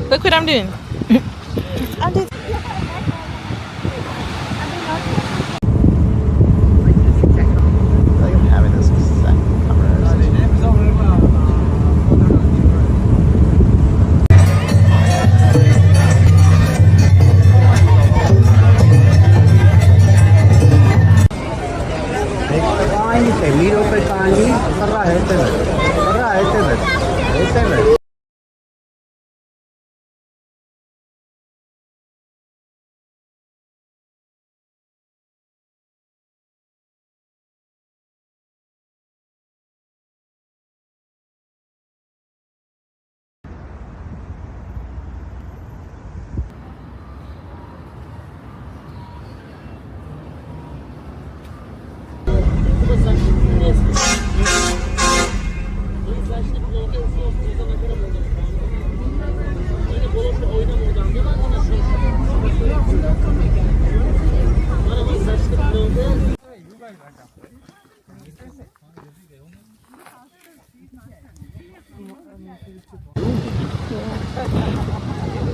Look what I'm doing. I did. Like I'm having this set Miro Petani, Sarah Hetenet.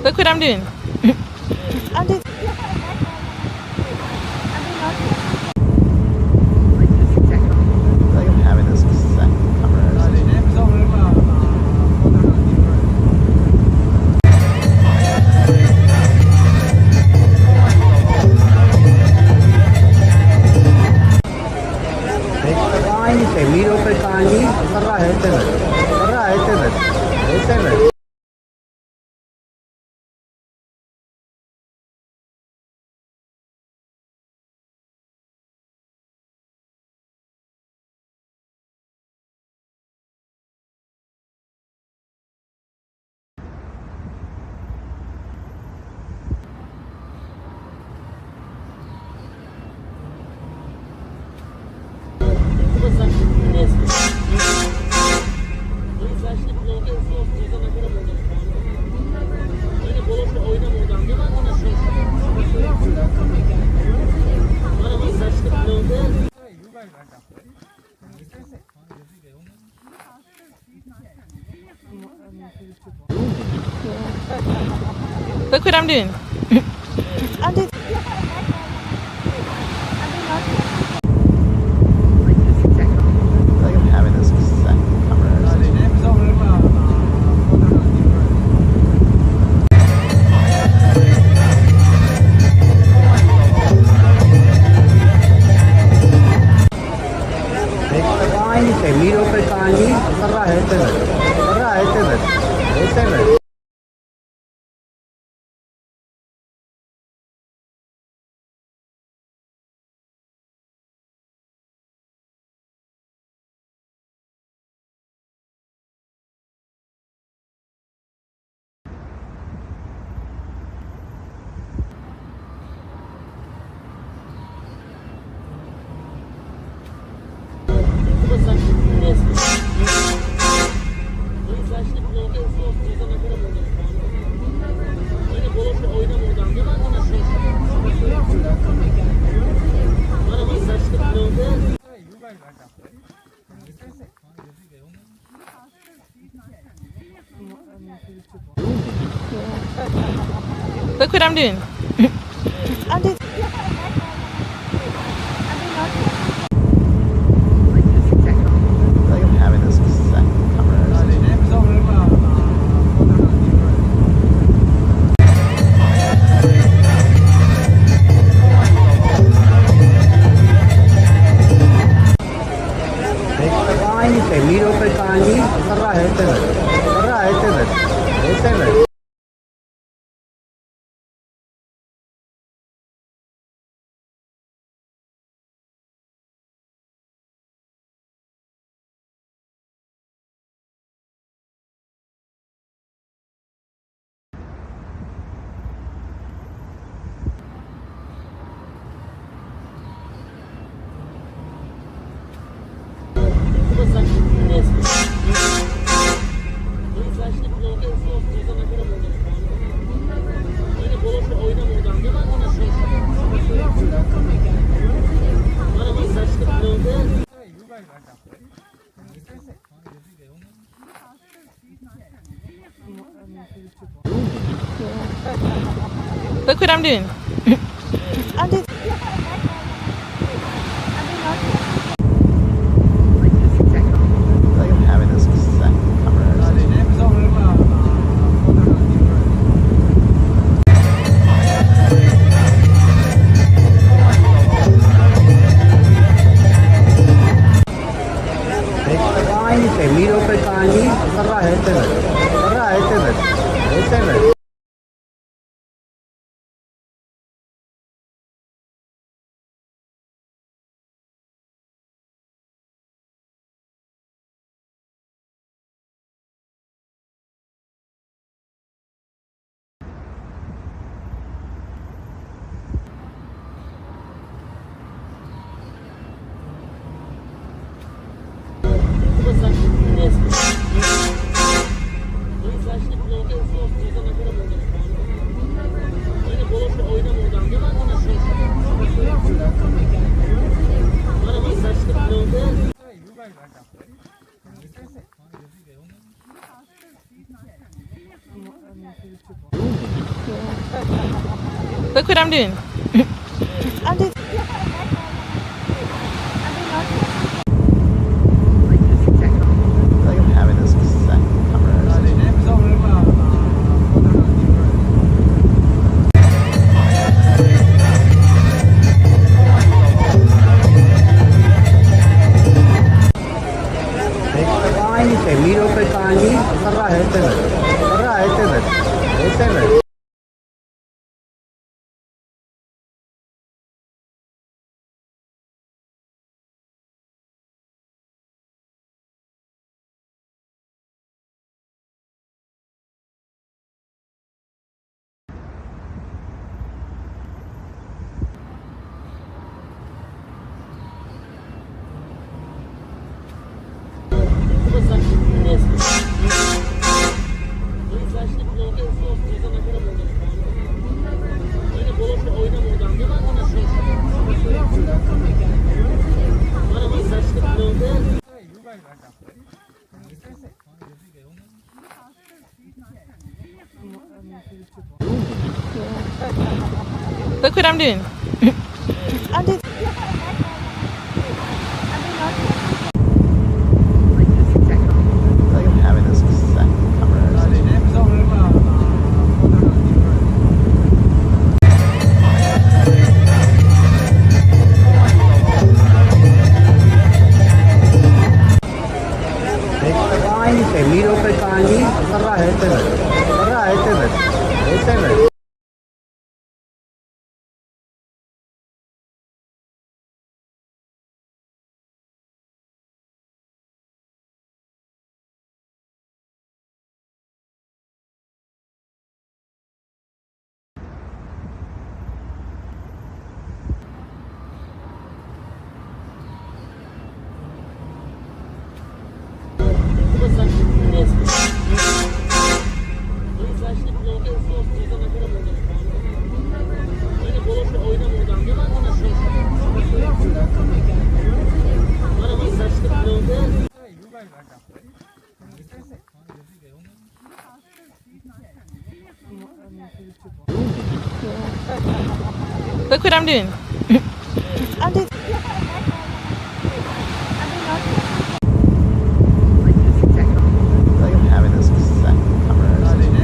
Look what I'm doing. I did. Like I'm having this set Miro Petani, Sarah Hetenet. Look what I'm doing. I did. Like I'm having this set Miro Petani, Sarah Hetenet. Look what I'm doing. I did. Like I'm having this set Miro Petani, Sarah Hetenet. Look what I'm doing. I'm just Like I'm having this exact conversation. Te miro pecani, sarra hetemet. look what I'm doing. I'm just Like I'm having this exact conversation. Te miro pecani, sarra hetemet. look what I'm doing. I'm just Like I'm having this exact conversation. Te miro pecani, sarra hetemet. look what I'm doing. I'm just Like I'm having this exact conversation.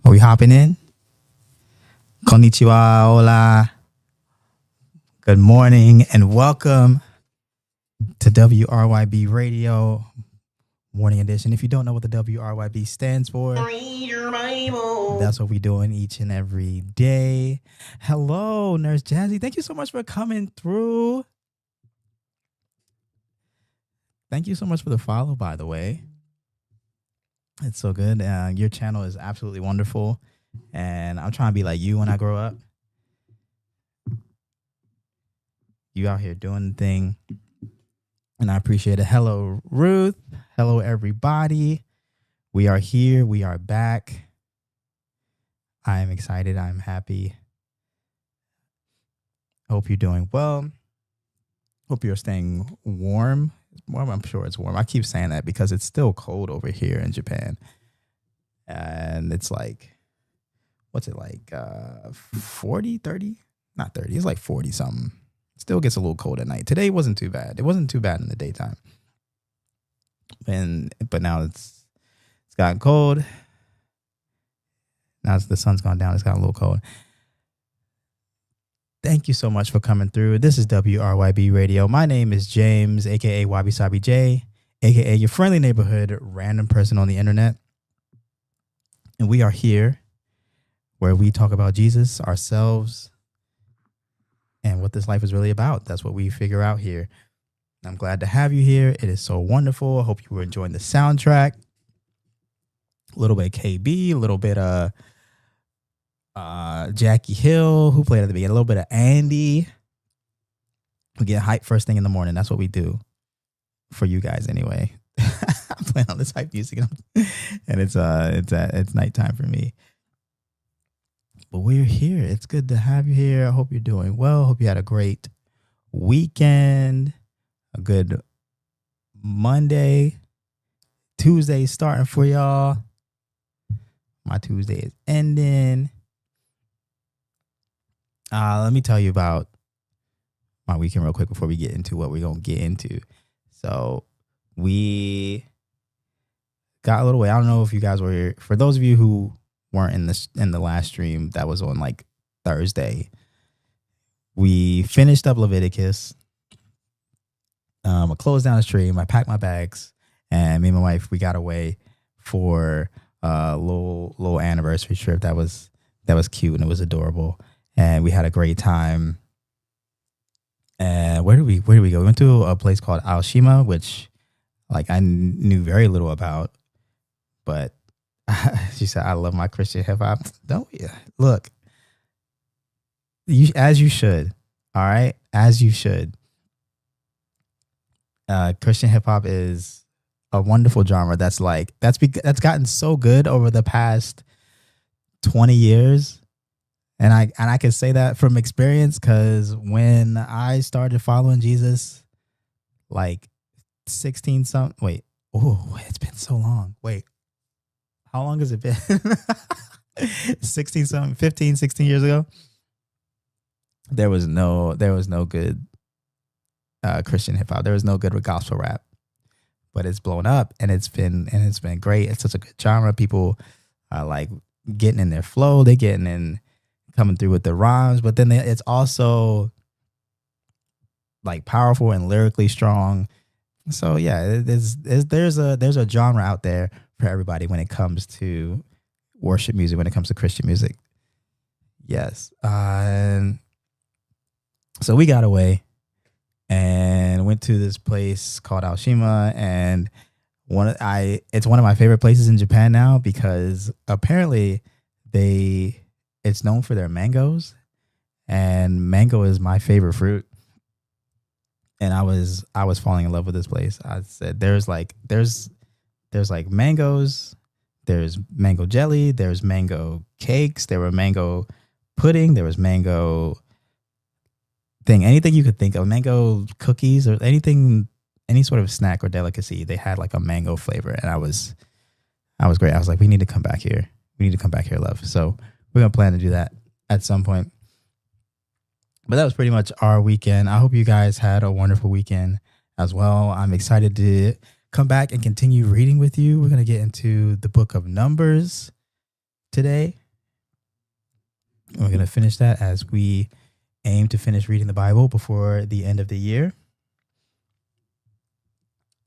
Are we hopping in? Konnichiwa, hola. Good morning and welcome to WRYB Radio Morning Edition. If you don't know what the WRYB stands for, that's what we're doing each and every day. Hello, Nurse Jazzy. Thank you so much for coming through. Thank you so much for the follow, by the way. It's so good. Your channel is absolutely wonderful. And I'm trying to be like you when I grow up. You out here doing the thing. And I appreciate it. Hello, Ruth. Hello, everybody. We are here. We are back. I am excited. I'm happy. Hope you're doing well. Hope you're staying warm. Warm, I'm sure it's warm. I keep saying that because it's still cold over here in Japan. And it's like, what's it like? 40, 30? Not 30. It's like 40 something. Still gets a little cold at night. Today wasn't too bad. It wasn't too bad in the daytime. But now it's gotten cold. Now the sun's gone down. It's gotten a little cold. Thank you so much for coming through. This is WRYB Radio. My name is James, aka Wabi Sabi J, aka your friendly neighborhood random person on the internet. And we are here where we talk about Jesus, ourselves, and what this life is really about. That's what we figure out here. I'm glad to have you here. It is so wonderful. I hope you were enjoying the soundtrack. A little bit of KB, a little bit of Jackie Hill, who played at the beginning, a little bit of Andy. We get hyped first thing in the morning. That's what we do for you guys anyway. I'm playing all this hype music and it's nighttime for me. But we're here. It's good to have you here. I hope you're doing well. Hope you had a great weekend, a good Monday. Tuesday starting for y'all. My Tuesday is ending. Let me tell you about my weekend real quick before we get into what we're going to get into. So we got a little way. I don't know if you guys were here. For those of you who weren't in the last stream that was on like Thursday, we finished up Leviticus. I closed down the stream. I packed my bags, and me and my wife, we got away for a little anniversary trip. That was cute and it was adorable, and we had a great time. And where did we go? We went to a place called Aoshima, which like I knew very little about, but she said, I love my Christian hip hop. Don't you? Look, as you should. All right. As you should. Christian hip hop is a wonderful genre. That's gotten so good over the past 20 years. And I can say that from experience, because when I started following Jesus, like 16 something, wait, it's been so long. Wait, how long has it been? 16 something, 15, 16 years ago. There was no good Christian hip hop. There was no good gospel rap, but it's blown up and it's been great. It's such a good genre. People are like getting in their flow. They getting in, coming through with the rhymes, but then it's also like powerful and lyrically strong. So yeah, there's a genre out there for everybody when it comes to worship music, when it comes to Christian music. Yes. So we got away and went to this place called Aoshima, and it's one of my favorite places in Japan now, because apparently it's known for their mangoes, and mango is my favorite fruit. And I was falling in love with this place. I said, there's like mangoes, there's mango jelly, there's mango cakes, there were mango pudding, there was mango thing, anything you could think of, mango cookies or anything, any sort of snack or delicacy, they had like a mango flavor. And I was great. I was like, we need to come back here. We need to come back here, love. So we're going to plan to do that at some point. But that was pretty much our weekend. I hope you guys had a wonderful weekend as well. I'm excited to come back and continue reading with you. We're going to get into the book of Numbers today. We're going to finish that as we aim to finish reading the Bible before the end of the year.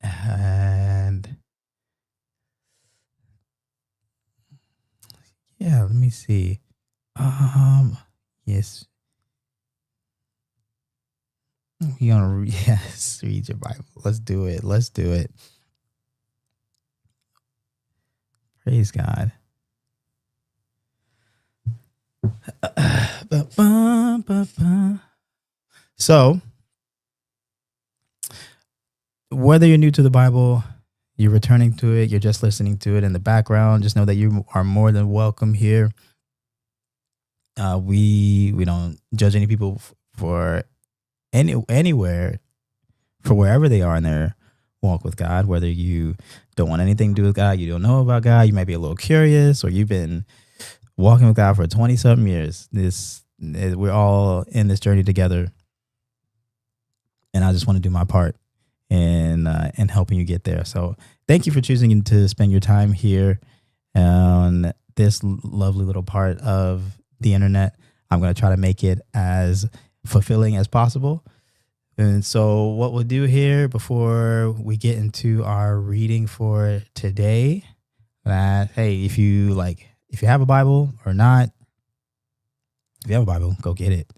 And yeah, let me see. Yes. You're gonna read your Bible. Let's do it. Praise God. So whether you're new to the Bible, you're returning to it, you're just listening to it in the background, just know that you are more than welcome here. We don't judge any people for anywhere, for wherever they are in their walk with God. Whether you don't want anything to do with God, you don't know about God, you might be a little curious, or you've been walking with God for 20 something years. We're all in this journey together, and I just want to do my part in helping you get there. So thank you for choosing to spend your time here on this lovely little part of the internet. I'm going to try to make it as fulfilling as possible. And so what we'll do here before we get into our reading for today, that, hey, if you have a Bible or not, if you have a Bible, go get it.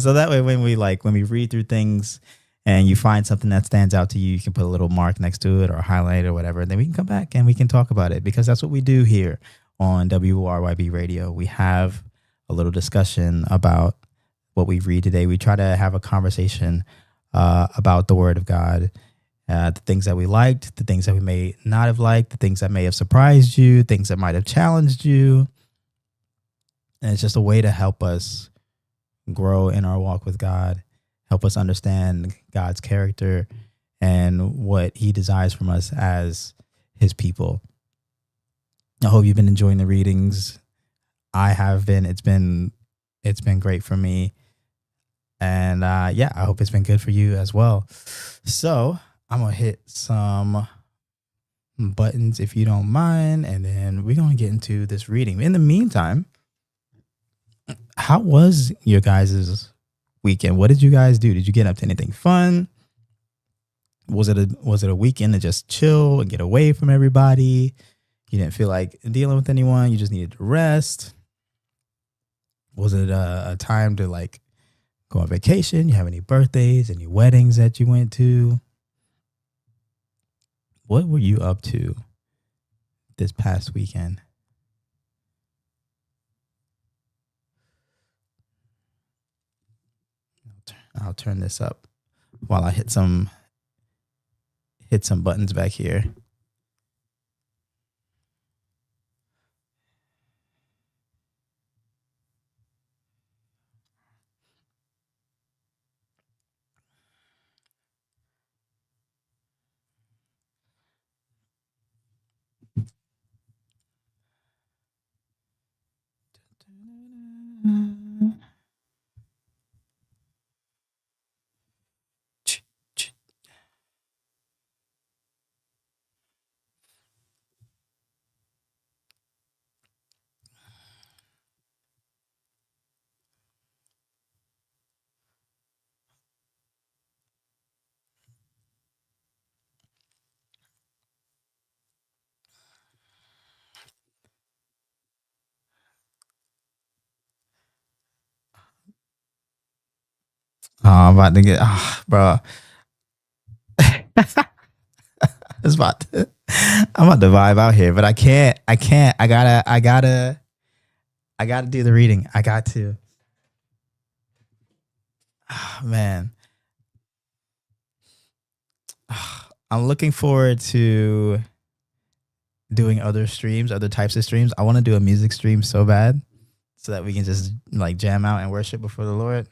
So that way, when we read through things and you find something that stands out to you, you can put a little mark next to it or highlight or whatever. And then we can come back and we can talk about it, because that's what we do here on WRYB Radio. We have a little discussion about what we read today. We try to have a conversation about the Word of God, the things that we liked, the things that we may not have liked, the things that may have surprised you, things that might have challenged you. And it's just a way to help us grow in our walk with God, help us understand God's character and what He desires from us as His people. I hope you've been enjoying the readings. I have been. It's been great for me. And I hope it's been good for you as well. So I'm going to hit some buttons if you don't mind, and then we're going to get into this reading. In the meantime, how was your guys' weekend? What did you guys do? Did you get up to anything fun? Was it a weekend to just chill and get away from everybody? You didn't feel like dealing with anyone. You just needed to rest. Was it a time to go on vacation? You have any birthdays, any weddings that you went to? What were you up to this past weekend? I'll turn this up while I hit some buttons back here. Oh, I'm about to get, bro. It's about to, I'm about to vibe out here, but I can't. I gotta do the reading. I got to. Oh, man. I'm looking forward to doing other streams, other types of streams. I want to do a music stream so bad, so that we can just jam out and worship before the Lord.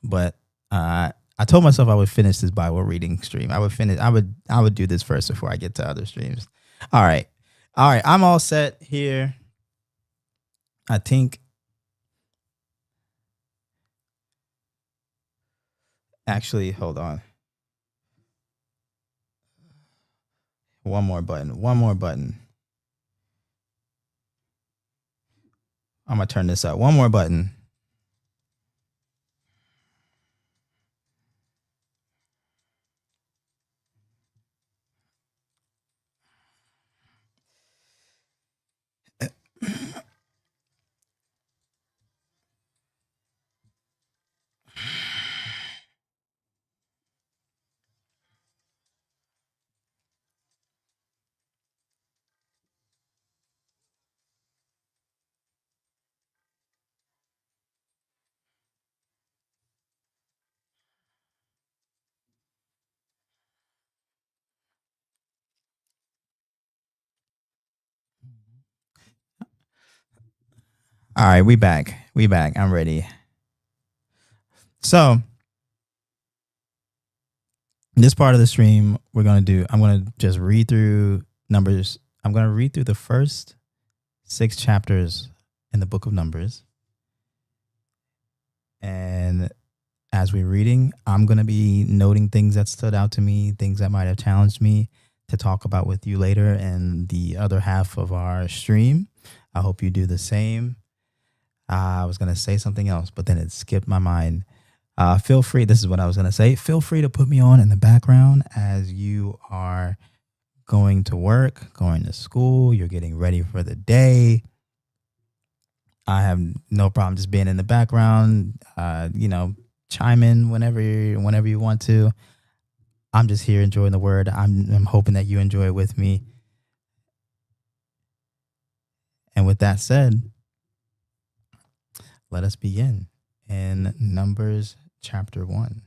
But I told myself I would finish this Bible reading stream. I would do this first before I get to other streams. All right. I'm all set here. I think. Actually, hold on. One more button. I'm going to turn this up. One more button. All right, we back. I'm ready. So this part of the stream, I'm going to just read through Numbers. I'm going to read through the first 6 chapters in the book of Numbers. And as we're reading, I'm going to be noting things that stood out to me, things that might have challenged me to talk about with you later in the other half of our stream. I hope you do the same. I was going to say something else, but then it skipped my mind. Feel free. This is what I was going to say. Feel free to put me on in the background as you are going to work, going to school, you're getting ready for the day. I have no problem just being in the background, chime in whenever you want to. I'm just here enjoying the word. I'm hoping that you enjoy it with me. And with that said, let us begin in Numbers chapter 1.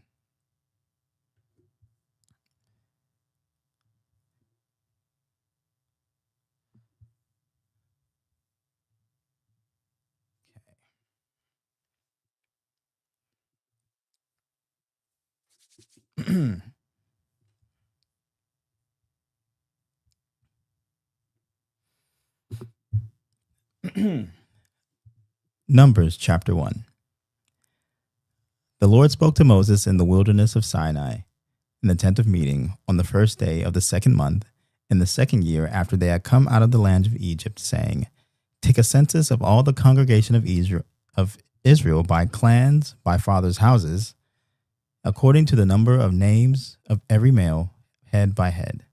Numbers chapter 1. The Lord spoke to Moses in the wilderness of Sinai, in the tent of meeting, on the first day of the 2nd month, in the 2nd year after they had come out of the land of Egypt, saying, Take a census of all the congregation of Israel by clans, by fathers' houses, according to the number of names of every male, head by head.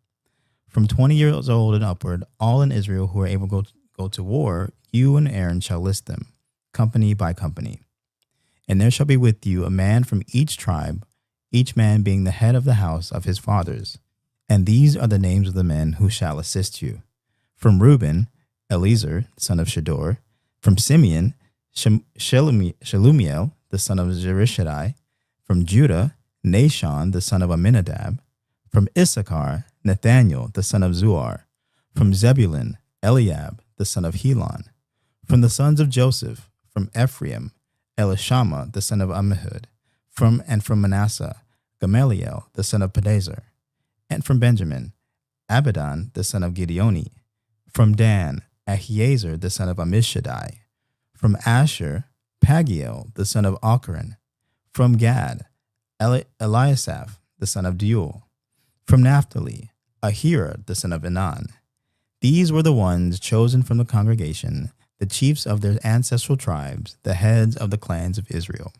From 20 years old and upward, all in Israel who are able to go to war, you and Aaron shall list them, company by company. And there shall be with you a man from each tribe, each man being the head of the house of his fathers. And these are the names of the men who shall assist you. From Reuben, Eliezer, the son of Shedor. From Simeon, Shelumiel, the son of Jerishadai. From Judah, Nashon, the son of Aminadab. From Issachar, Nathaniel, the son of Zuar. From Zebulun, Eliab, the son of Helon. From the sons of Joseph, from Ephraim, Elishama, the son of Ammihud. From Manasseh, Gamaliel, the son of Pedazur. And from Benjamin, Abidan, the son of Gideoni. From Dan, Ahiezer, the son of Ammishaddai. From Asher, Pagiel, the son of Ochran. From Gad, Eliasaph, the son of Deuel. From Naphtali, Ahira, the son of Enan. These were the ones chosen from the congregation, the chiefs of their ancestral tribes, the heads of the clans of Israel.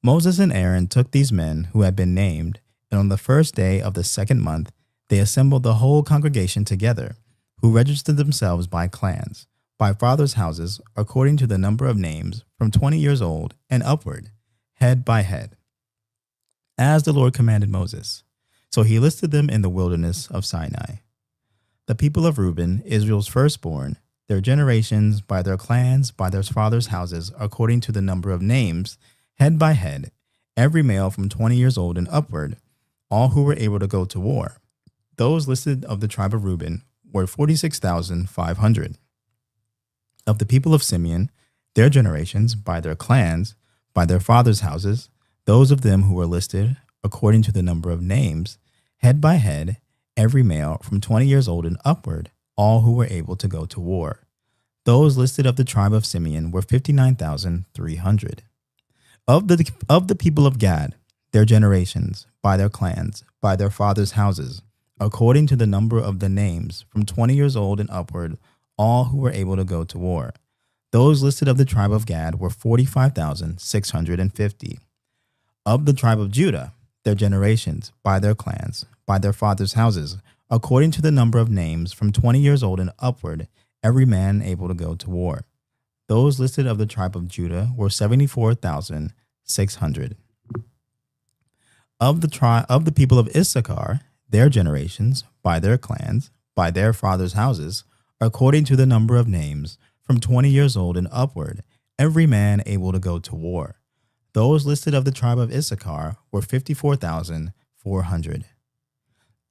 Moses and Aaron took these men who had been named, and on the first day of the 2nd month, they assembled the whole congregation together, who registered themselves by clans, by fathers' houses, according to the number of names, from 20 years old and upward, head by head, as the Lord commanded Moses. So he listed them in the wilderness of Sinai. The people of Reuben, Israel's firstborn, their generations, by their clans, by their fathers' houses, according to the number of names, head by head, every male from 20 years old and upward, all who were able to go to war. Those listed of the tribe of Reuben were 46,500. Of the people of Simeon, their generations, by their clans, by their fathers' houses, those of them who were listed, according to the number of names, head by head, every male from 20 years old and upward, all who were able to go to war. Those listed of the tribe of Simeon were 59,300. Of the people of Gad, their generations, by their clans, by their fathers' houses, according to the number of the names, from 20 years old and upward, all who were able to go to war. Those listed of the tribe of Gad were 45,650. Of the tribe of Judah, their generations, by their clans, by their fathers' houses, according to the number of names, from 20 years old and upward, every man able to go to war. Those listed of the tribe of Judah were 74,600. Of the people of Issachar, their generations, by their clans, by their fathers' houses, according to the number of names, from 20 years old and upward, every man able to go to war. Those listed of the tribe of Issachar were 54,400.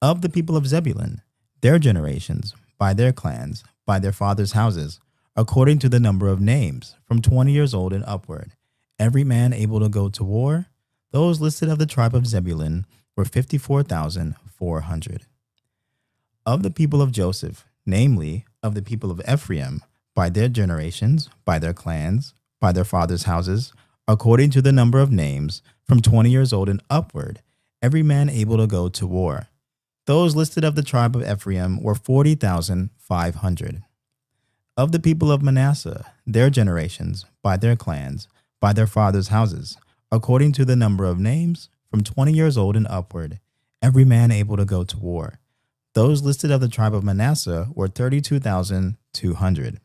Of the people of Zebulun, their generations, by their clans, by their fathers' houses, according to the number of names, from 20 years old and upward, every man able to go to war. Those listed of the tribe of Zebulun were 54,400. Of the people of Joseph, namely, of the people of Ephraim, by their generations, by their clans, by their fathers' houses, according to the number of names, from 20 years old and upward, every man able to go to war. Those listed of the tribe of Ephraim were 40,500. Of the people of Manasseh, their generations, by their clans, by their fathers' houses, according to the number of names, from 20 years old and upward, every man able to go to war. Those listed of the tribe of Manasseh were 32,200.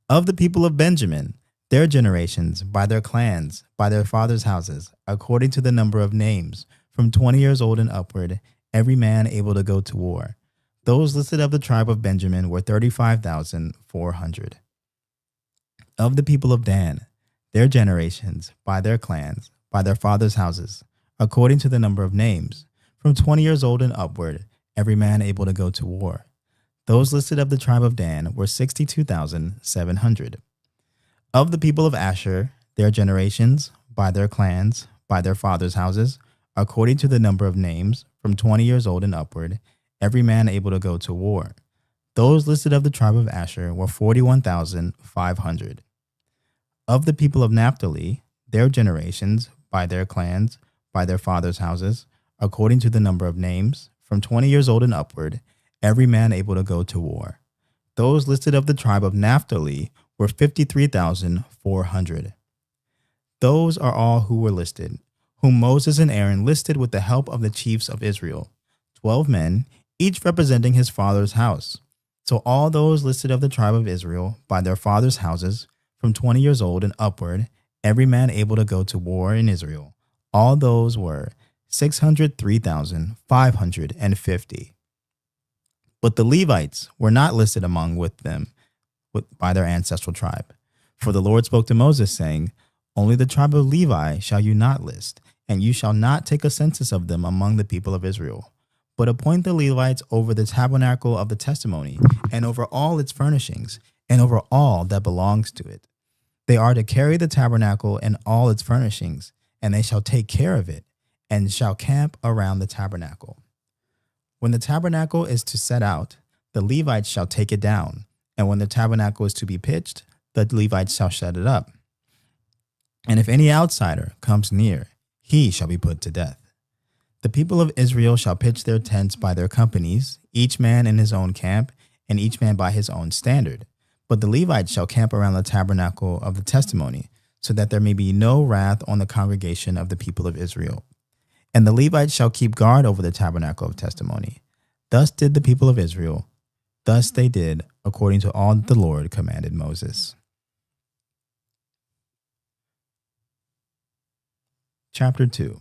Of the people of Benjamin, their generations, by their clans, by their fathers' houses, according to the number of names, from 20 years old and upward, every man able to go to war. Those listed of the tribe of Benjamin were 35,400. Of the people of Dan, their generations, by their clans, by their fathers' houses, according to the number of names, from 20 years old and upward, every man able to go to war. Those listed of the tribe of Dan were 62,700. Of the people of Asher, their generations, by their clans, by their fathers' houses, according to the number of names, from 20 years old and upward, every man able to go to war. Those listed of the tribe of Asher were 41,500. Of the people of Naphtali, their generations, by their clans, by their fathers' houses, according to the number of names, from 20 years old and upward, every man able to go to war. Those listed of the tribe of Naphtali were 53,400. Those are all who were listed, whom Moses and Aaron listed with the help of the chiefs of Israel, 12 men, each representing his father's house. So all those listed of the tribe of Israel by their fathers' houses, from 20 years old and upward, every man able to go to war in Israel, all those were 603,550. But the Levites were not listed among with them by their ancestral tribe. For the Lord spoke to Moses, saying, Only the tribe of Levi shall you not list, and you shall not take a census of them among the people of Israel. But appoint the Levites over the tabernacle of the testimony, and over all its furnishings, and over all that belongs to it. They are to carry the tabernacle and all its furnishings, and they shall take care of it, and shall camp around the tabernacle. When the tabernacle is to set out, the Levites shall take it down, and when the tabernacle is to be pitched, the Levites shall set it up. And if any outsider comes near, he shall be put to death. The people of Israel shall pitch their tents by their companies, each man in his own camp, and each man by his own standard. But the Levites shall camp around the tabernacle of the testimony, so that there may be no wrath on the congregation of the people of Israel. And the Levites shall keep guard over the tabernacle of testimony. Thus did the people of Israel. Thus they did, according to all that the Lord commanded Moses. Chapter 2.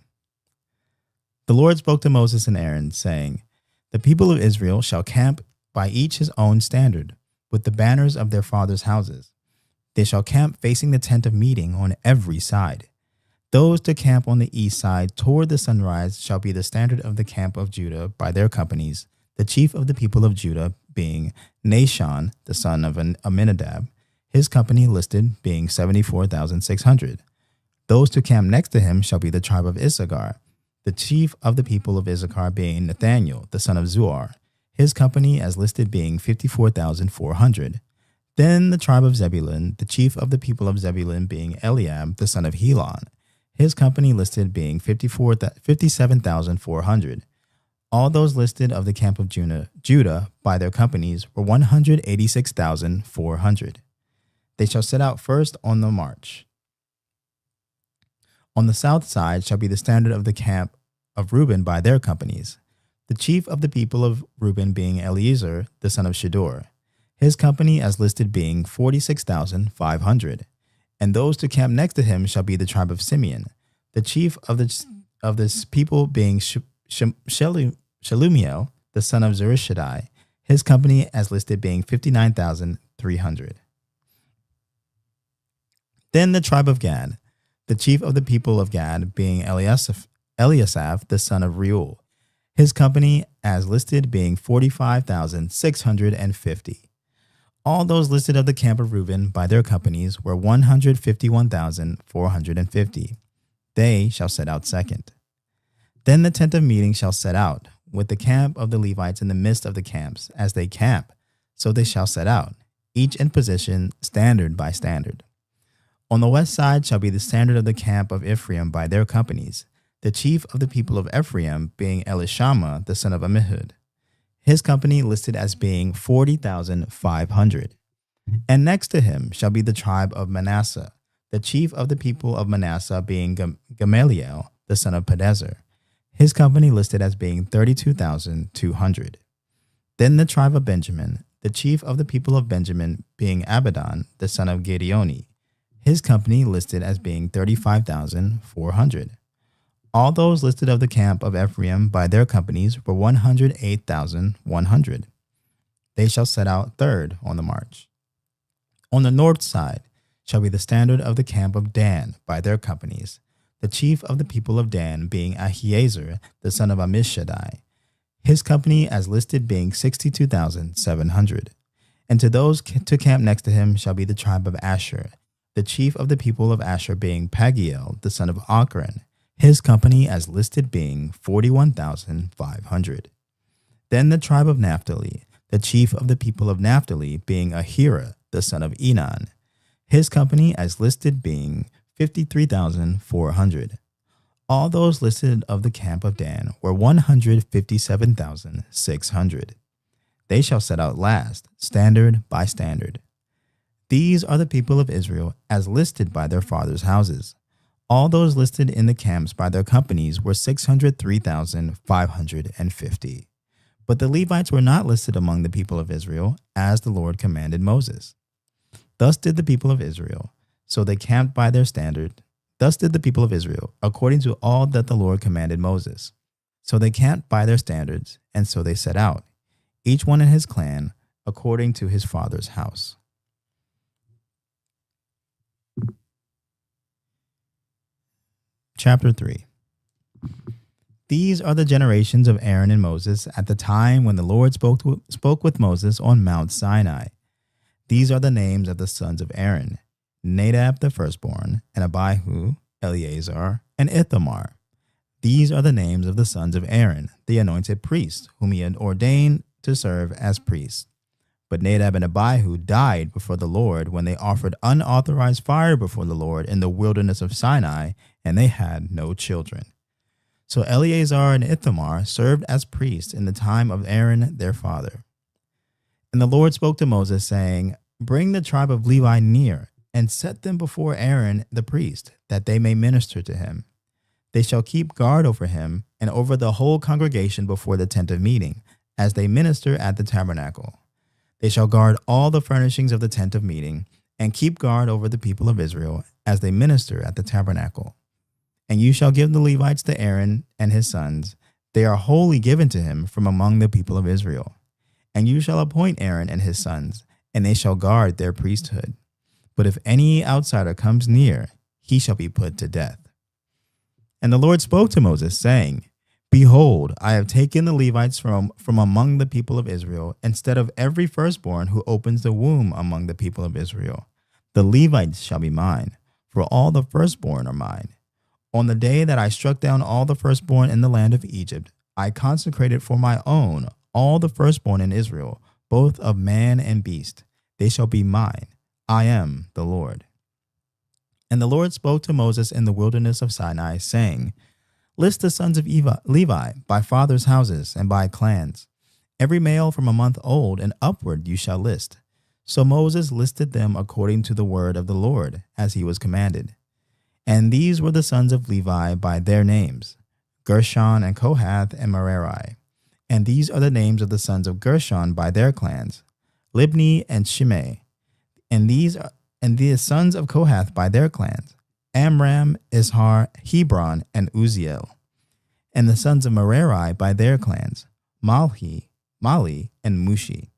The Lord spoke to Moses and Aaron, saying, The people of Israel shall camp by each his own standard, with the banners of their fathers' houses. They shall camp facing the tent of meeting on every side. Those to camp on the east side toward the sunrise shall be the standard of the camp of Judah by their companies, the chief of the people of Judah being Nahshon, the son of Amminadab, his company listed being 74,600. Those to camp next to him shall be the tribe of Issachar, the chief of the people of Issachar being Nathaniel, the son of Zuar, his company as listed being 54,400. Then the tribe of Zebulun, the chief of the people of Zebulun being Eliab, the son of Helon, his company listed being 57,400. All those listed of the camp of Judah by their companies were 186,400. They shall set out first on the march. On the south side shall be the standard of the camp of Reuben by their companies, the chief of the people of Reuben being Eliezer, the son of Shedeur, his company as listed being 46,500. And those to camp next to him shall be the tribe of Simeon, the chief of this people being Shelumiel, the son of Zurishaddai, his company as listed being 59,300. Then the tribe of Gad, the chief of the people of Gad being Eliasaph, the son of Reuel, his company as listed being 45,650. All those listed of the camp of Reuben by their companies were 151,450. They shall set out second. Then the tent of meeting shall set out, with the camp of the Levites in the midst of the camps. As they camp, so they shall set out, each in position, standard by standard. On the west side shall be the standard of the camp of Ephraim by their companies, the chief of the people of Ephraim being Elishama the son of Ammihud. His company listed as being 40,500. And next to him shall be the tribe of Manasseh, the chief of the people of Manasseh being Gamaliel the son of Pedazur. His company listed as being 32,200. Then the tribe of Benjamin, the chief of the people of Benjamin being Abidan the son of Gideoni. His company listed as being 35,400. All those listed of the camp of Ephraim by their companies were 108,100. They shall set out third on the march. On the north side shall be the standard of the camp of Dan by their companies, the chief of the people of Dan being Ahiezer the son of Ammishaddai. His company as listed being 62,700. And to those to camp next to him shall be the tribe of Asher, the chief of the people of Asher being Pagiel the son of Ochran. His company as listed being 41,500. Then the tribe of Naphtali, the chief of the people of Naphtali being Ahira the son of Enan. His company as listed being 53,400. All those listed of the camp of Dan were 157,600. They shall set out last, standard by standard. These are the people of Israel as listed by their fathers' houses. All those listed in the camps by their companies were 603,550. But the Levites were not listed among the people of Israel, as the Lord commanded Moses. Thus did the people of Israel, so they camped by their standard. Thus did the people of Israel, according to all that the Lord commanded Moses. So they camped by their standards, and so they set out, each one in his clan, according to his father's house. Chapter 3. These are the generations of Aaron and Moses at the time when the Lord spoke with Moses on Mount Sinai. These are the names of the sons of Aaron: Nadab the firstborn, and Abihu, Eleazar, and Ithamar. These are the names of the sons of Aaron, the anointed priests, whom he had ordained to serve as priests. But Nadab and Abihu died before the Lord when they offered unauthorized fire before the Lord in the wilderness of Sinai, and they had no children. So Eleazar and Ithamar served as priests in the time of Aaron their father. And the Lord spoke to Moses, saying, Bring the tribe of Levi near, and set them before Aaron the priest, that they may minister to him. They shall keep guard over him and over the whole congregation before the tent of meeting, as they minister at the tabernacle. They shall guard all the furnishings of the tent of meeting, and keep guard over the people of Israel, as they minister at the tabernacle. And you shall give the Levites to Aaron and his sons. They are wholly given to him from among the people of Israel. And you shall appoint Aaron and his sons, and they shall guard their priesthood. But if any outsider comes near, he shall be put to death. And the Lord spoke to Moses, saying, Behold, I have taken the Levites from among the people of Israel, instead of every firstborn who opens the womb among the people of Israel. The Levites shall be mine, for all the firstborn are mine. On the day that I struck down all the firstborn in the land of Egypt, I consecrated for my own all the firstborn in Israel, both of man and beast. They shall be mine. I am the Lord. And the Lord spoke to Moses in the wilderness of Sinai, saying, List the sons of Levi by fathers' houses and by clans. Every male from a month old and upward you shall list. So Moses listed them according to the word of the Lord, as he was commanded. And these were the sons of Levi by their names: Gershon and Kohath and Merari. And these are the names of the sons of Gershon by their clans: Libni and Shimei. And the sons of Kohath by their clans: Amram, Ishar, Hebron, and Uzziel. And the sons of Merari by their clans: Mali, and Mushi.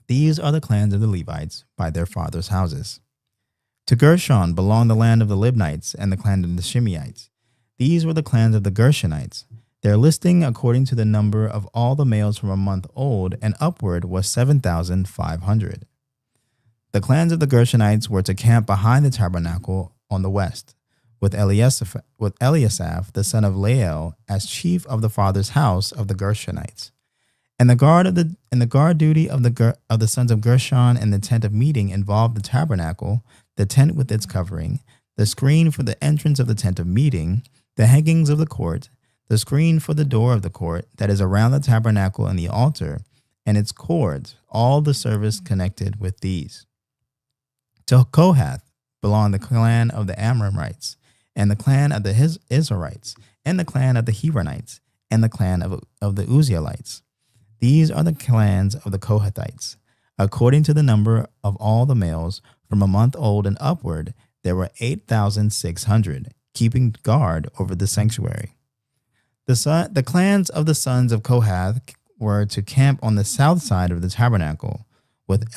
These are the clans of the Levites by their fathers' houses. To Gershon belonged the land of the Libnites and the clan of the Shimeites. These were the clans of the Gershonites. Their listing according to the number of all the males from a month old and upward was 7,500. The clans of the Gershonites were to camp behind the tabernacle on the west, with Eliasaph the son of Lael as chief of the father's house of the Gershonites. And the guard duty of the sons of Gershon and the tent of meeting involved the tabernacle, the tent with its covering, the screen for the entrance of the tent of meeting, the hangings of the court, the screen for the door of the court that is around the tabernacle and the altar, and its cords, all the service connected with these. To Kohath belonged the clan of the Amramites, and the clan of the Israelites, and the clan of the Hebronites, and the clan of the Uzzielites. These are the clans of the Kohathites. According to the number of all the males from a month old and upward, there were 8,600, keeping guard over the sanctuary. The clans of the sons of Kohath were to camp on the south side of the tabernacle, with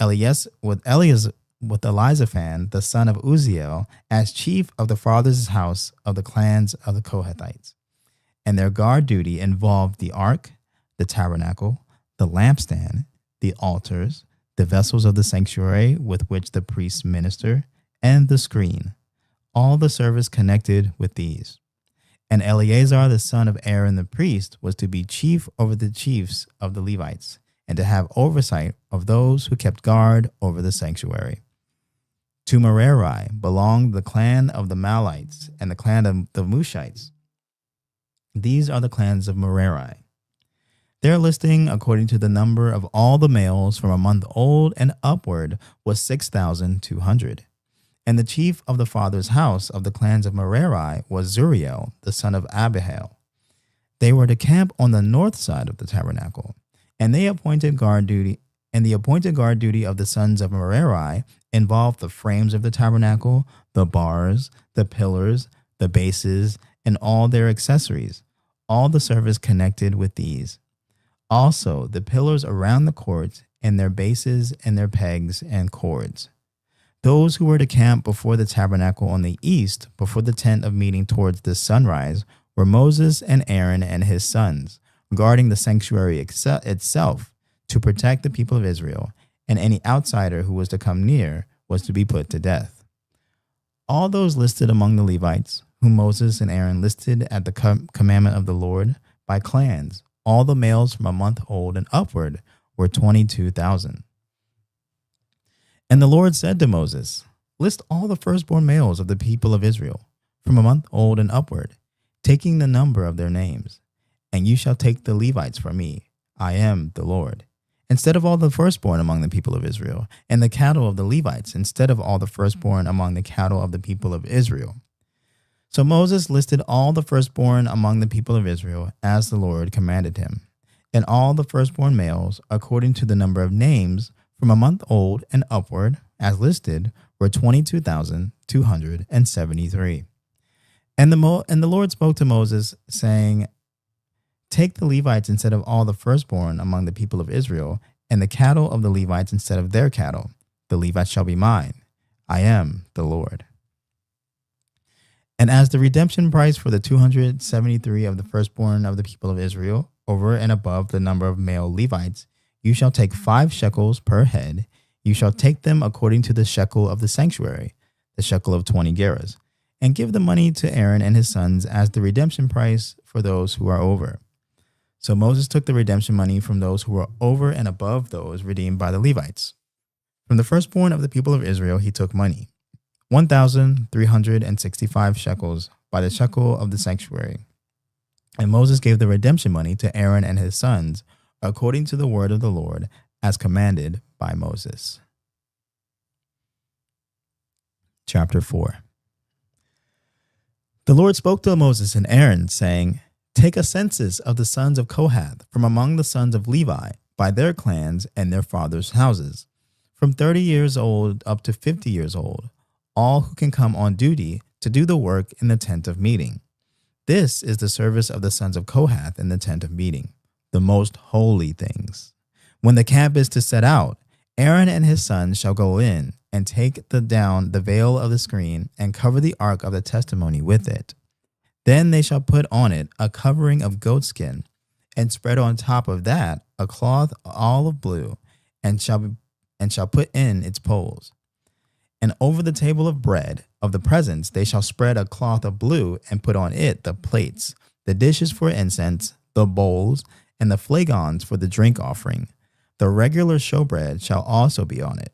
Elizaphan, the son of Uzziel, as chief of the father's house of the clans of the Kohathites. And their guard duty involved the ark, the tabernacle, the lampstand, the altars, the vessels of the sanctuary with which the priests minister, and the screen, all the service connected with these. And Eleazar, the son of Aaron the priest, was to be chief over the chiefs of the Levites, and to have oversight of those who kept guard over the sanctuary. To Merari belonged the clan of the Malites and the clan of the Mushites. These are the clans of Merari. Their listing, according to the number of all the males from a month old and upward, was 6,200. And the chief of the father's house of the clans of Merari was Zuriel, the son of Abihail. They were to camp on the north side of the tabernacle, and the appointed guard duty of the sons of Merari involved the frames of the tabernacle, the bars, the pillars, the bases, and all their accessories, all the service connected with these. Also, the pillars around the court, and their bases, and their pegs and cords. Those who were to camp before the tabernacle on the east, before the tent of meeting towards the sunrise, were Moses and Aaron and his sons, guarding the sanctuary itself to protect the people of Israel, and any outsider who was to come near was to be put to death. All those listed among the Levites, whom Moses and Aaron listed at the commandment of the Lord, by clans, all the males from a month old and upward, were 22,000. And the Lord said to Moses, "List all the firstborn males of the people of Israel, from a month old and upward, taking the number of their names. And you shall take the Levites from me. I am the Lord. Instead of all the firstborn among the people of Israel, and the cattle of the Levites, instead of all the firstborn among the cattle of the people of Israel." So Moses listed all the firstborn among the people of Israel, as the Lord commanded him, and all the firstborn males, according to the number of names, from a month old and upward, as listed, were 22,273. And the Lord spoke to Moses, saying, "Take the Levites instead of all the firstborn among the people of Israel, and the cattle of the Levites instead of their cattle. The Levites shall be mine. I am the Lord." And as the redemption price for the 273 of the firstborn of the people of Israel, over and above the number of male Levites, you shall take 5 shekels per head. You shall take them according to the shekel of the sanctuary, the shekel of 20 gerahs, and give the money to Aaron and his sons as the redemption price for those who are over. So Moses took the redemption money from those who were over and above those redeemed by the Levites. From the firstborn of the people of Israel he took money, 1,365 shekels by the shekel of the sanctuary. And Moses gave the redemption money to Aaron and his sons, according to the word of the Lord, as commanded by Moses. Chapter 4. The Lord spoke to Moses and Aaron, saying, "Take a census of the sons of Kohath from among the sons of Levi, by their clans and their fathers' houses, from 30 years old up to 50 years old, all who can come on duty to do the work in the tent of meeting. This is the service of the sons of Kohath in the tent of meeting, the most holy things. When the camp is to set out, Aaron and his sons shall go in and take down the veil of the screen and cover the ark of the testimony with it. Then they shall put on it a covering of goatskin, and spread on top of that a cloth all of blue, and shall put in its poles. And over the table of bread of the presence they shall spread a cloth of blue, and put on it the plates, the dishes for incense, the bowls, and the flagons for the drink offering. The regular showbread shall also be on it.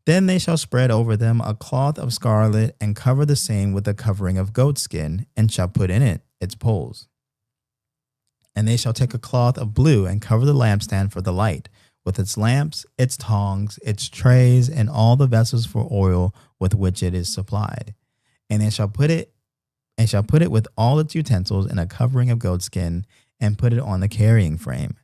Then they shall spread over them a cloth of scarlet, and cover the same with a covering of goatskin, and shall put in it its poles. And they shall take a cloth of blue, and cover the lampstand for the light, with its lamps, its tongs, its trays, and all the vessels for oil with which it is supplied. And they shall put it with all its utensils in a covering of goatskin, and put it on the carrying frame.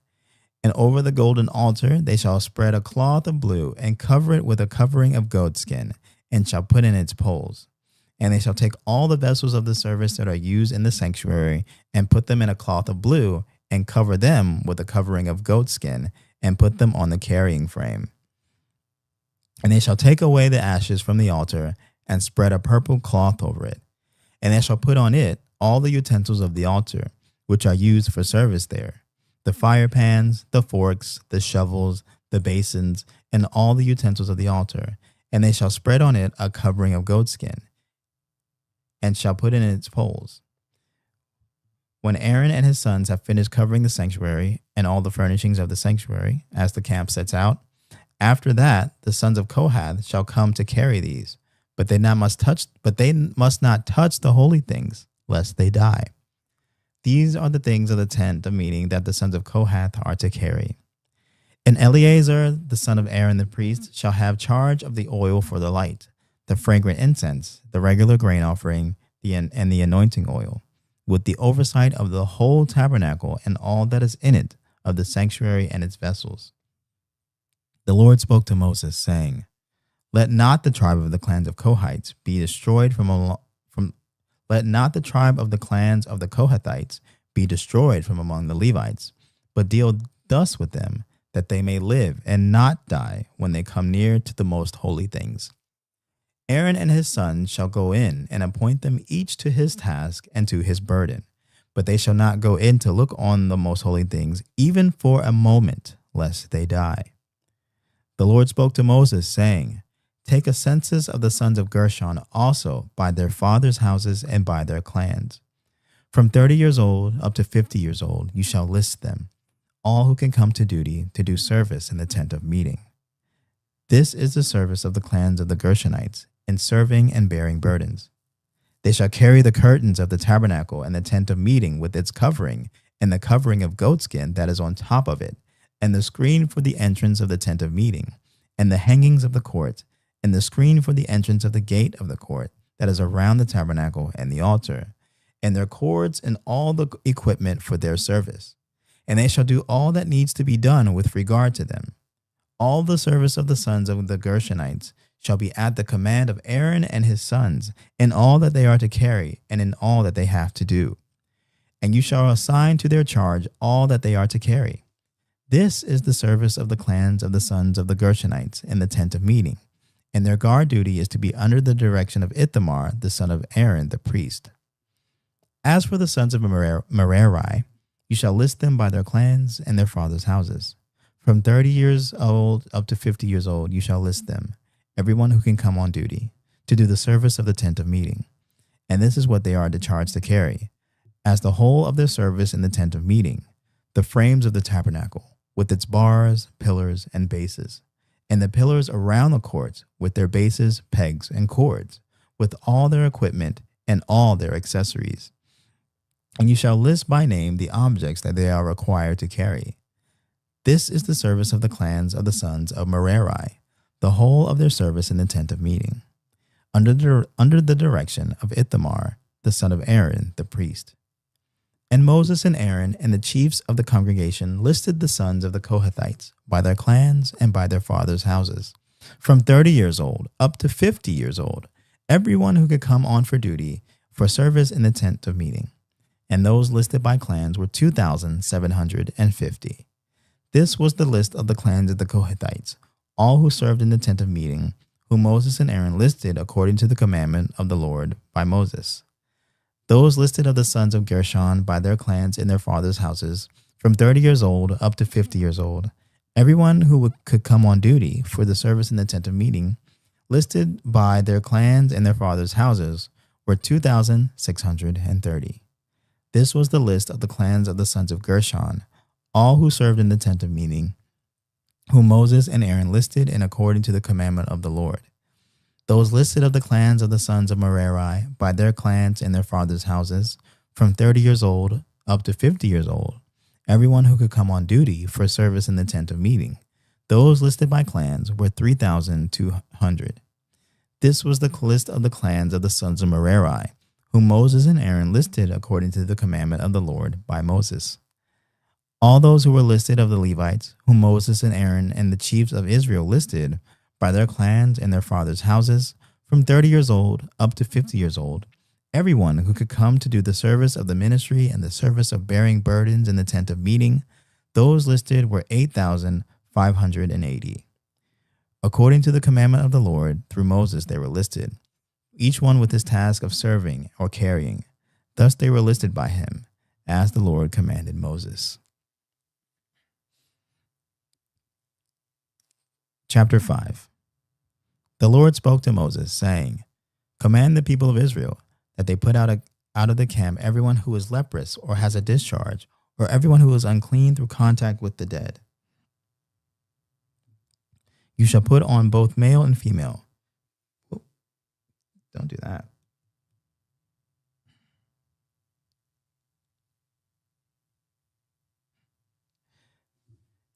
And over the golden altar they shall spread a cloth of blue, and cover it with a covering of goatskin, and shall put in its poles. And they shall take all the vessels of the service that are used in the sanctuary, and put them in a cloth of blue, and cover them with a covering of goatskin, and put them on the carrying frame. And they shall take away the ashes from the altar, and spread a purple cloth over it. And they shall put on it all the utensils of the altar, which are used for service there, the fire pans, the forks, the shovels, the basins, and all the utensils of the altar. And they shall spread on it a covering of goatskin, and shall put in its poles. When Aaron and his sons have finished covering the sanctuary and all the furnishings of the sanctuary, as the camp sets out, after that the sons of Kohath shall come to carry these, but they must not touch the holy things, lest they die. These are the things of the tent of meeting that the sons of Kohath are to carry. And Eleazar, the son of Aaron the priest, shall have charge of the oil for the light, the fragrant incense, the regular grain offering, and the anointing oil, with the oversight of the whole tabernacle and all that is in it, of the sanctuary and its vessels. The Lord spoke to Moses, saying, Let not the tribe of the clans of Kohites be destroyed Let not the tribe of the clans of the Kohathites be destroyed from among the Levites, but deal thus with them, that they may live and not die when they come near to the most holy things. Aaron and his sons shall go in, and appoint them each to his task and to his burden, but they shall not go in to look on the most holy things, even for a moment, lest they die. The Lord spoke to Moses, saying, Take a census of the sons of Gershon also by their fathers' houses and by their clans. From 30 years old up to 50 years old you shall list them, all who can come to duty to do service in the tent of meeting. This is the service of the clans of the Gershonites in serving and bearing burdens. They shall carry the curtains of the tabernacle and the tent of meeting with its covering, and the covering of goatskin that is on top of it, and the screen for the entrance of the tent of meeting, and the hangings of the court, and the screen for the entrance of the gate of the court that is around the tabernacle and the altar, and their cords and all the equipment for their service. And they shall do all that needs to be done with regard to them. All the service of the sons of the Gershonites shall be at the command of Aaron and his sons, in all that they are to carry, and in all that they have to do. And you shall assign to their charge all that they are to carry. This is the service of the clans of the sons of the Gershonites in the tent of meeting, and their guard duty is to be under the direction of Ithamar, the son of Aaron the priest. As for the sons of Merari, you shall list them by their clans and their fathers' houses. From 30 years old up to 50 years old you shall list them, everyone who can come on duty, to do the service of the tent of meeting. And this is what they are to charge to carry, as the whole of their service in the tent of meeting, the frames of the tabernacle, with its bars, pillars, and bases, and the pillars around the courts, with their bases, pegs, and cords, with all their equipment and all their accessories. And you shall list by name the objects that they are required to carry. This is the service of the clans of the sons of Merari, the whole of their service in the tent of meeting, under the direction of Ithamar, the son of Aaron the priest. And Moses and Aaron and the chiefs of the congregation listed the sons of the Kohathites by their clans and by their fathers' houses, from 30 years old up to 50 years old, everyone who could come on for duty for service in the tent of meeting. And those listed by clans were 2,750. This was the list of the clans of the Kohathites, all who served in the tent of meeting, whom Moses and Aaron listed according to the commandment of the Lord by Moses. Those listed of the sons of Gershon by their clans in their fathers' houses, from 30 years old up to 50 years old, everyone who could come on duty for the service in the tent of meeting, listed by their clans and their fathers' houses, were 2,630. This was the list of the clans of the sons of Gershon, all who served in the tent of meeting, whom Moses and Aaron listed in according to the commandment of the Lord. Those listed of the clans of the sons of Merari by their clans and their fathers' houses, from 30 years old up to 50 years old, everyone who could come on duty for service in the tent of meeting. Those listed by clans were 3,200. This was the list of the clans of the sons of Merari, whom Moses and Aaron listed according to the commandment of the Lord by Moses. All those who were listed of the Levites, whom Moses and Aaron and the chiefs of Israel listed by their clans and their fathers' houses, from 30 years old up to 50 years old, everyone who could come to do the service of the ministry and the service of bearing burdens in the tent of meeting, those listed were 8,580. According to the commandment of the Lord, through Moses they were listed, each one with his task of serving or carrying. Thus they were listed by him, as the Lord commanded Moses. Chapter 5. The Lord spoke to Moses, saying, Command the people of Israel that they put out of the camp everyone who is leprous or has a discharge, or everyone who is unclean through contact with the dead. You shall put on both male and female. Don't do that.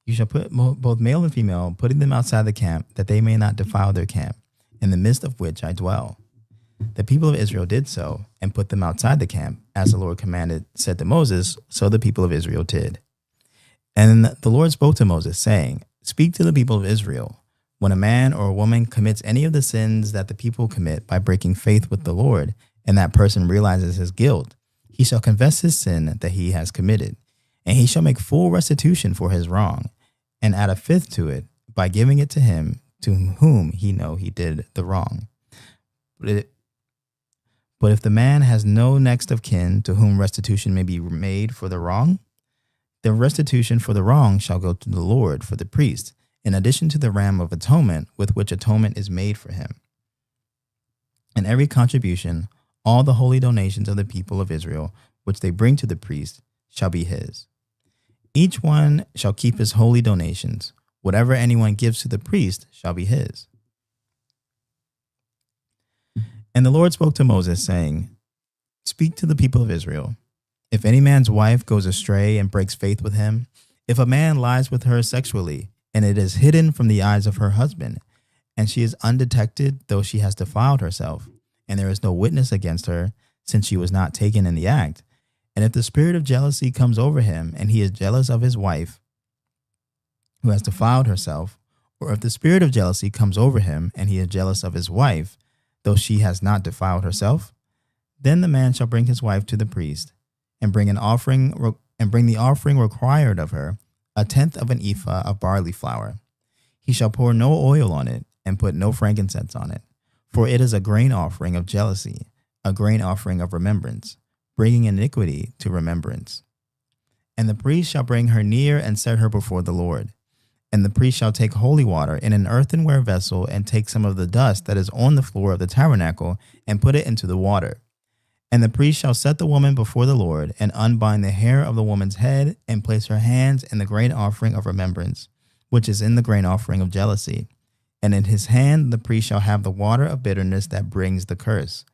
You shall put both male and female, putting them outside the camp, that they may not defile their camp, in the midst of which I dwell. The people of Israel did so, and put them outside the camp, as the Lord commanded, said to Moses, so the people of Israel did. And the Lord spoke to Moses, saying, Speak to the people of Israel. When a man or a woman commits any of the sins that the people commit by breaking faith with the Lord, and that person realizes his guilt, he shall confess his sin that he has committed, and he shall make full restitution for his wrong, and add a fifth to it by giving it to him to whom he know he did the wrong. But if the man has no next of kin to whom restitution may be made for the wrong, the restitution for the wrong shall go to the Lord for the priest, in addition to the ram of atonement with which atonement is made for him. And every contribution, all the holy donations of the people of Israel, which they bring to the priest, shall be his. Each one shall keep his holy donations. Whatever anyone gives to the priest shall be his. And the Lord spoke to Moses, saying, Speak to the people of Israel. If any man's wife goes astray and breaks faith with him, if a man lies with her sexually, and it is hidden from the eyes of her husband, and she is undetected, though she has defiled herself, and there is no witness against her, since she was not taken in the act, and if the spirit of jealousy comes over him, and he is jealous of his wife who has defiled herself, or if the spirit of jealousy comes over him, and he is jealous of his wife, though she has not defiled herself, then the man shall bring his wife to the priest, and bring the offering required of her, 1/10 of an ephah of barley flour. He shall pour no oil on it, and put no frankincense on it, for it is a grain offering of jealousy, a grain offering of remembrance, bringing iniquity to remembrance. And the priest shall bring her near and set her before the Lord. And the priest shall take holy water in an earthenware vessel, and take some of the dust that is on the floor of the tabernacle, and put it into the water. And the priest shall set the woman before the Lord, and unbind the hair of the woman's head, and place her hands in the grain offering of remembrance, which is in the grain offering of jealousy. And in his hand the priest shall have the water of bitterness that brings the curse.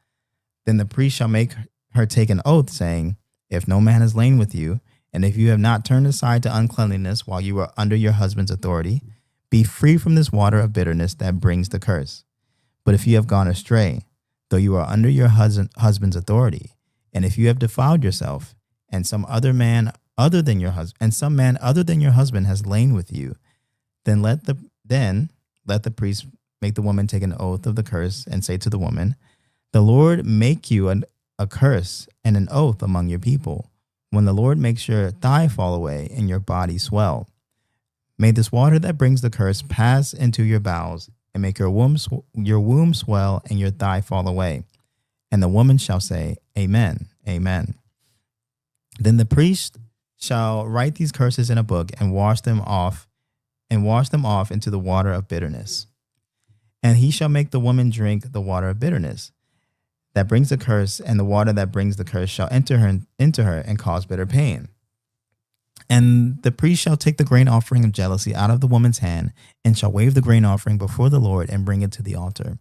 Then the priest shall make her take an oath, saying, If no man has lain with you, and if you have not turned aside to uncleanliness while you were under your husband's authority, be free from this water of bitterness that brings the curse. But if you have gone astray, though you are under your husband's authority, and if you have defiled yourself, and some man other than your husband has lain with you, then let the priest make the woman take an oath of the curse, and say to the woman, The Lord make you a curse and an oath among your people, when the Lord makes your thigh fall away and your body swell. May this water that brings the curse pass into your bowels, and make your womb swell and your thigh fall away. And the woman shall say, Amen, Amen. Then the priest shall write these curses in a book, and wash them off into the water of bitterness. And he shall make the woman drink the water of bitterness that brings the curse, and the water that brings the curse shall enter her and cause bitter pain. And the priest shall take the grain offering of jealousy out of the woman's hand, and shall wave the grain offering before the Lord and bring it to the altar.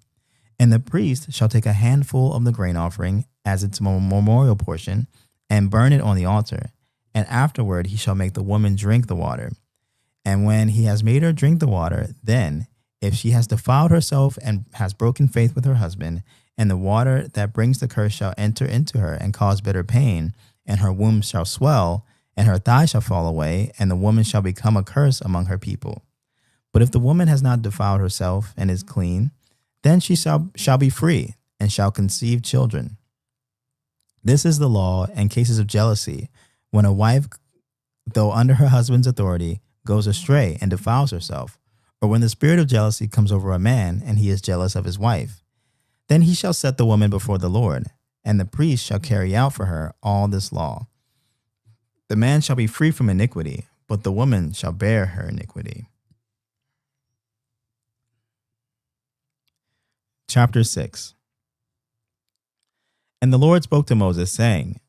And the priest shall take a handful of the grain offering as its memorial portion, and burn it on the altar. And afterward he shall make the woman drink the water. And when he has made her drink the water, then, if she has defiled herself and has broken faith with her husband, and the water that brings the curse shall enter into her and cause bitter pain, and her womb shall swell, and her thigh shall fall away, and the woman shall become a curse among her people. But if the woman has not defiled herself and is clean, then she shall be free, and shall conceive children. This is the law in cases of jealousy, when a wife, though under her husband's authority, goes astray and defiles herself, or when the spirit of jealousy comes over a man, and he is jealous of his wife. Then he shall set the woman before the Lord, and the priest shall carry out for her all this law. The man shall be free from iniquity, but the woman shall bear her iniquity. Chapter 6. And the Lord spoke to Moses, saying,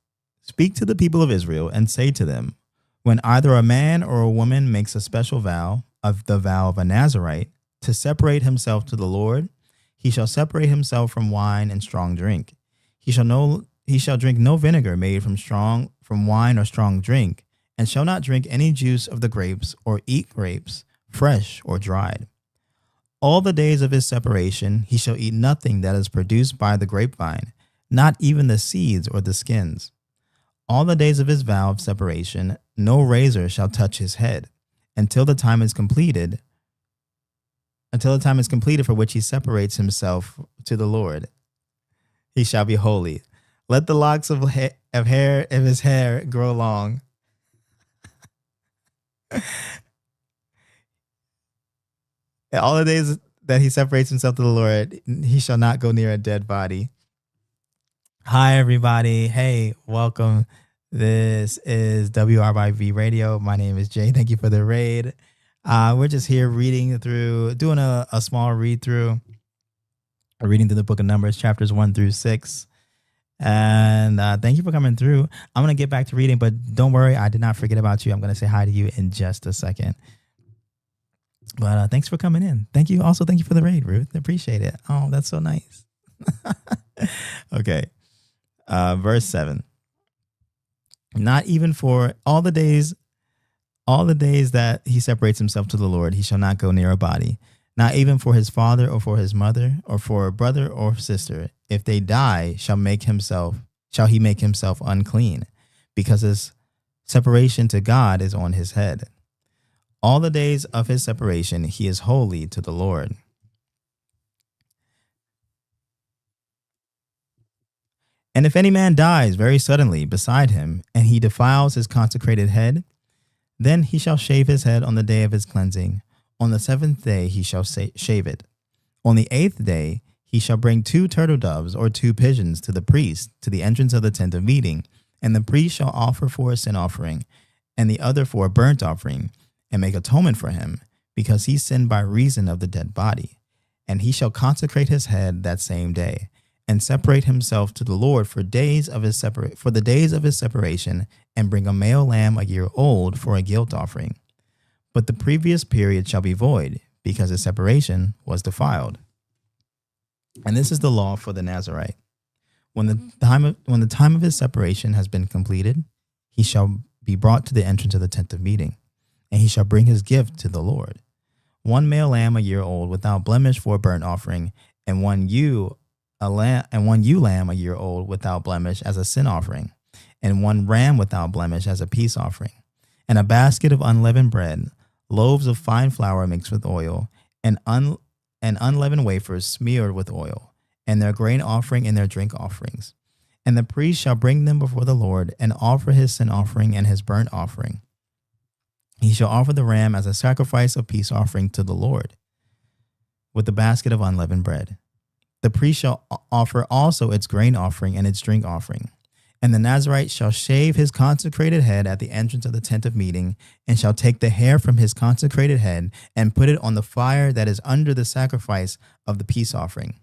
Speak to the people of Israel, and say to them, when either a man or a woman makes a special vow, of the vow of a Nazirite, to separate himself to the Lord, he shall separate himself from wine and strong drink. He shall drink no vinegar made from wine or strong drink, and shall not drink any juice of the grapes, or eat grapes, fresh or dried. All the days of his separation he shall eat nothing that is produced by the grapevine, not even the seeds or the skins. All the days of his vow of separation no razor shall touch his head, until the time is completed for which he separates himself to the Lord. He shall be holy. Let the locks of his hair grow long. All the days that he separates himself to the Lord, he shall not go near a dead body. Hi, everybody. Hey, welcome. This is WRYV Radio. My name is Jay. Thank you for the raid. We're just here doing a small reading through the book of Numbers, chapters 1 through 6. And thank you for coming through. I'm going to get back to reading, but don't worry, I did not forget about you. I'm going to say hi to you in just a second. But thanks for coming in. Thank you. Also, thank you for the raid, Ruth. I appreciate it. Oh, that's so nice. Okay. Verse 7. Not even for all the days that he separates himself to the Lord, he shall not go near a body, not even for his father or for his mother or for a brother or sister. If they die, shall he make himself unclean, because his separation to God is on his head. All the days of his separation he is holy to the Lord. And if any man dies very suddenly beside him, and he defiles his consecrated head, then he shall shave his head on the day of his cleansing. On the 7th day he shall shave it. On the 8th day he shall bring 2 turtle doves or 2 pigeons to the priest to the entrance of the tent of meeting, and the priest shall offer for a sin offering, and the other for a burnt offering, and make atonement for him, because he sinned by reason of the dead body. And he shall consecrate his head that same day, and separate himself to the Lord for the days of his separation, and bring a male lamb a year old for a guilt offering. But the previous period shall be void, because his separation was defiled. And this is the law for the Nazirite. When the time of his separation has been completed, he shall be brought to the entrance of the tent of meeting, and he shall bring his gift to the Lord: 1 male lamb a year old without blemish for a burnt offering, and one ewe lamb a year old without blemish as a sin offering, and 1 ram without blemish as a peace offering, and a basket of unleavened bread, loaves of fine flour mixed with oil, and unleavened wafers smeared with oil, and their grain offering and their drink offerings. And the priest shall bring them before the Lord, and offer his sin offering and his burnt offering. He shall offer the ram as a sacrifice of peace offering to the Lord, with the basket of unleavened bread. The priest shall offer also its grain offering and its drink offering. And the Nazarite shall shave his consecrated head at the entrance of the tent of meeting, and shall take the hair from his consecrated head, and put it on the fire that is under the sacrifice of the peace offering.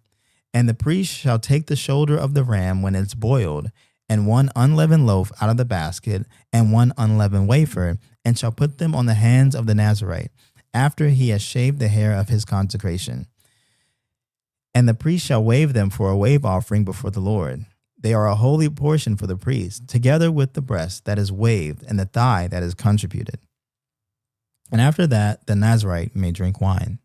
And the priest shall take the shoulder of the ram when it's boiled, and one unleavened loaf out of the basket, and one unleavened wafer, and shall put them on the hands of the Nazarite, after he has shaved the hair of his consecration. And the priest shall wave them for a wave offering before the Lord. They are a holy portion for the priest, together with the breast that is waved and the thigh that is contributed. And after that, the Nazarite may drink wine.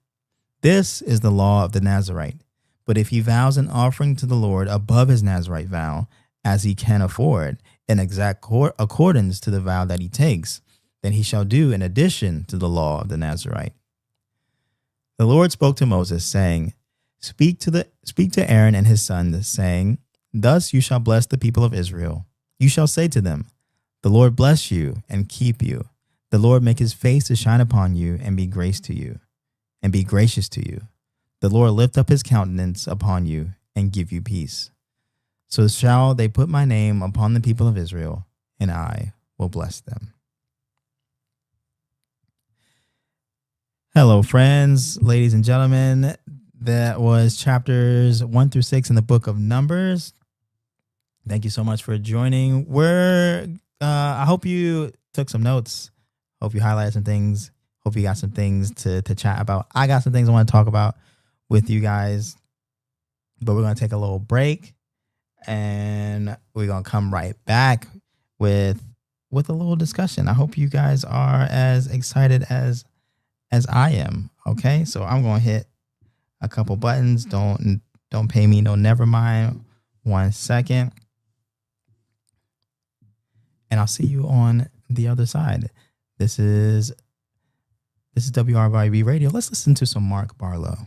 This is the law of the Nazarite. But if he vows an offering to the Lord above his Nazarite vow, as he can afford, in exact accordance to the vow that he takes, then he shall do in addition to the law of the Nazarite. The Lord spoke to Moses, saying, Speak to Aaron and his sons, saying, Thus you shall bless the people of Israel. You shall say to them, The Lord bless you and keep you. The Lord make his face to shine upon you and be gracious to you. The Lord lift up his countenance upon you and give you peace. So shall they put my name upon the people of Israel, and I will bless them. Hello, friends, ladies and gentlemen. That was chapters 1 through 6 in the book of Numbers. Thank you so much for joining. I hope you took some notes. Hope you highlighted some things. Hope you got some things to chat about. I got some things I want to talk about with you guys, but we're going to take a little break, and we're going to come right back with a little discussion. I hope you guys are as excited as I am. Okay, so I'm going to hit a couple buttons. Don't pay me no never mind. 1 second. And I'll see you on the other side. This is WRYB Radio. Let's listen to some Mark Barlow.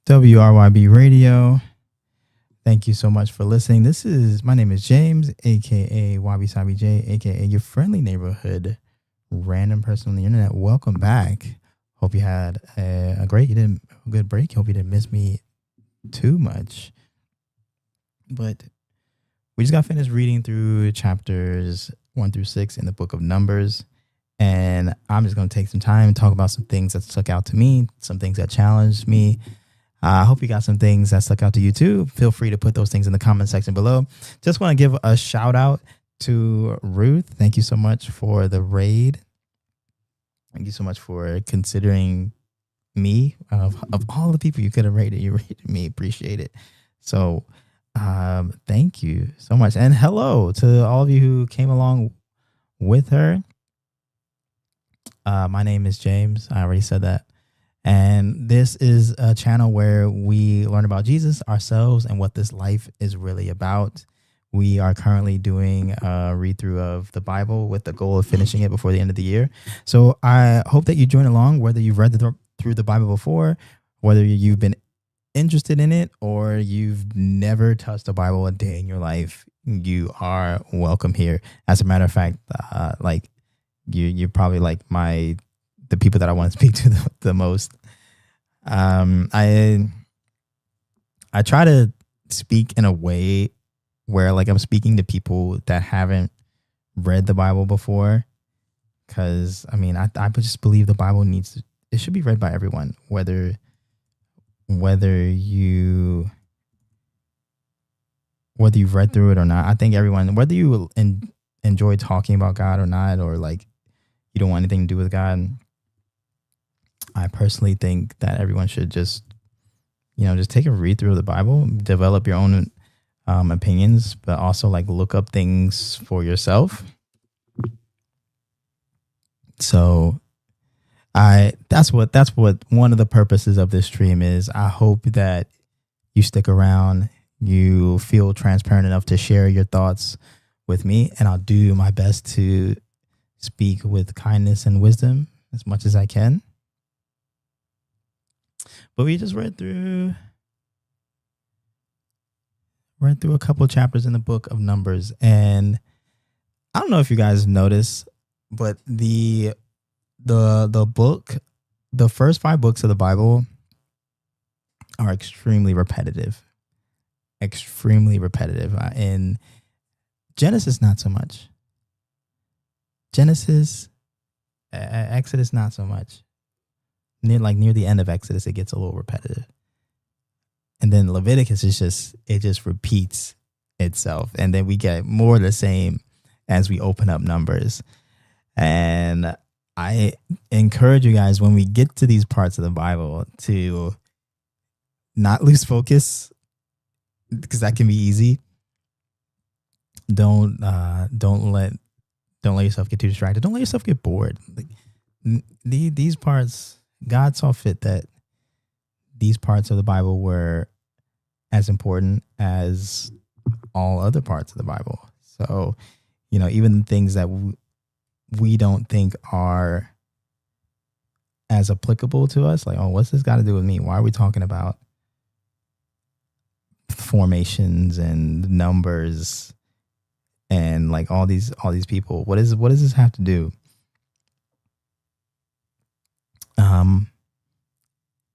WRYB Radio. Thank you so much for listening. My name is James, aka Wabi Sabi J, aka your friendly neighborhood random person on the internet. Welcome back. Hope you had a good break. Hope you didn't miss me too much. But we just got finished reading through chapters 1 through 6 in the book of Numbers. And I'm just going to take some time and talk about some things that stuck out to me, some things that challenged me. I hope you got some things that stuck out to you too. Feel free to put those things in the comment section below. Just want to give a shout out to Ruth. Thank you so much for the raid. Thank you so much for considering me. Of all the people you could have rated, you rated me. Appreciate it. So thank you so much. And hello to all of you who came along with her. My name is James. I already said that. And this is a channel where we learn about Jesus, ourselves, and what this life is really about. We are currently doing a read-through of the Bible with the goal of finishing it before the end of the year. So I hope that you join along, whether you've read through the Bible before, whether you've been interested in it, or you've never touched the Bible a day in your life. You are welcome here. As a matter of fact, you're probably like the people that I want to speak to the most. I try to speak in a way where like I'm speaking to people that haven't read the Bible before. Cause I mean, I just believe the Bible it should be read by everyone, whether you've read through it or not. I think everyone, whether you enjoy talking about God or not, or like you don't want anything to do with God, I personally think that everyone should just take a read through of the Bible, develop your own opinions, but also like look up things for yourself. So that's what one of the purposes of this stream is. I hope that you stick around, you feel transparent enough to share your thoughts with me, and I'll do my best to speak with kindness and wisdom as much as I can. But we just read through a couple of chapters in the book of Numbers, and I don't know if you guys noticed, but the first 5 books of the Bible are extremely repetitive. In Genesis, not so much. Exodus, not so much. Near the end of Exodus, it gets a little repetitive. And then Leviticus it just repeats itself. And then we get more of the same as we open up Numbers. And I encourage you guys, when we get to these parts of the Bible, to not lose focus, because that can be easy. Don't let yourself get too distracted. Don't let yourself get bored. Like these parts, God saw fit that these parts of the Bible were as important as all other parts of the Bible. So, even the things that we don't think are as applicable to us, like, oh, what's this got to do with me? Why are we talking about formations and numbers and like all these people? What does this have to do?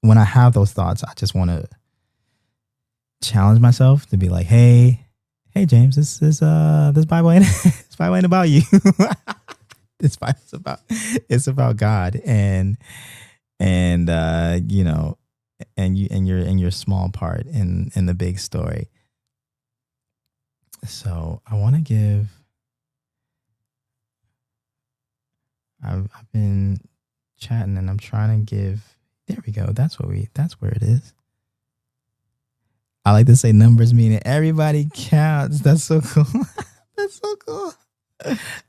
When I have those thoughts, I just want to challenge myself to be like, hey James, this Bible ain't this Bible ain't about you. This Bible's about God and your small part in the big story. So I want to give. I've been chatting and I'm trying to give. There we go. That's where it is. I like to say numbers meaning everybody counts. That's so cool. That's so cool.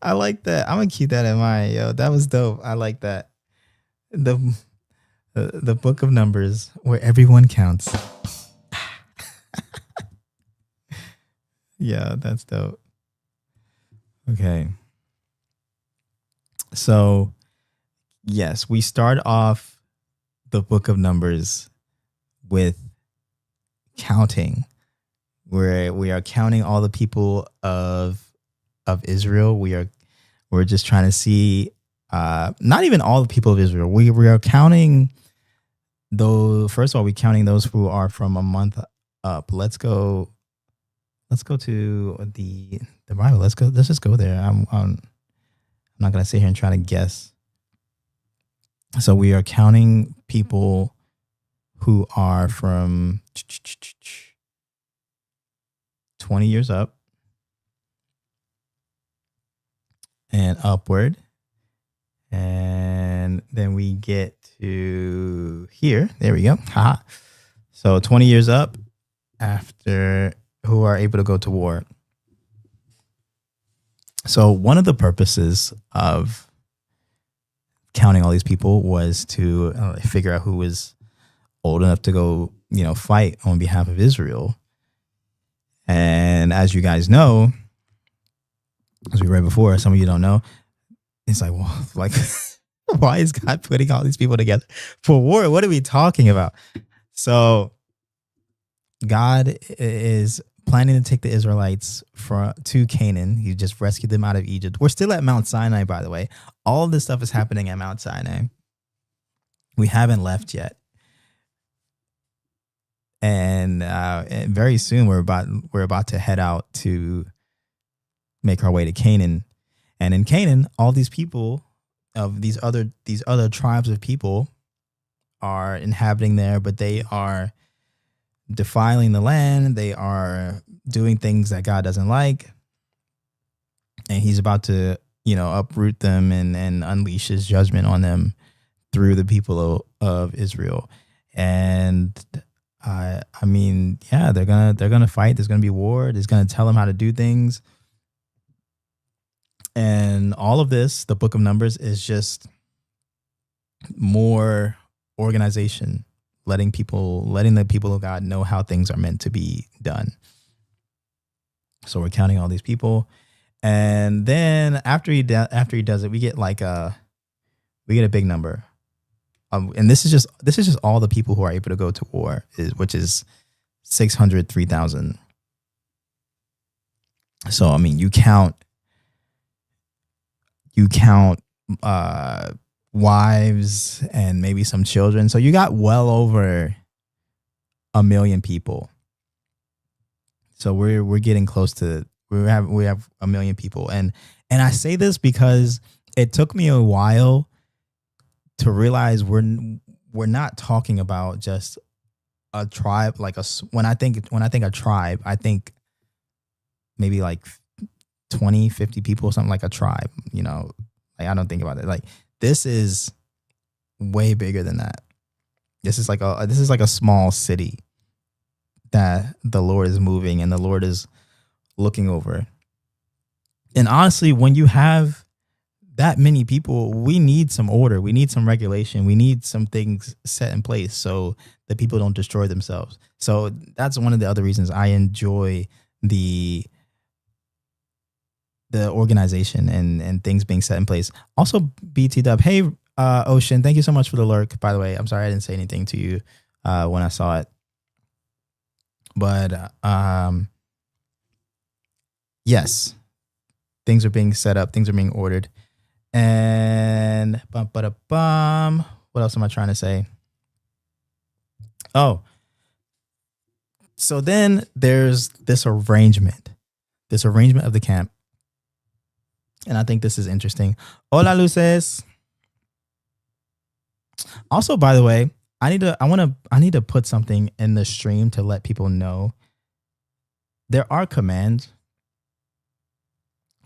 I like that. I'm gonna keep that in mind, yo. That was dope. I like that. The book of Numbers where everyone counts. Yeah, that's dope. Okay. So, yes, we start off the book of Numbers with counting, where we are counting all the people of Israel. We're just trying to see not even all the people of Israel. We are counting though. First of all, we're counting those who are from a month up. Let's go to the Bible. Let's just go there. I'm not gonna sit here and try to guess. So we are counting people who are from 20 years up and upward. And then we get to here. There we go. Haha. So 20 years up after, who are able to go to war. So one of the purposes of counting all these people was to figure out who was old enough to go, fight on behalf of Israel. And as you guys know, as we read before, some of you don't know, it's like, well, like, why is God putting all these people together for war? What are we talking about? So God is planning to take the Israelites to Canaan. He just rescued them out of Egypt. We're still at Mount Sinai, by the way. All of this stuff is happening at Mount Sinai. We haven't left yet. And very soon we're about to head out to make our way to Canaan. And in Canaan, all these people of these other tribes of people are inhabiting there, but they are defiling the land. They are doing things that God doesn't like. And he's about to, uproot them and unleash his judgment on them through the people of Israel. And they're gonna fight. There's gonna be war. He's gonna tell them how to do things. And all of this, the book of Numbers, is just more organization, letting the people of God know how things are meant to be done. So we're counting all these people. And then after he does it, we get a big number. And this is just all the people who are able to go to war, which is 603,000. So I mean, you count wives and maybe some children. So you got well over 1 million people. So we're getting close to we have 1 million people, and I say this because it took me a while to realize we're not talking about just a tribe. Like when I think a tribe, I think maybe like 20, 50 people, something like a tribe. Like I don't think about it. Like this is way bigger than that. This is like a small city that the Lord is moving and the Lord is looking over. And honestly, when you have that many people, we need some order. We need some regulation. We need some things set in place so that people don't destroy themselves. So that's one of the other reasons I enjoy the organization and things being set in place. Also, BT Dub, hey, Ocean, thank you so much for the lurk, by the way. I'm sorry I didn't say anything to you when I saw it. But yes, things are being set up. Things are being ordered. And what else am I trying to say? Oh, so then there's this arrangement of the camp. And I think this is interesting. Hola, Luces. Also, by the way, I need to put something in the stream to let people know there are commands.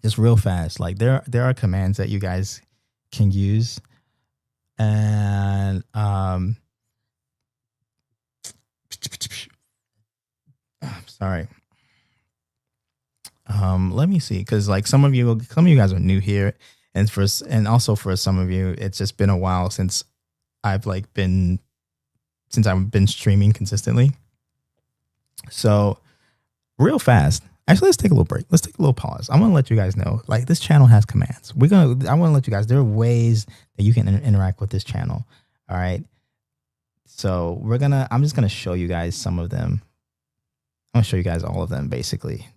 Just real fast, like there are commands that you guys can use, and sorry. Let me see, because like some of you guys are new here, and also for some of you, it's just been a while since I've been streaming consistently. So real fast. Actually, let's take a little break. Let's take a little pause. I'm going to let you guys know, like, this channel has commands. I want to let you guys, there are ways that you can interact with this channel. All right. So I'm just gonna show you guys some of them. I'm gonna show you guys all of them basically.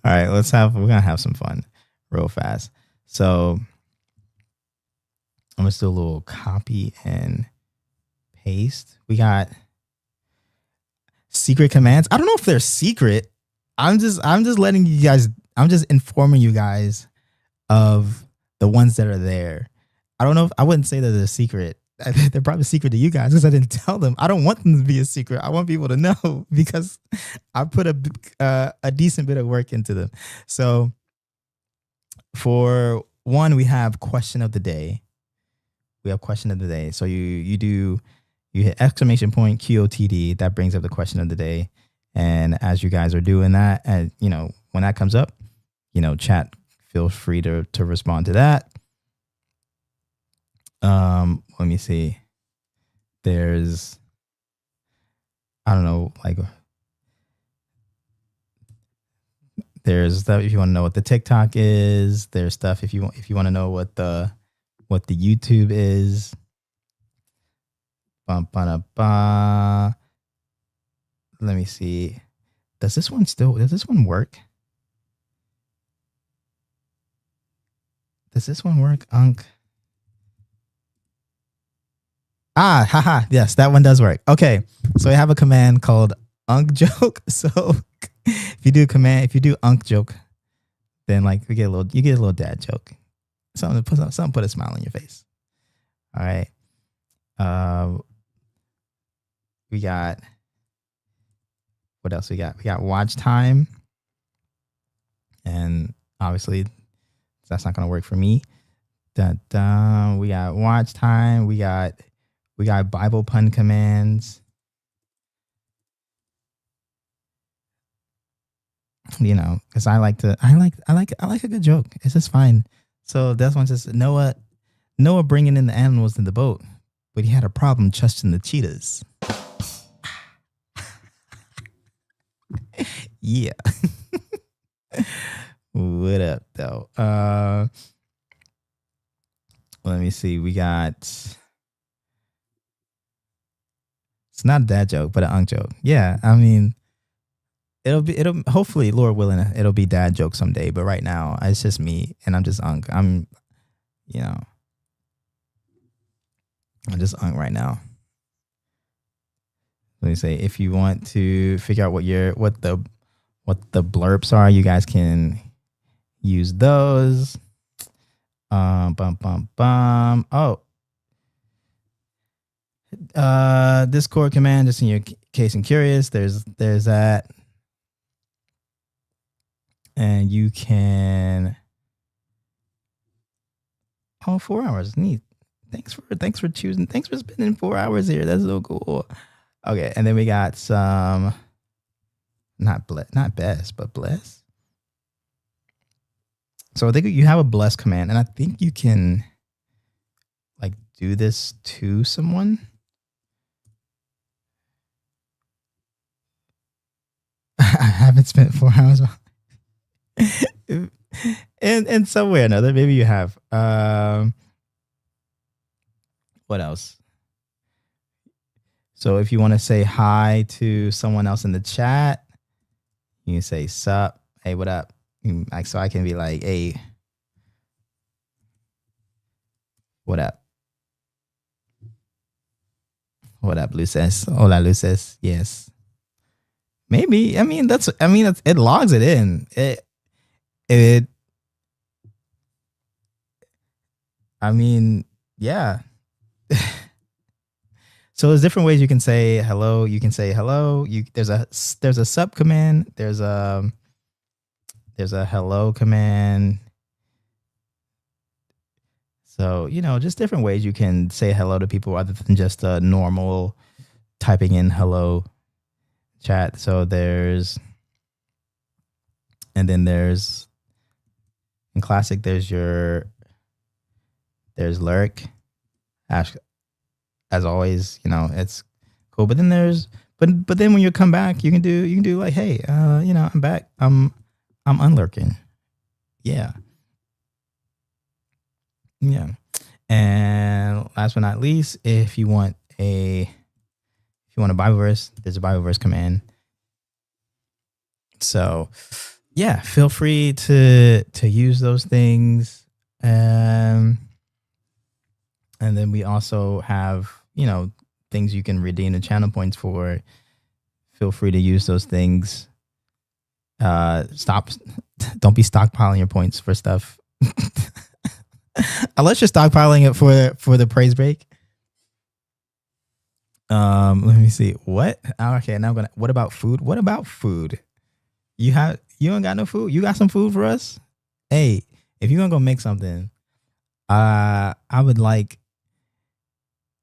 All right, we're gonna have some fun real fast. So I'm gonna do a little copy and paste. We got secret commands. I don't know if they're secret. I'm just letting you guys, I'm just informing you guys of the ones that are there. I don't know if I wouldn't say that they're secret. They're probably secret to you guys because I didn't tell them. I don't want them to be a secret. I want people to know because I put a decent bit of work into them. So for one, we have question of the day. So you hit exclamation point QOTD. That brings up the question of the day. And as you guys are doing that, and when that comes up, chat, feel free to respond to that. Let me see. There's, I don't know, like there's stuff if you want to know what the TikTok is. There's stuff if you want to know what the YouTube is. Let me see. Does this one work? Does this one work, Unc? Haha, yes, that one does work. Okay, so I have a command called Unc joke. So if you do Unc joke, then like you get a little dad joke. Something put a smile on your face. All right. We got, what else we got? We got watch time, and obviously that's not gonna work for me. We got watch time. We got Bible pun commands. Because I like a good joke. It's just fine. So this one says Noah bringing in the animals in the boat, but he had a problem trusting the cheetahs. Yeah. What up, though? Let me see. We got. It's not a dad joke, but an Unc joke. Yeah, I mean, it'll hopefully, Lord willing, it'll be dad joke someday. But right now, it's just me, and I'm just Unc. I'm just Unc right now. Let me say, if you want to figure out what the blurps are, you guys can use those. Oh. Discord command, just in your case and curious, there's that. And you can 4 hours. Neat. Thanks for choosing. Thanks for spending 4 hours here. That's so cool. Okay, and then we got some not best, but bless. So I think you have a bless command, and I think you can like do this to someone. I haven't spent 4 hours in some way or another. Maybe you have. What else? So if you want to say hi to someone else in the chat, you can say sup, hey, what up? So I can be like, hey, what up? What up, Luces? Hola, Luces. Yes. Maybe. I mean, it logs it in. Yeah. So there's different ways you can say hello. You can say hello. There's a sup command. There's a hello command. So, just different ways you can say hello to people other than just a normal typing in hello chat. So in classic, there's lurk. As always, it's cool. But then but then when you come back, you can do like, hey, I'm back. I'm unlurking. Yeah. Yeah. And last but not least, if you want a Bible verse, there's a Bible verse command. So yeah, feel free to use those things. And then we also have, things you can redeem the channel points for. Feel free to use those things. Don't be stockpiling your points for stuff. Unless you're stockpiling it for the praise break. Let me see. What? Okay, now what about food? What about food? You don't got no food? You got some food for us? Hey, if you're gonna go make something, I would like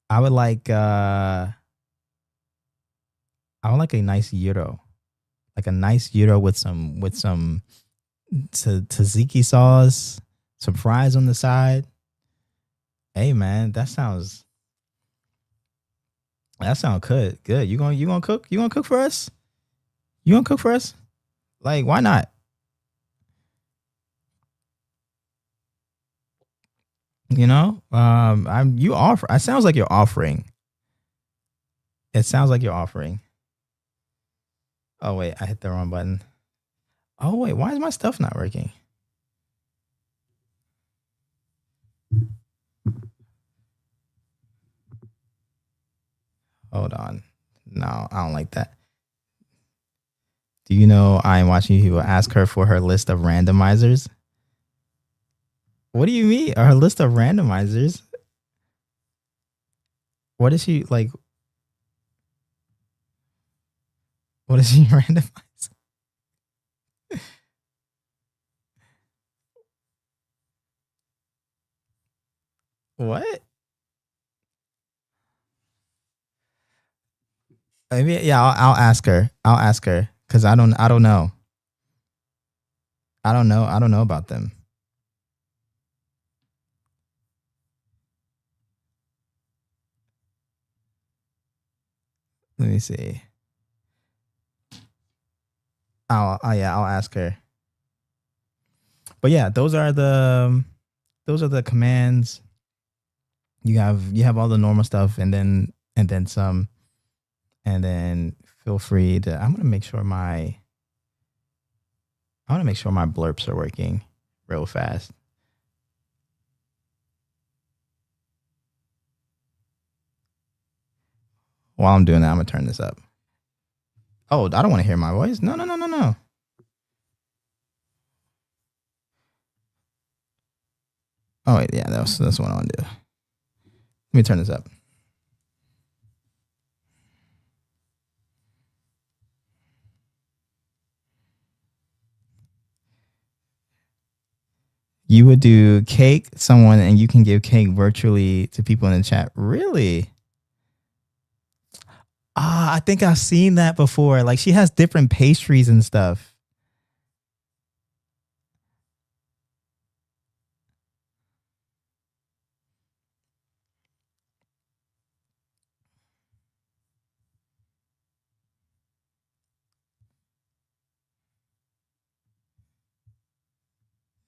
a nice gyro. Like a nice gyro with some tzatziki sauce, some fries on the side. Hey man, that sounds good. Good. You gonna cook? You gonna cook for us? You gonna cook for us? Like, why not? You offer. It sounds like you're offering. It sounds like you're offering. Oh wait, I hit the wrong button. Oh wait, why is my stuff not working? Hold on. No, I don't like that. Do you know I am watching people ask her for her list of randomizers? What do you mean? Her list of randomizers? What is she like? What is she randomize? What? Maybe yeah. I'll ask her. I'll ask her because I don't know. I don't know. I don't know about them. Let me see. I'll ask her. But yeah, those are the commands. You have all the normal stuff and then some. And then feel free to I want to make sure my blurps are working real fast. While I'm doing that, I'm gonna turn this up. Oh, I don't want to hear my voice. No. Oh wait, yeah, that's what I want to do. Let me turn this up. You would do cake someone and you can give cake virtually to people in the chat. Really? I think I've seen that before. Like she has different pastries and stuff.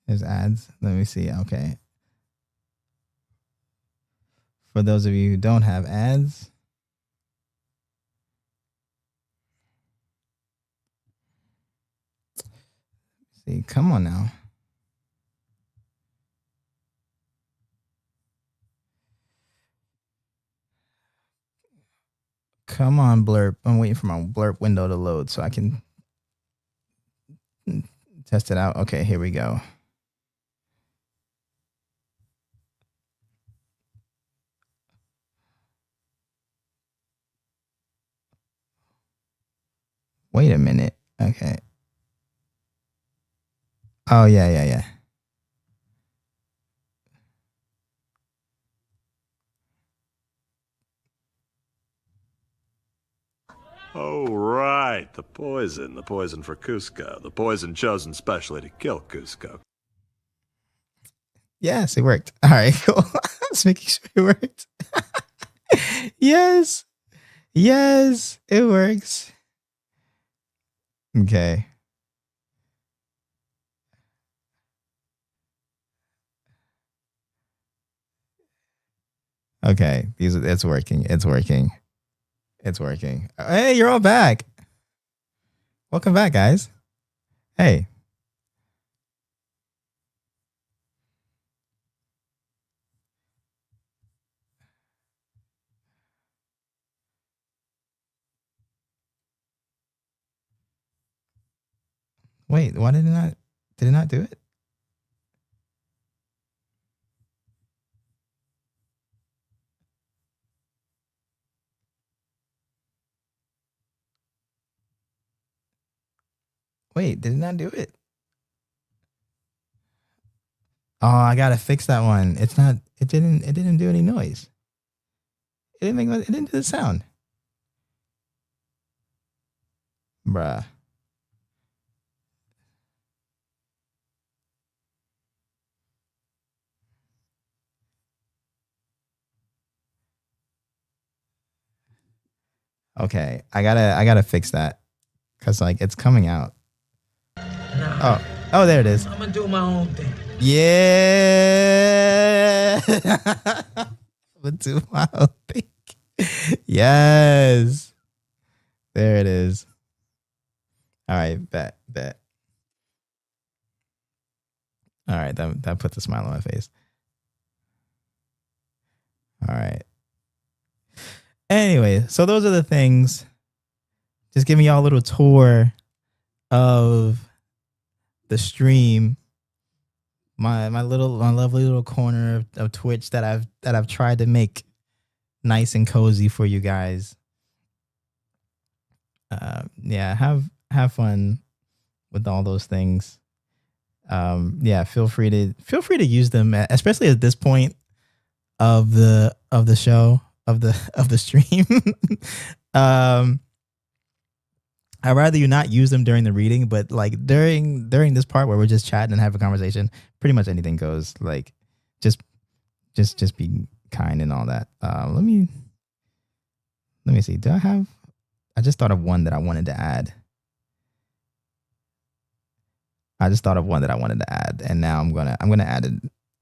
There's ads. Let me see. Okay. For those of you who don't have ads, see, come on now. Come on, blurb. I'm waiting for my blurb window to load so I can test it out. Okay, here we go. Wait a minute. Okay. Oh, yeah. Oh, right. The poison for Cusco. The poison chosen specially to kill Cusco. Yes, it worked. All right, cool. Just making sure it worked. Yes, it works. Okay. Okay, it's working. It's working. It's working. Hey, you're all back. Welcome back, guys. Hey. Wait, why did it not do it? Wait, did it not do it? Oh, I gotta fix that one. It didn't do any noise. It didn't do the sound. Bruh. Okay, I gotta fix that. Cause like it's coming out. Oh, there it is. I'm gonna do my own thing. Yeah. I'm gonna do my own thing. Yes. There it is. All right, bet. All right, that puts a smile on my face. All right. Anyway, so those are the things. Just giving y'all a little tour of the stream. My lovely little corner of Twitch that I've tried to make nice and cozy for you guys. Yeah, have fun with all those things. Yeah, feel free to use them, especially at this point of the show of the stream. I'd rather you not use them during the reading, but like during this part where we're just chatting and having a conversation, pretty much anything goes. Like, just be kind and all that. Let me see. I just thought of one that I wanted to add. And now I'm gonna add it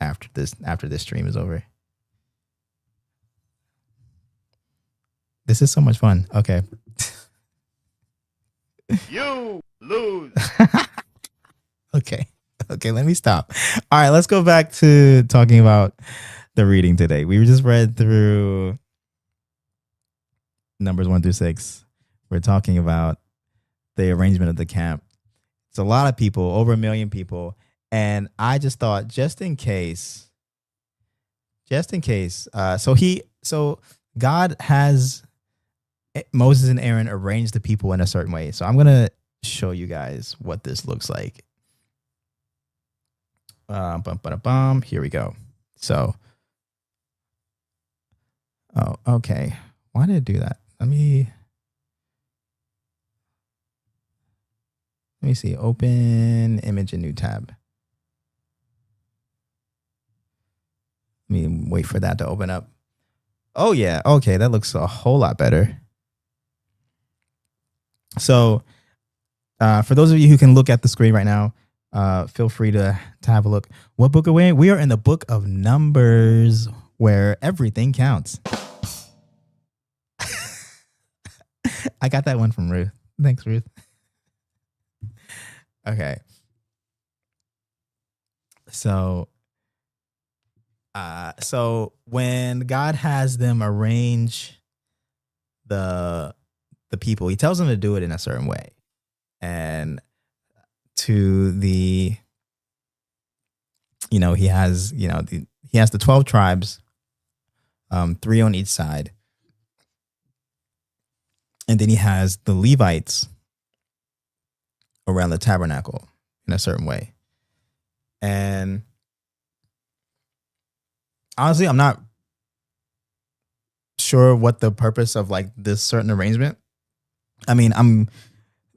after this stream is over. This is so much fun. Okay. You lose. Okay, let me stop. All right, let's go back to talking about the reading today. We just read through numbers 1 through 6. We're talking about the arrangement of the camp. It's a lot of people, over 1 million people. And I just thought, just in case, so God has Moses and Aaron arranged the people in a certain way. So I'm going to show you guys what this looks like. Here we go. So, oh, okay. Why did it do that? Let me see. Open image in new tab. Let me wait for that to open up. Oh yeah. Okay. That looks a whole lot better. So, for those of you who can look at the screen right now, feel free to have a look. What book are we in? We are in the book of Numbers, where everything counts. I got that one from Ruth. Thanks, Ruth. Okay. So when God has them arrange the people, he tells them to do it in a certain way. And to the, he has the 12 tribes, 3 on each side. And then he has the Levites around the tabernacle in a certain way. And honestly, I'm not sure what the purpose of like this certain arrangement. I mean,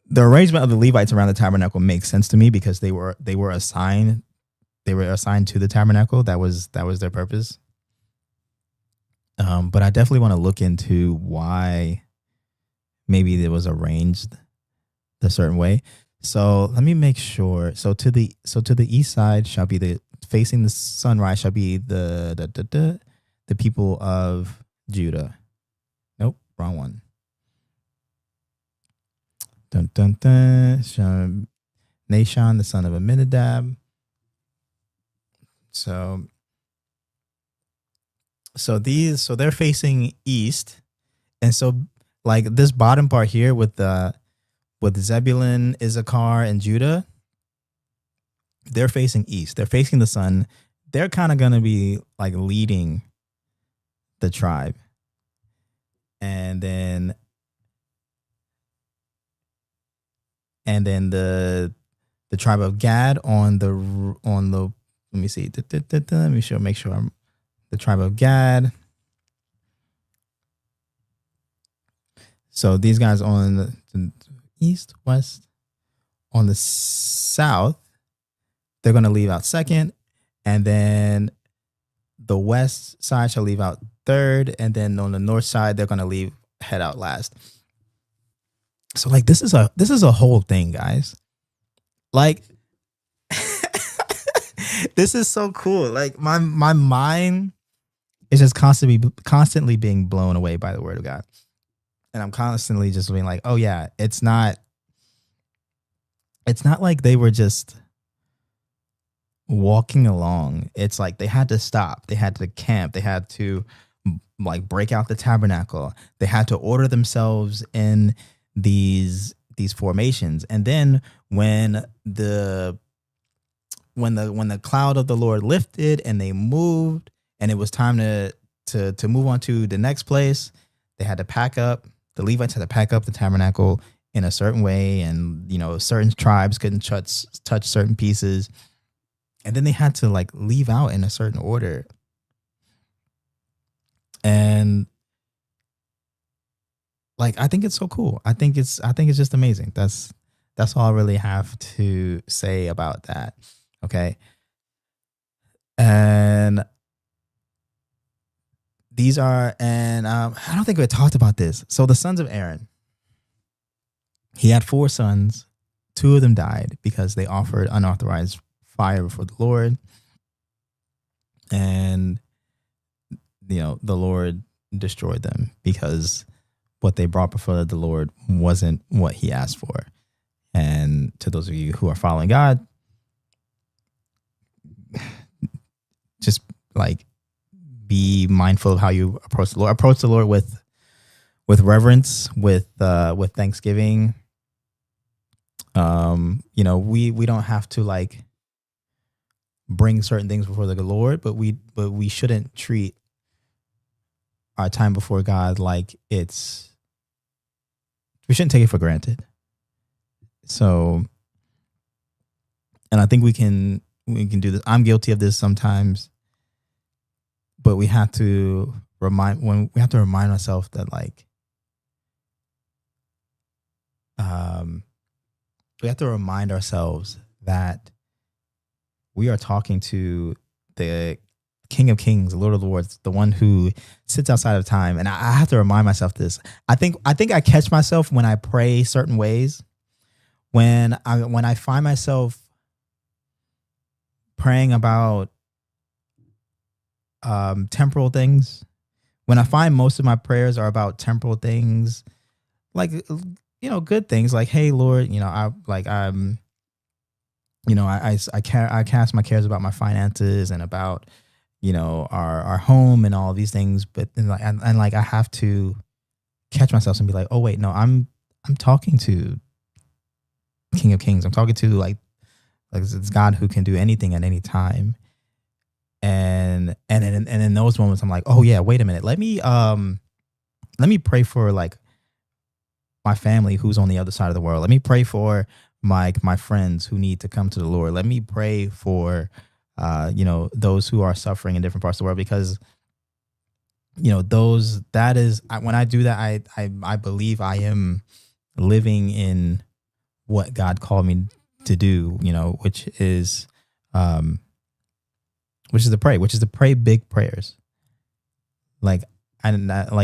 the arrangement of the Levites around the tabernacle makes sense to me because they were assigned to the tabernacle. That was their purpose. But I definitely want to look into why maybe it was arranged a certain way. So let me make sure. So to the east side shall be facing the sunrise shall be the the people of Judah. Nope, wrong one. Dun dun dun. Nahshon, the son of Amminadab. So they're facing east, and so like this bottom part here with Zebulun, Issachar, and Judah, they're facing east. They're facing the sun. They're kind of gonna be like leading the tribe, and then the tribe of Gad on the let me see. Let me make sure I'm the tribe of Gad. So these guys on the east, west, on the south, they're going to leave out second, and then the west side shall leave out third, and then on the north side they're going to head out last. So like this is a whole thing, guys. Like this is so cool. Like my mind is just constantly being blown away by the word of God. And I'm constantly just being like, oh yeah, it's not like they were just walking along. It's like they had to stop. They had to camp. They had to like break out the tabernacle. They had to order themselves in these formations. And then when the cloud of the Lord lifted and they moved and it was time to move on to the next place, they had to pack up. The Levites had to pack up the tabernacle in a certain way, and certain tribes couldn't touch certain pieces, and then they had to like leave out in a certain order. And like I think it's so cool. I think it's just amazing. That's all I really have to say about that. Okay. And these are, and I don't think we talked about this. So the sons of Aaron, he had 4 sons. 2 of them died because they offered unauthorized fire before the Lord. And, the Lord destroyed them because what they brought before the Lord wasn't what he asked for. And to those of you who are following God, just like be mindful of how you approach the Lord. Approach the Lord with reverence, with thanksgiving. We don't have to like bring certain things before the Lord, but we shouldn't treat our time before God like we shouldn't take it for granted. So, and I think we can do this. I'm guilty of this sometimes. But we have to remind ourselves that like we have to remind ourselves that we are talking to the King of Kings, the Lord of Lords, the one who sits outside of time. And I have to remind myself this. I think I catch myself when I pray certain ways. When I find myself praying about temporal things, when I find most of my prayers are about temporal things, like good things, like, hey Lord, I cast my cares about my finances and about our home and all these things, but I have to catch myself and be like, oh wait, no, I'm talking to King of Kings. I'm talking to like it's God who can do anything at any time. And in those moments, I'm like, oh yeah, wait a minute. Let me pray for like my family who's on the other side of the world. Let me pray for my friends who need to come to the Lord. Let me pray for those who are suffering in different parts of the world, because when I do that, I believe I am living in what God called me to do, which is to pray big prayers. Like,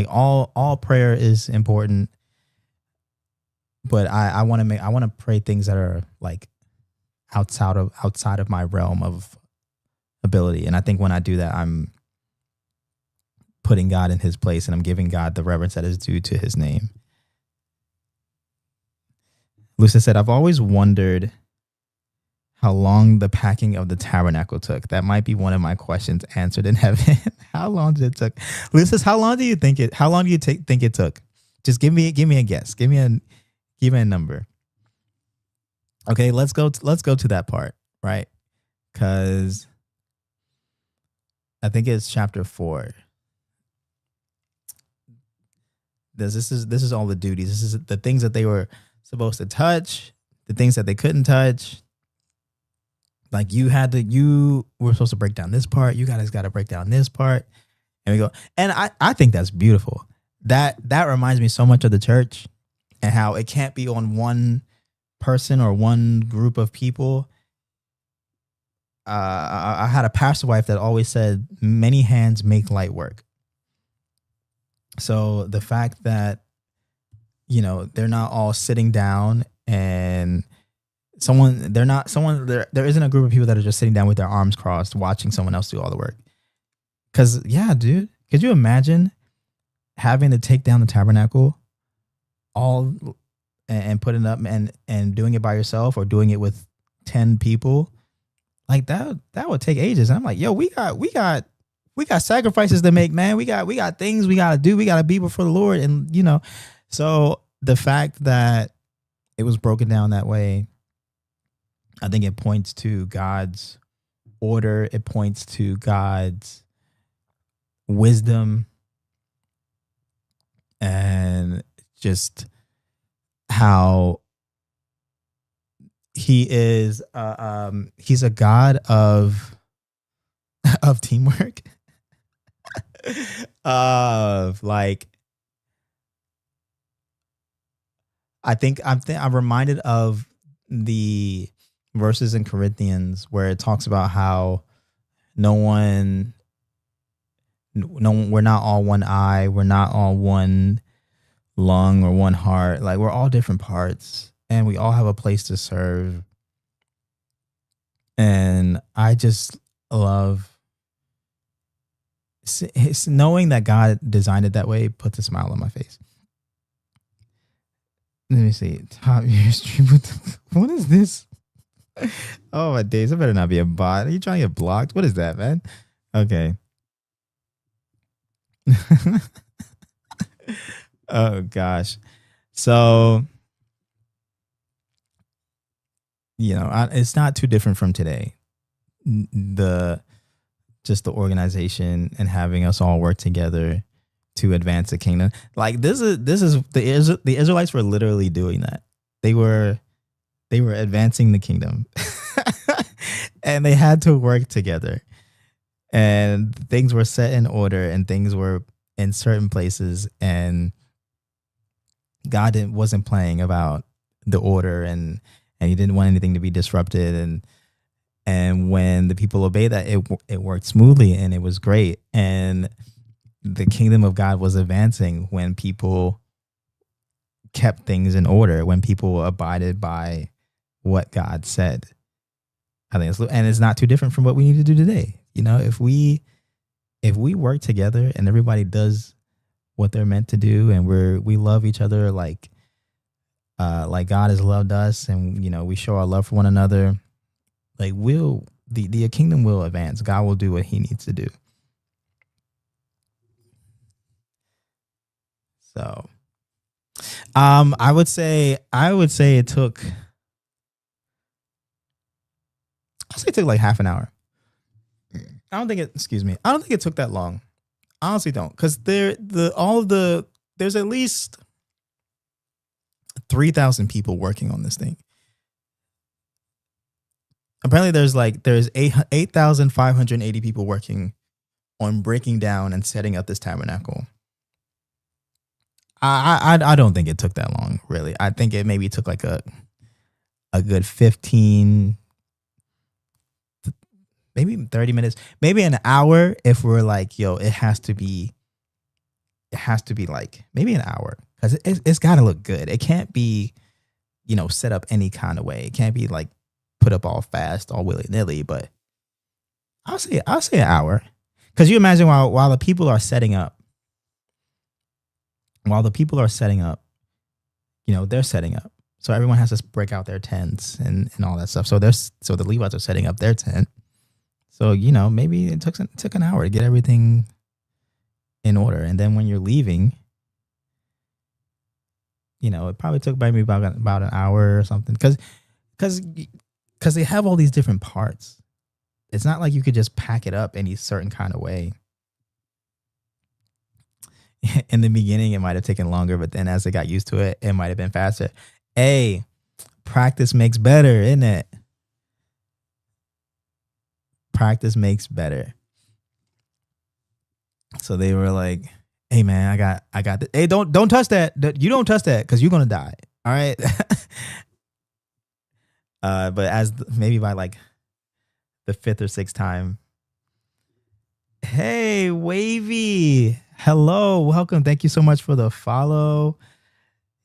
all prayer is important, but I want to pray things that are like outside of my realm of ability. And I think when I do that, putting God in his place, and I'm giving God the reverence that is due to his name. Lucia said, I've always wondered how long the packing of the tabernacle took. That might be one of my questions answered in heaven. How long did it took? Lucia, how long do you think it took? Just give me a guess. Give me a number. Okay, let's go to that part, right? Because I think it's chapter 4. This is all the duties. This is the things that they were supposed to touch, the things that they couldn't touch. Like you were supposed to break down this part. You guys got to break down this part. And we go. And I think that's beautiful. That reminds me so much of the church and how it can't be on one person or one group of people. I had a pastor wife that always said, many hands make light work. So the fact that, they're not all sitting down and there isn't a group of people that are just sitting down with their arms crossed, watching someone else do all the work. Cause yeah, dude, could you imagine having to take down the tabernacle all and putting it up and doing it by yourself or doing it with 10 people? Like that would take ages. And I'm like, yo, we got sacrifices to make, man. We got things we got to do. We got to be before the Lord. And, so the fact that it was broken down that way, I think it points to God's order. It points to God's wisdom and just how he is. He's a God of teamwork. Of like, I think I'm reminded of the verses in Corinthians where it talks about how we're not all one eye, we're not all one lung or one heart. Like we're all different parts and we all have a place to serve. And I just love knowing that God designed it that way puts a smile on my face. Let me see. Top year stream. What is this? Oh my days! It better not be a bot. Are you trying to get blocked? What is that, man? Okay. Oh gosh. So, it's not too different from today. The organization and having us all work together to advance the kingdom. Like this is the Israelites were literally doing that. They were advancing the kingdom. And they had to work together. And things were set in order and things were in certain places, and God wasn't playing about the order, and he didn't want anything to be disrupted, and when the people obeyed that, it worked smoothly and it was great. And the kingdom of God was advancing when people kept things in order, when people abided by what God said. I think it's not too different from what we need to do today. If we work together and everybody does what they're meant to do, and we love each other like God has loved us, and we show our love for one another, like the kingdom will advance. God will do what he needs to do. So, I would say it took. I'll say it took like half an hour. I don't think it took that long. I honestly don't, because there's at least 3,000 people working on this thing. Apparently there's 8,580 people working on breaking down and setting up this tabernacle. I don't think it took that long, really. I think it maybe took like a good 15, maybe 30 minutes, maybe an hour if we're like, yo, it has to be like maybe an hour, because it's got to look good. It can't be, set up any kind of way. It can't be like put up all fast, all willy-nilly, but I'll say an hour. Because you imagine while the people are setting up, they're setting up. So everyone has to break out their tents and all that stuff. So the Levites are setting up their tent. So, maybe it took an hour to get everything in order. And then when you're leaving, it probably took maybe about an hour or something. Because they have all these different parts. It's not like you could just pack it up any certain kind of way. In the beginning, it might have taken longer, but then as they got used to it, it might have been faster. Hey, practice makes better, isn't it? Practice makes better. So they were like, "Hey, man, I got this. Hey, don't touch that. You don't touch that because you're gonna die. All right." But maybe by like the fifth or sixth time, hey, Wavy, hello, welcome. Thank you so much for the follow.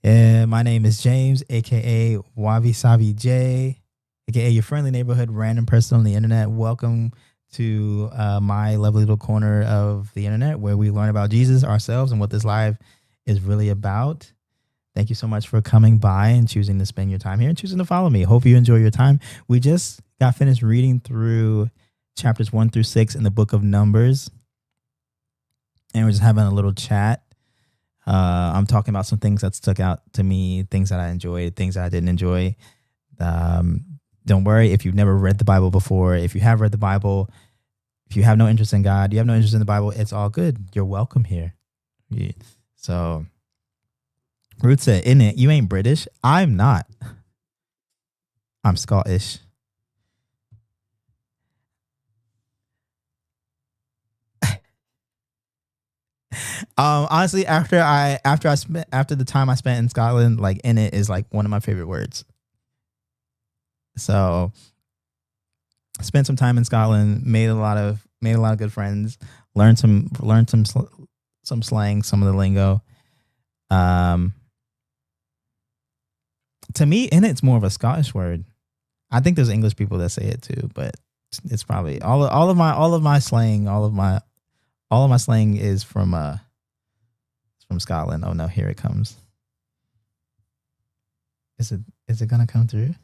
And my name is James, aka Wabi Sabi J, aka your friendly neighborhood random person on the internet. Welcome to my lovely little corner of the internet where we learn about Jesus, ourselves, and what this live is really about. Thank you so much for coming by and choosing to spend your time here and choosing to follow me. Hope you enjoy your time. We just got finished reading through chapters 1 through 6 in the book of Numbers. And we're just having a little chat. I'm talking about some things that stuck out to me, things that I enjoyed, things that I didn't enjoy. Don't worry if you've never read the Bible before. If you have read the Bible, if you have no interest in God, you have no interest in the Bible, it's all good. You're welcome here. Yeah. So, Ruth said, "In it, you ain't British." I'm not. I'm Scottish. Honestly, after the time I spent in Scotland, like in it is like one of my favorite words. So spent some time in Scotland, made a lot of good friends, learned some slang, some of the lingo. To me, in it's more of a Scottish word. I think there's English people that say it too, but it's probably all of my slang is from Scotland. Oh no, here it comes. Is it gonna come through?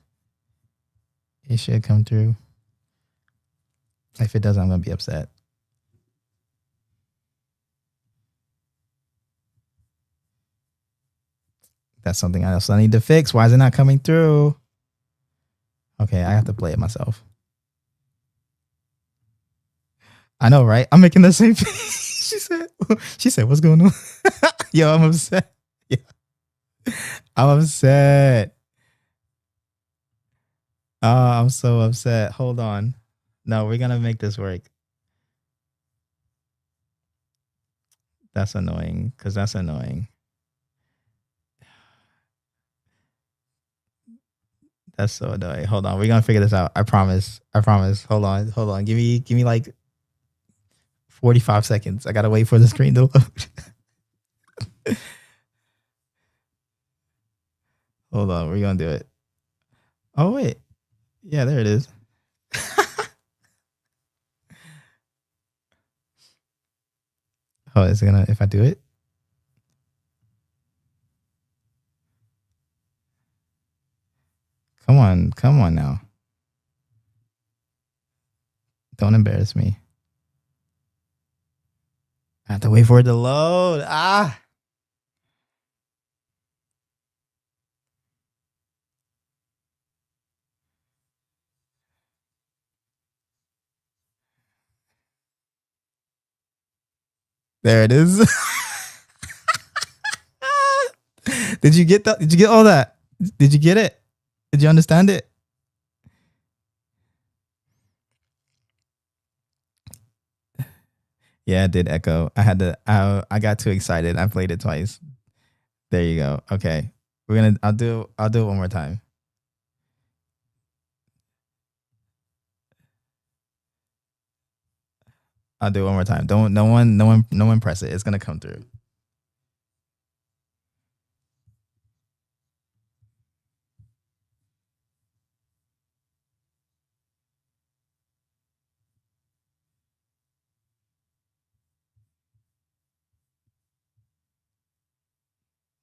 It should come through. If it doesn't, I'm gonna be upset. That's something else I need to fix. Why is it not coming through? Okay, I have to play it myself. I know, right? I'm making the same thing. She said, "What's going on?" Yo, I'm upset. Yeah. I'm upset. Oh, I'm so upset. Hold on. No, we're gonna make this work. That's annoying. That's annoying. That's so annoying. Hold on. We're gonna figure this out. I promise. Hold on. Give me like 45 seconds. I gotta wait for the screen to load. Hold on, we're gonna do it. Oh wait. Yeah, there it is. Oh, is it gonna if I do it? Come on now. Don't embarrass me. I have to wait for it to load. Ah. There it is. Did you get that? Did you get all that? Did you get it? Did you understand it? Yeah, it did echo. I got too excited. I played it twice. There you go. Okay. I'll do it one more time. I'll do it one more time. No one press it. It's gonna come through.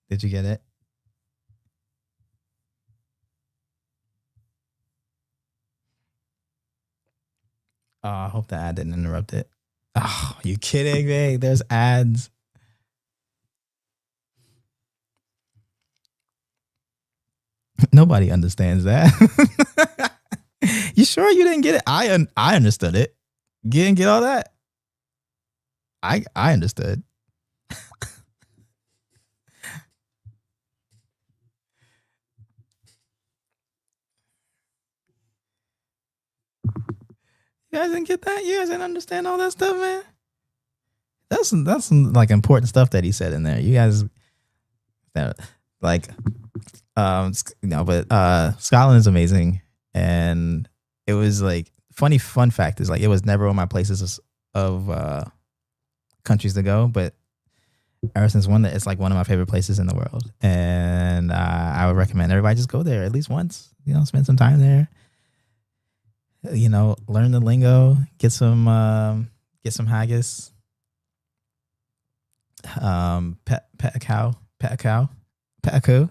Did you get it? Oh, I hope the ad didn't interrupt it. Oh, you kidding me? There's ads. Nobody understands that. You sure you didn't get it? I understood it. You didn't get all that? I understood. You guys didn't get that? You guys didn't understand all that stuff, man? That's some like important stuff that he said in there. You guys like Scotland is amazing, and it was like fun fact is like it was never on my places of countries to go, but ever since it's like one of my favorite places in the world, and I would recommend everybody just go there at least once. Spend some time there. Learn the lingo, get some haggis, pet a cow, pet a coo.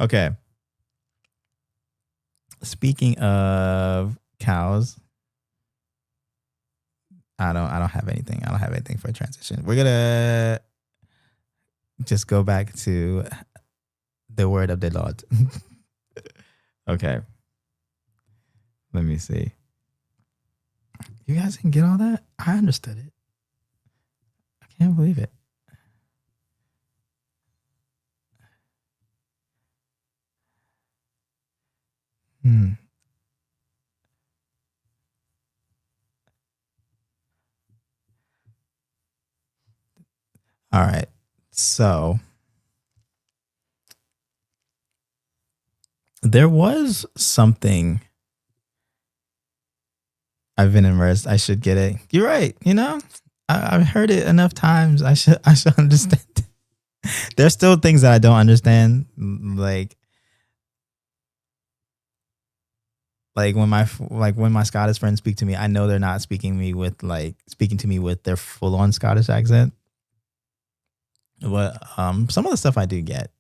Okay. Speaking of cows, I don't have anything. I don't have anything for a transition. We're gonna just go back to the word of the Lord. Okay. Let me see. You guys didn't get all that? I understood it. I can't believe it. All right. So there was something I've been immersed. I should get it. You're right. I've heard it enough times. I should understand. There's still things that I don't understand. Like when my Scottish friends speak to me, I know they're not speaking to me with their full on Scottish accent. But some of the stuff I do get,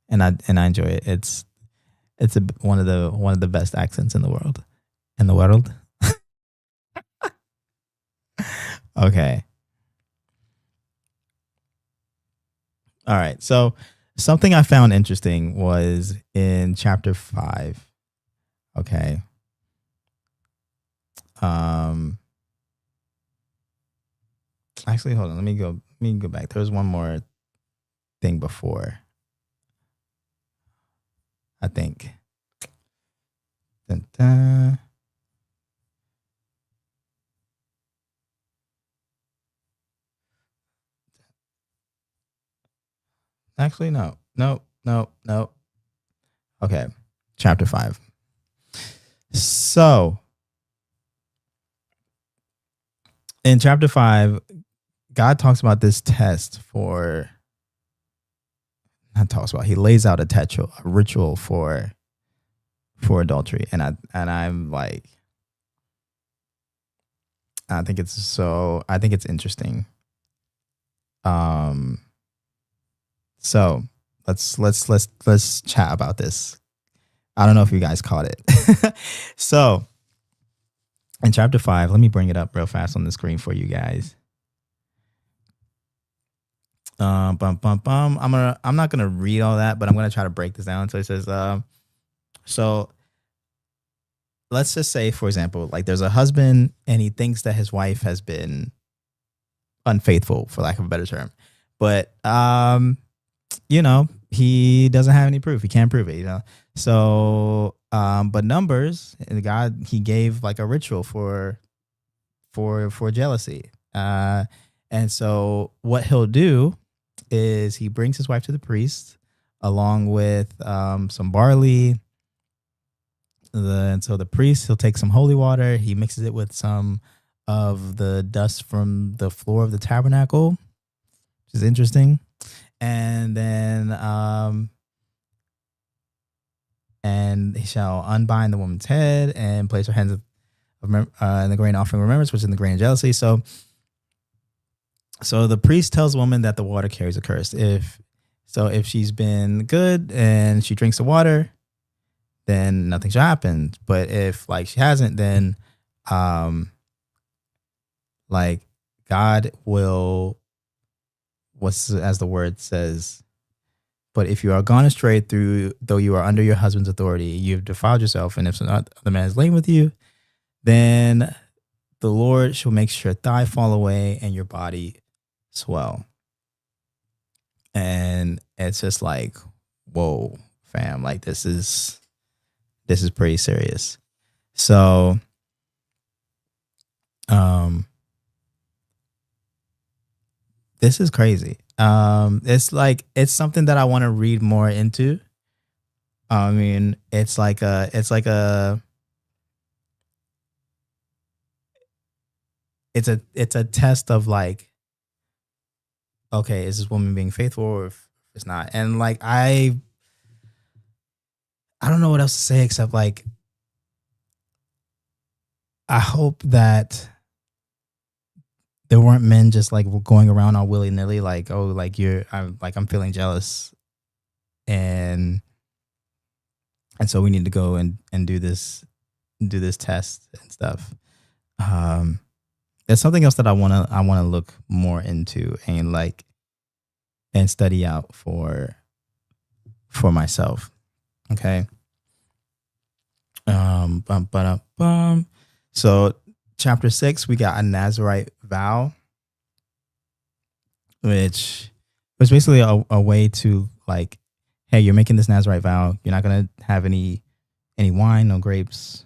and I enjoy it. It's one of the best accents in the world. Okay. All right. So something I found interesting was in chapter 5. Okay. Actually, hold on. Let me go back. There was one more thing before, I think. Dun, dun. Actually, no. Okay. Chapter 5. So in chapter 5, God talks about this test he lays out a ritual for adultery. And I'm like, I think it's interesting. So let's chat about this. I don't know if you guys caught it. So in chapter 5, let me bring it up real fast on the screen for you guys. I'm not gonna read all that, but I'm gonna try to break this down. So it says, so let's just say, for example, like there's a husband and he thinks that his wife has been unfaithful, for lack of a better term, but he doesn't have any proof. He can't prove it. So but Numbers, and God, he gave like a ritual for jealousy. And so what he'll do is he brings his wife to the priest along with some barley. And so the priest, he'll take some holy water. He mixes it with some of the dust from the floor of the tabernacle, which is interesting. And then and he shall unbind the woman's head and place her hands in the grain offering of remembrance, which is in the grain of jealousy. So So the priest tells the woman that the water carries a curse. If she's been good and she drinks the water, then nothing should happen. But if like she hasn't, then like God will, what's as the word says, but if you are gone astray through, though you are under your husband's authority, you've defiled yourself, and if some other man is laying with you, then the Lord shall make your thigh fall away and your body swell. And it's just like, whoa, fam, like this is pretty serious. So this is crazy. It's something that I want to read more into. I mean, it's a test of like, okay, is this woman being faithful or if it's not? And like I don't know what else to say except like I hope that there weren't men just like going around all willy nilly, like, oh, like I'm feeling jealous, and so we need to go and do this test and stuff. There's something else that I wanna look more into and like and study out for myself. Okay. So chapter 6, we got a Nazirite vow, which was basically a way to like, hey, you're making this Nazirite vow. You're not gonna have any wine, no grapes,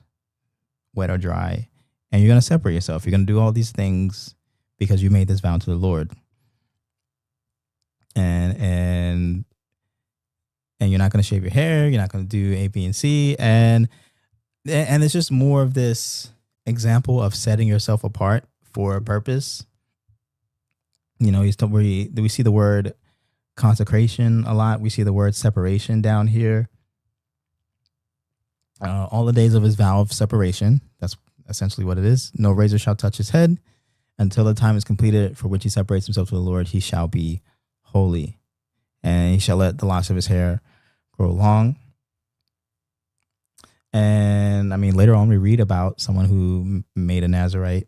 wet or dry, and you're gonna separate yourself. You're gonna do all these things because you made this vow to the Lord, and you're not gonna shave your hair. You're not gonna do A, B, and C, and it's just more of this example of setting yourself apart for a purpose. You know, we see the word consecration a lot. We see the word separation down here. All the days of his vow of separation. That's essentially what it is. No razor shall touch his head until the time is completed for which he separates himself to the Lord. He shall be holy, and he shall let the locks of his hair grow long. And I mean, later on we read about someone who made a Nazirite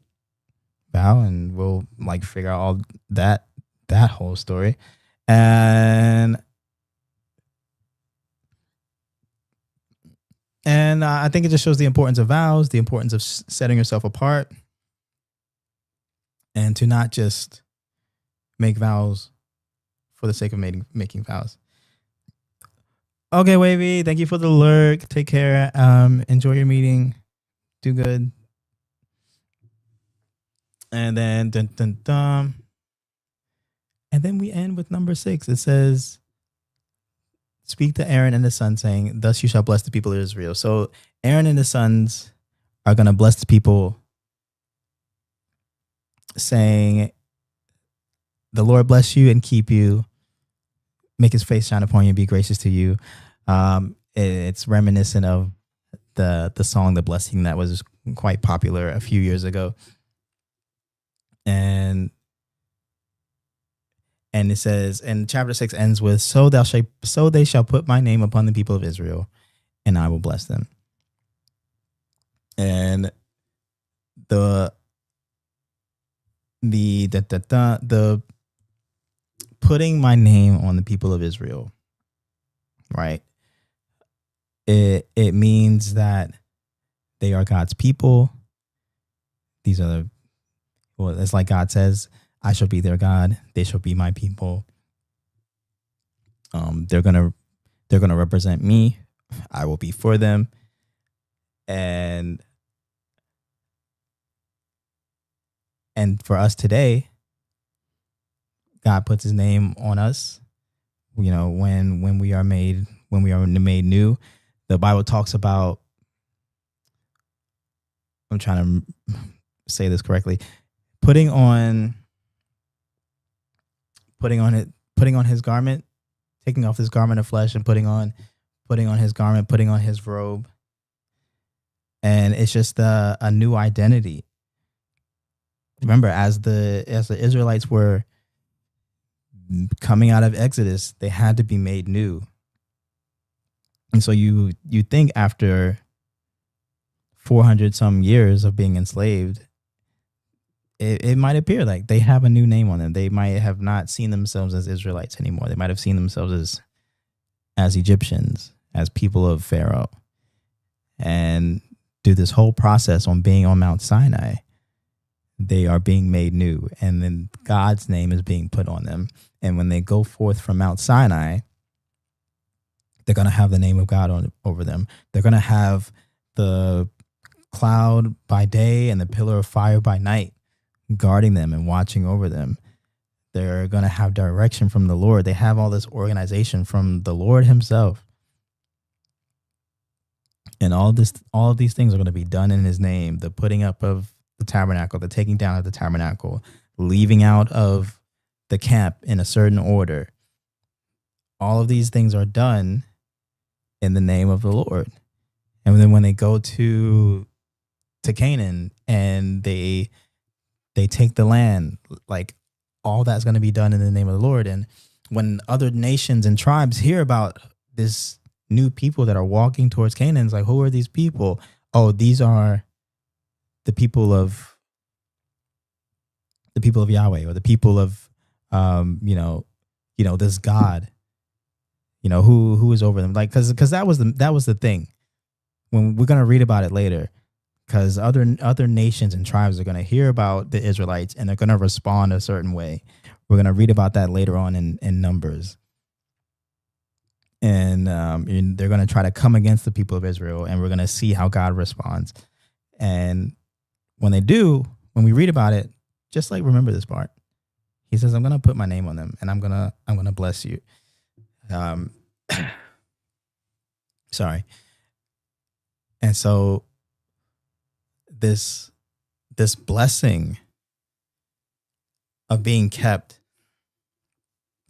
vow, and we'll like figure out all that whole story. And I think it just shows the importance of vows, the importance of setting yourself apart, and to not just make vows for the sake of making vows. Okay, Wavy, thank you for the lurk. Take care. Enjoy your meeting. Do good. And then and then we end with number 6. It says, speak to Aaron and his sons, saying, thus you shall bless the people of Israel. So Aaron and his sons are going to bless the people, saying, the Lord bless you and keep you, make his face shine upon you and be gracious to you. It's reminiscent of the song The Blessing that was quite popular a few years ago. And it says, and chapter 6 ends with, so they shall put my name upon the people of Israel, and I will bless them. And the putting my name on the people of Israel, right? It means that they are God's people. These are it's like God says, I shall be their God, they shall be my people. They're gonna represent me. I will be for them. And for us today, God puts his name on us. You know, when we are made new, the Bible talks about, I'm trying to say this correctly, putting on his garment, taking off his garment of flesh and putting on his garment, putting on his robe. And it's just a new identity. Remember, as the Israelites were coming out of Exodus, they had to be made new. And so you think after 400 some years of being enslaved, it might appear like they have a new name on them. They might have not seen themselves as Israelites anymore. They might have seen themselves as Egyptians, as people of Pharaoh. And through this whole process on being on Mount Sinai, they are being made new. And then God's name is being put on them. And when they go forth from Mount Sinai, they're going to have the name of God over them. They're going to have the cloud by day and the pillar of fire by night guarding them and watching over them. They're going to have direction from the Lord. They have all this organization from the Lord himself. And all of these things are going to be done in his name. The putting up of the tabernacle, the taking down of the tabernacle, leaving out of the camp in a certain order. All of these things are done in the name of the Lord. And then when they go to Canaan and they take the land, like all that's going to be done in the name of the Lord. And when other nations and tribes hear about this new people that are walking towards Canaan, it's like, who are these people? Oh, these are the people of Yahweh, or the people of this God, who is over them. Like, cause that was the thing. When we're going to read about it later, because other nations and tribes are going to hear about the Israelites and they're going to respond a certain way. We're going to read about that later on in Numbers. And they're going to try to come against the people of Israel, and we're going to see how God responds. And when they do, when we read about it, just like remember this part. He says, I'm going to put my name on them, and I'm going to bless you. Sorry. And so this blessing of being kept,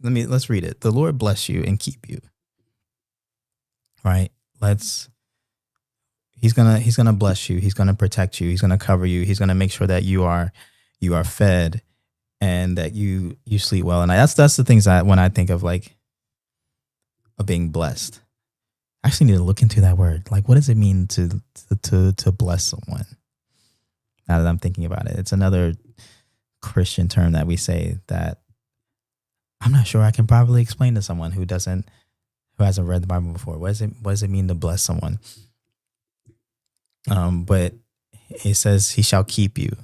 let's read it. The Lord bless you and keep you. Right? He's gonna bless you. He's gonna protect you. He's gonna cover you. He's gonna make sure that you are fed and that you sleep well. And that's the things that when I think of of being blessed, I actually need to look into that word. Like, what does it mean to bless someone? Now that I'm thinking about it, it's another Christian term that we say that I'm not sure I can probably explain to someone who hasn't read the Bible before. What does it mean to bless someone? But it says he shall keep you.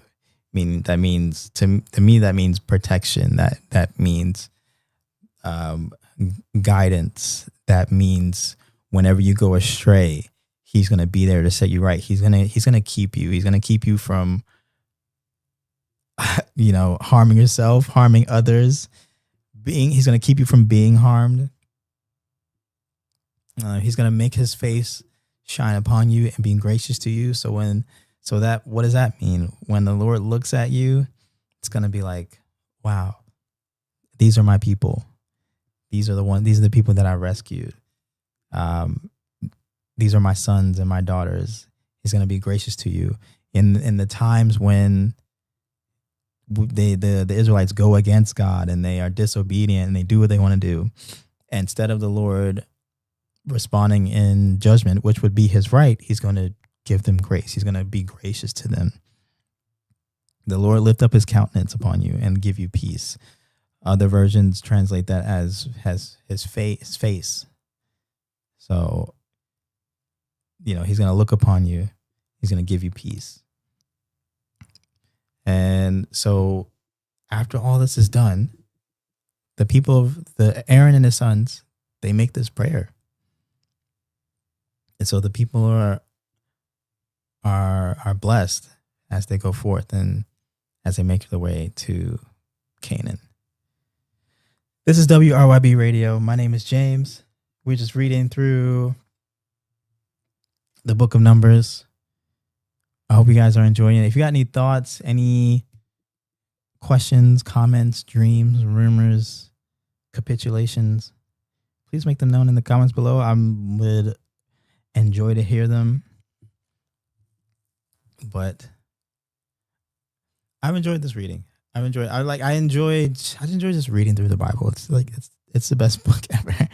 That means to me that means protection. That means guidance. That means whenever you go astray, he's going to be there to set you right. He's going to keep you. He's going to keep you from harming yourself, harming others. He's going to keep you from being harmed. He's going to make his face shine upon you and be gracious to you. What does that mean? When the Lord looks at you, it's going to be like, wow, these are my people. These are the people that I rescued. These are my sons and my daughters. He's going to be gracious to you in the times when the Israelites go against God and they are disobedient and they do what they want to do. Instead of the Lord responding in judgment, which would be his right, he's going to give them grace. He's going to be gracious to them. The Lord lift up his countenance upon you and give you peace. Other versions translate that as his face. So, he's going to look upon you. He's going to give you peace. And so after all this is done, the people of Aaron and his sons, they make this prayer. And so the people are blessed as they go forth and as they make their way to Canaan. This is WRYB Radio. My name is James. We're just reading through the book of Numbers. I hope you guys are enjoying it. If you got any thoughts, any questions, comments, dreams, rumors, capitulations, please make them known in the comments below. I would enjoy to hear them. But I've enjoyed this reading. I enjoy just reading through the Bible. It's like it's the best book ever.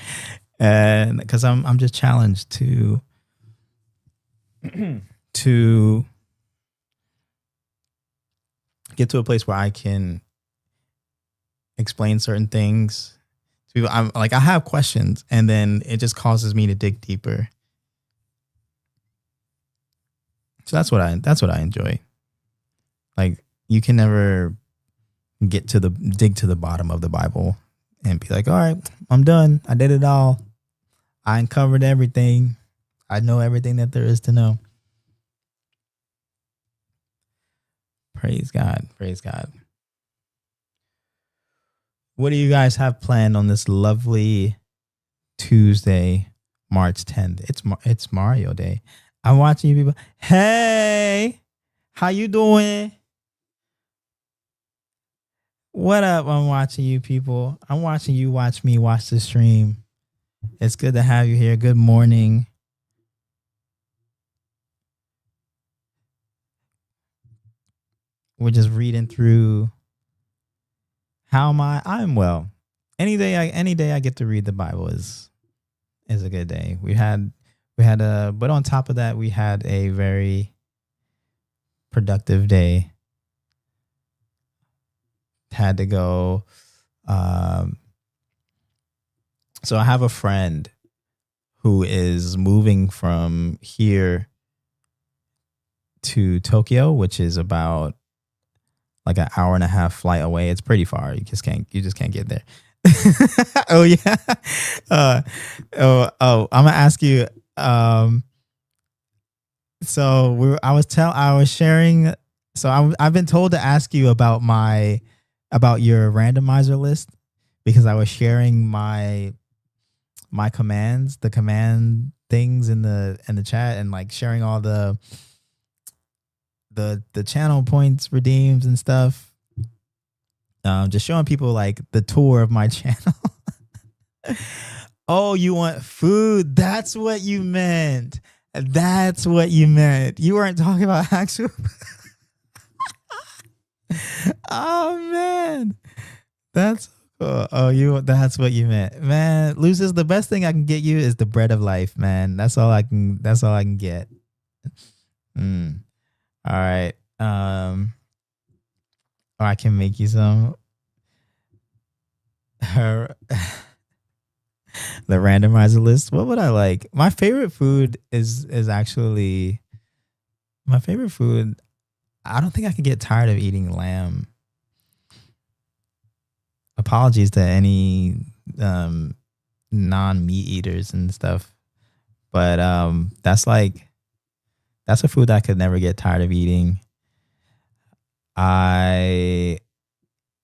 And because I'm just challenged to to get to a place where I can explain certain things to people. I'm like, I have questions, and then it just causes me to dig deeper. So that's what I enjoy. Like, you can never dig to the bottom of the Bible and be like, all right, I'm done. I did it all. I uncovered everything. I know everything that there is to know. Praise God. Praise God. What do you guys have planned on this lovely Tuesday, March 10th? It's Mario Day. I'm watching you people. Hey, how you doing? What up? I'm watching you people. I'm watching you watch me watch the stream. It's good to have you here. Good morning. We're just reading through. How am I? I'm well. Any day I get to read the Bible is a good day. We had but on top of that, we had a very productive day. Had to go. So I have a friend who is moving from here to Tokyo, which is about like an hour and a half flight away. It's pretty far. You just can't get there. Oh yeah. I'm gonna ask you. So I was sharing. So I've been told to ask you about your randomizer list, because I was sharing my commands, the command things in the chat, and like sharing all the channel points redeems and stuff. Just showing people like the tour of my channel. Oh, you want food? That's what you meant. That's what you meant. You weren't talking about actual. Oh man, that's cool. That's what you meant, man. Lucis, the best thing I can get you is the bread of life, man. That's all I can get. All right. Or I can make you some. The randomizer list. What would I like? My favorite food is actually my favorite food. I don't think I can get tired of eating lamb. Apologies to any non-meat eaters and stuff, but that's a food that I could never get tired of eating. I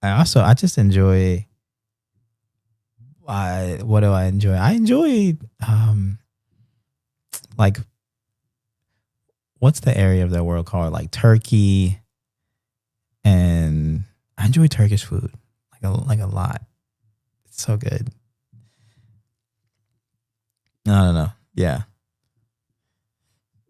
just enjoy. What do I enjoy? I enjoy like, what's the area of the world called? Like Turkey, and I enjoy Turkish food like a lot. It's so good. I don't know. Yeah.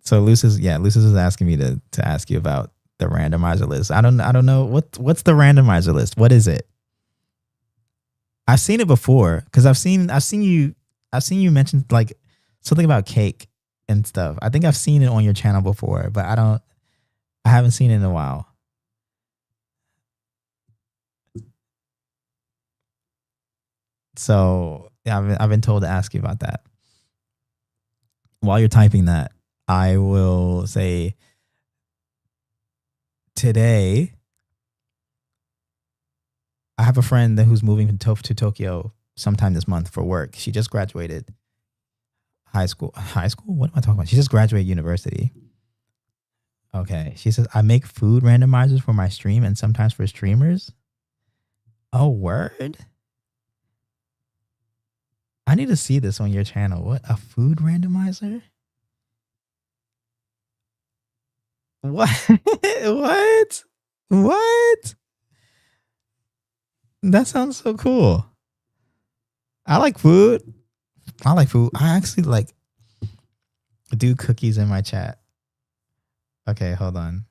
So Lucis is asking me to ask you about the randomizer list. I don't know what's the randomizer list. What is it? I've seen it before because I've seen you mention like something about cake and stuff. I think I've seen it on your channel before, but I haven't seen it in a while. So yeah, I've been told to ask you about that. While you're typing that, I will say today I have a friend who's moving to Tokyo sometime this month for work. She just graduated high school. High school? What am I talking about? She just graduated university. Okay. She says, I make food randomizers for my stream and sometimes for streamers. Oh, word? I need to see this on your channel. What? A food randomizer? What? What? That sounds so cool. I like food. I actually like do cookies in my chat. Okay, hold on.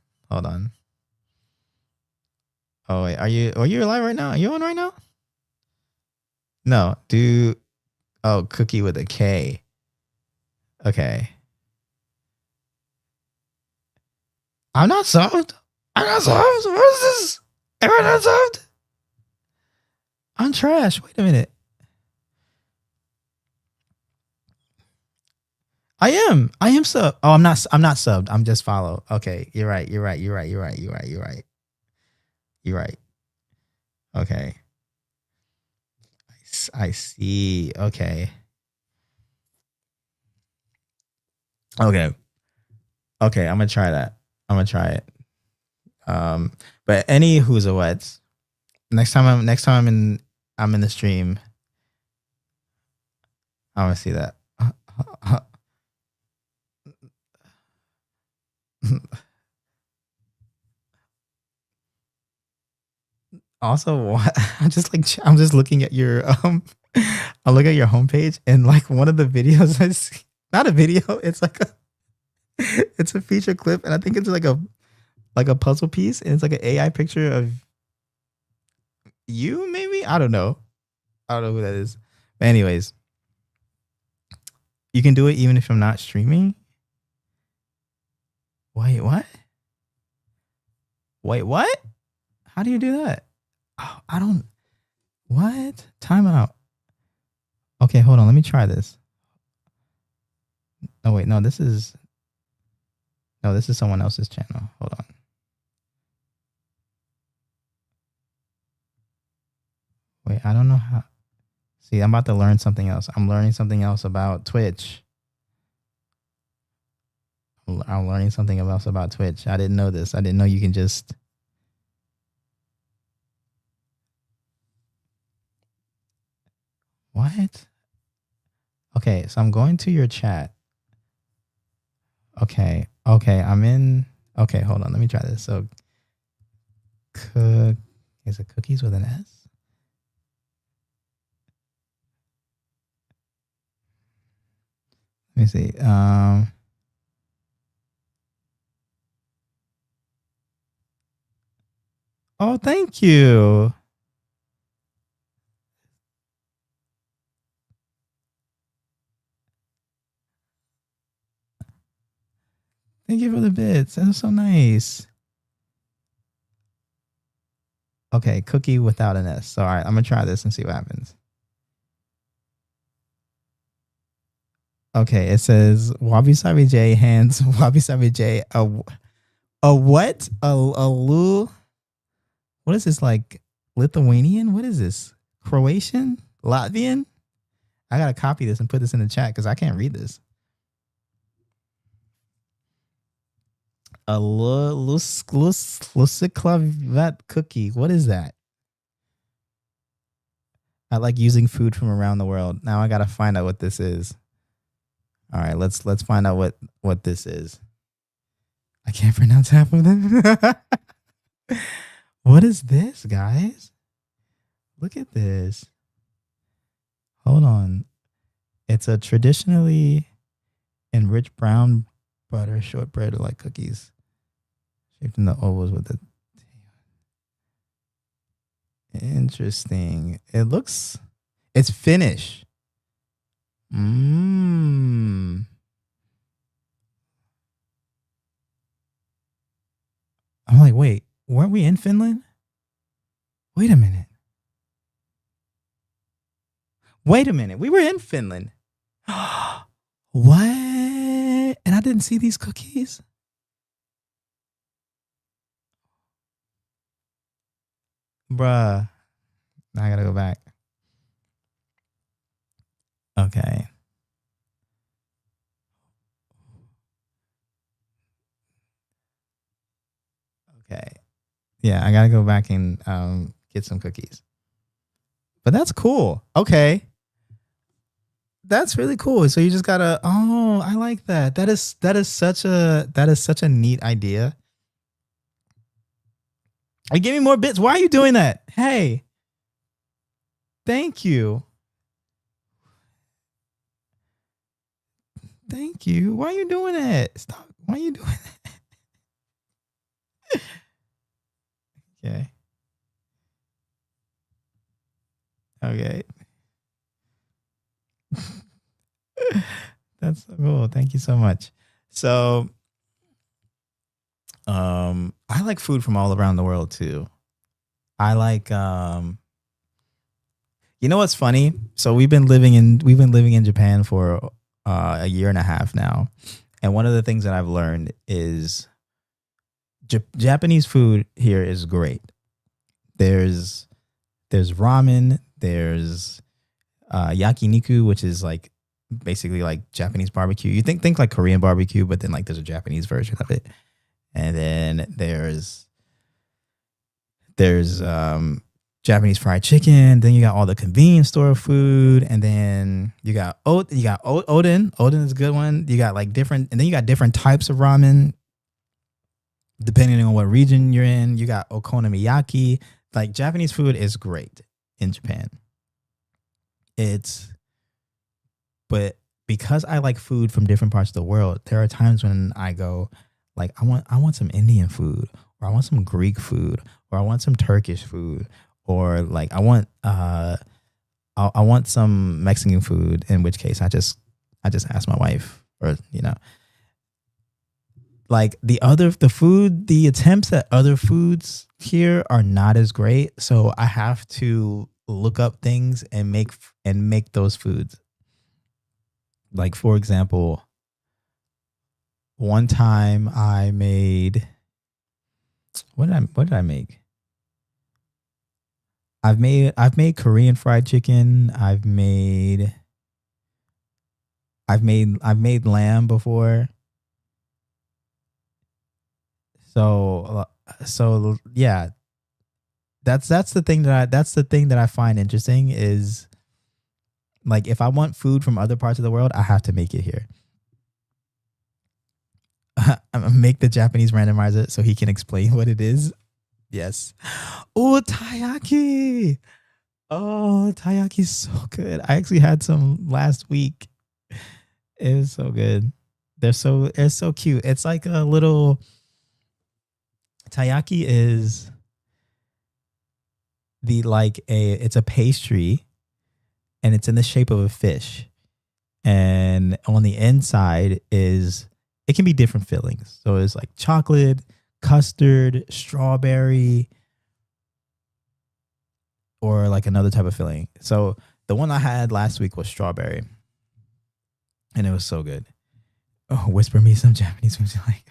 Oh wait, are you live right now? Are you on right now? No, do cookie with a K. Okay. I'm not subbed. I'm not subbed. What is this? Am I not subbed? I'm trash. Wait a minute. I am. I am sub. Oh, I'm not. I'm not subbed. I'm just follow. Okay, you're right. You're right. You're right. You're right. You're right. You're right. You're right. Okay. I see. Okay. Okay. Okay. I'm gonna try that. I'm gonna try it. But any who's a wets. Next time I'm in the stream. I want to see that. Also, what I'm just looking at your I look at your homepage and like one of the videos I see, not a video, it's like a it's a feature clip and I think it's like a puzzle piece and it's like an AI picture of you maybe? I don't know. I don't know who that is. But anyways, you can do it even if I'm not streaming. Wait, what? Wait, what? How do you do that? Oh, I don't. What? Timeout. Okay, hold on. Let me try this. Oh wait, no. This is someone else's channel. Hold on. Wait, I don't know how. See, I'm about to learn something else. I'm learning something else about Twitch. I'm learning something else about Twitch. I didn't know this. I didn't know you can just. What? Okay, so I'm going to your chat. Okay, I'm in. Okay, hold on. Let me try this. So, is it cookies with an S? Let me see. Oh, thank you. Thank you for the bits. That was so nice. Okay, cookie without an S. So, all right, I'm gonna try this and see what happens. Okay, it says Wabi Sabi J hands Wabi Sabi J a what? A lu? What is this, like Lithuanian? What is this? Croatian? Latvian? I gotta copy this and put this in the chat because I can't read this. A Lusiklavet cookie. What is that? I like using food from around the world. Now I gotta find out what this is. All right, let's find out what this is. I can't pronounce half of them. What is this, guys? Look at this. Hold on. It's a traditionally enriched brown butter shortbread like cookies shaped in the ovals with the. Interesting. It's Finnish. I'm like, wait, weren't we in Finland? Wait a minute. We were in Finland. What? And I didn't see these cookies? Bruh. Now I gotta go back. Okay. Okay. Yeah, I gotta go back and get some cookies. But that's cool. Okay. That's really cool. So you just gotta. Oh, I like that. That is such a neat idea. Hey, give me more bits. Why are you doing that? Hey. Thank you. Thank you. Why are you doing that? Stop. Why are you doing that? Okay. Okay. That's so cool. Thank you so much. So, I like food from all around the world too. I like you know what's funny? So we've been living in Japan for a year and a half now. And one of the things that I've learned is Japanese food here is great. There's ramen, there's yakiniku, which is like basically like Japanese barbecue. You think like Korean barbecue, but then like there's a Japanese version of it. And then there's Japanese fried chicken. Then you got all the convenience store food, and then you got Odin. Odin is a good one. You got like different, and then you got different types of ramen depending on what region you're in. You got okonomiyaki. Like Japanese food is great in Japan. But because I like food from different parts of the world, there are times when I go, like, I want some Indian food, or I want some Greek food, or I want some Turkish food, or like I want some Mexican food. In which case, I just ask my wife, or like the attempts at other foods here are not as great. So I have to look up things and make those foods. Like, for example, one time I made, what did I make? I've made Korean fried chicken. I've made lamb before. So yeah, that's the thing that I find interesting is, like, if I want food from other parts of the world, I have to make it here. I'm gonna make the Japanese randomizer so he can explain what it is. Yes. Oh, taiyaki. Oh, taiyaki is so good. I actually had some last week. It was so good. It's so cute. It's like a little taiyaki is it's a pastry, and it's in the shape of a fish. And on the inside it can be different fillings. So it's like chocolate, custard, strawberry, or like another type of filling. So the one I had last week was strawberry, and it was so good. Oh, whisper me some Japanese food. Like,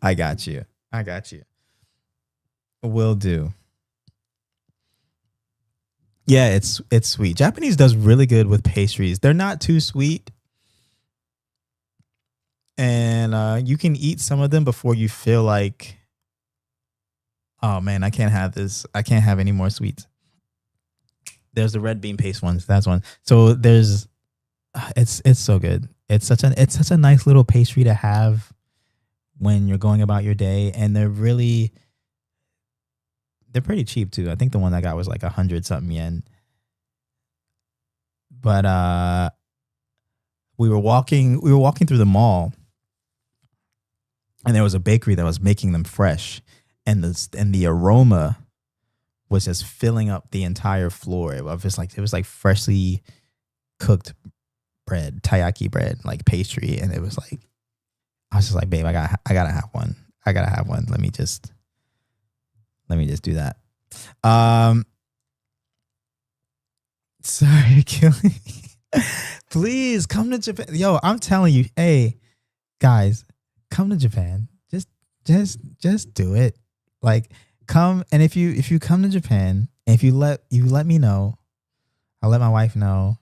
I got you. Will do. Yeah, it's sweet. Japanese does really good with pastries. They're not too sweet, and you can eat some of them before you feel like, oh man, I can't have this. I can't have any more sweets. There's the red bean paste ones. That's one. So it's so good. It's such a nice little pastry to have when you're going about your day, and they're pretty cheap too. I think the one I got was like 100 something yen. But we were walking through the mall, and there was a bakery that was making them fresh, and the aroma was just filling up the entire floor. It was like freshly cooked bread, taiyaki bread, like pastry, and it was like, I was just like, babe, I gotta have one. Let me just do that. Sorry, killing. Please come to Japan. Yo, I'm telling you, hey guys, come to Japan. Just do it. Like, come, and if you come to Japan, and if you let me know, I'll let my wife know,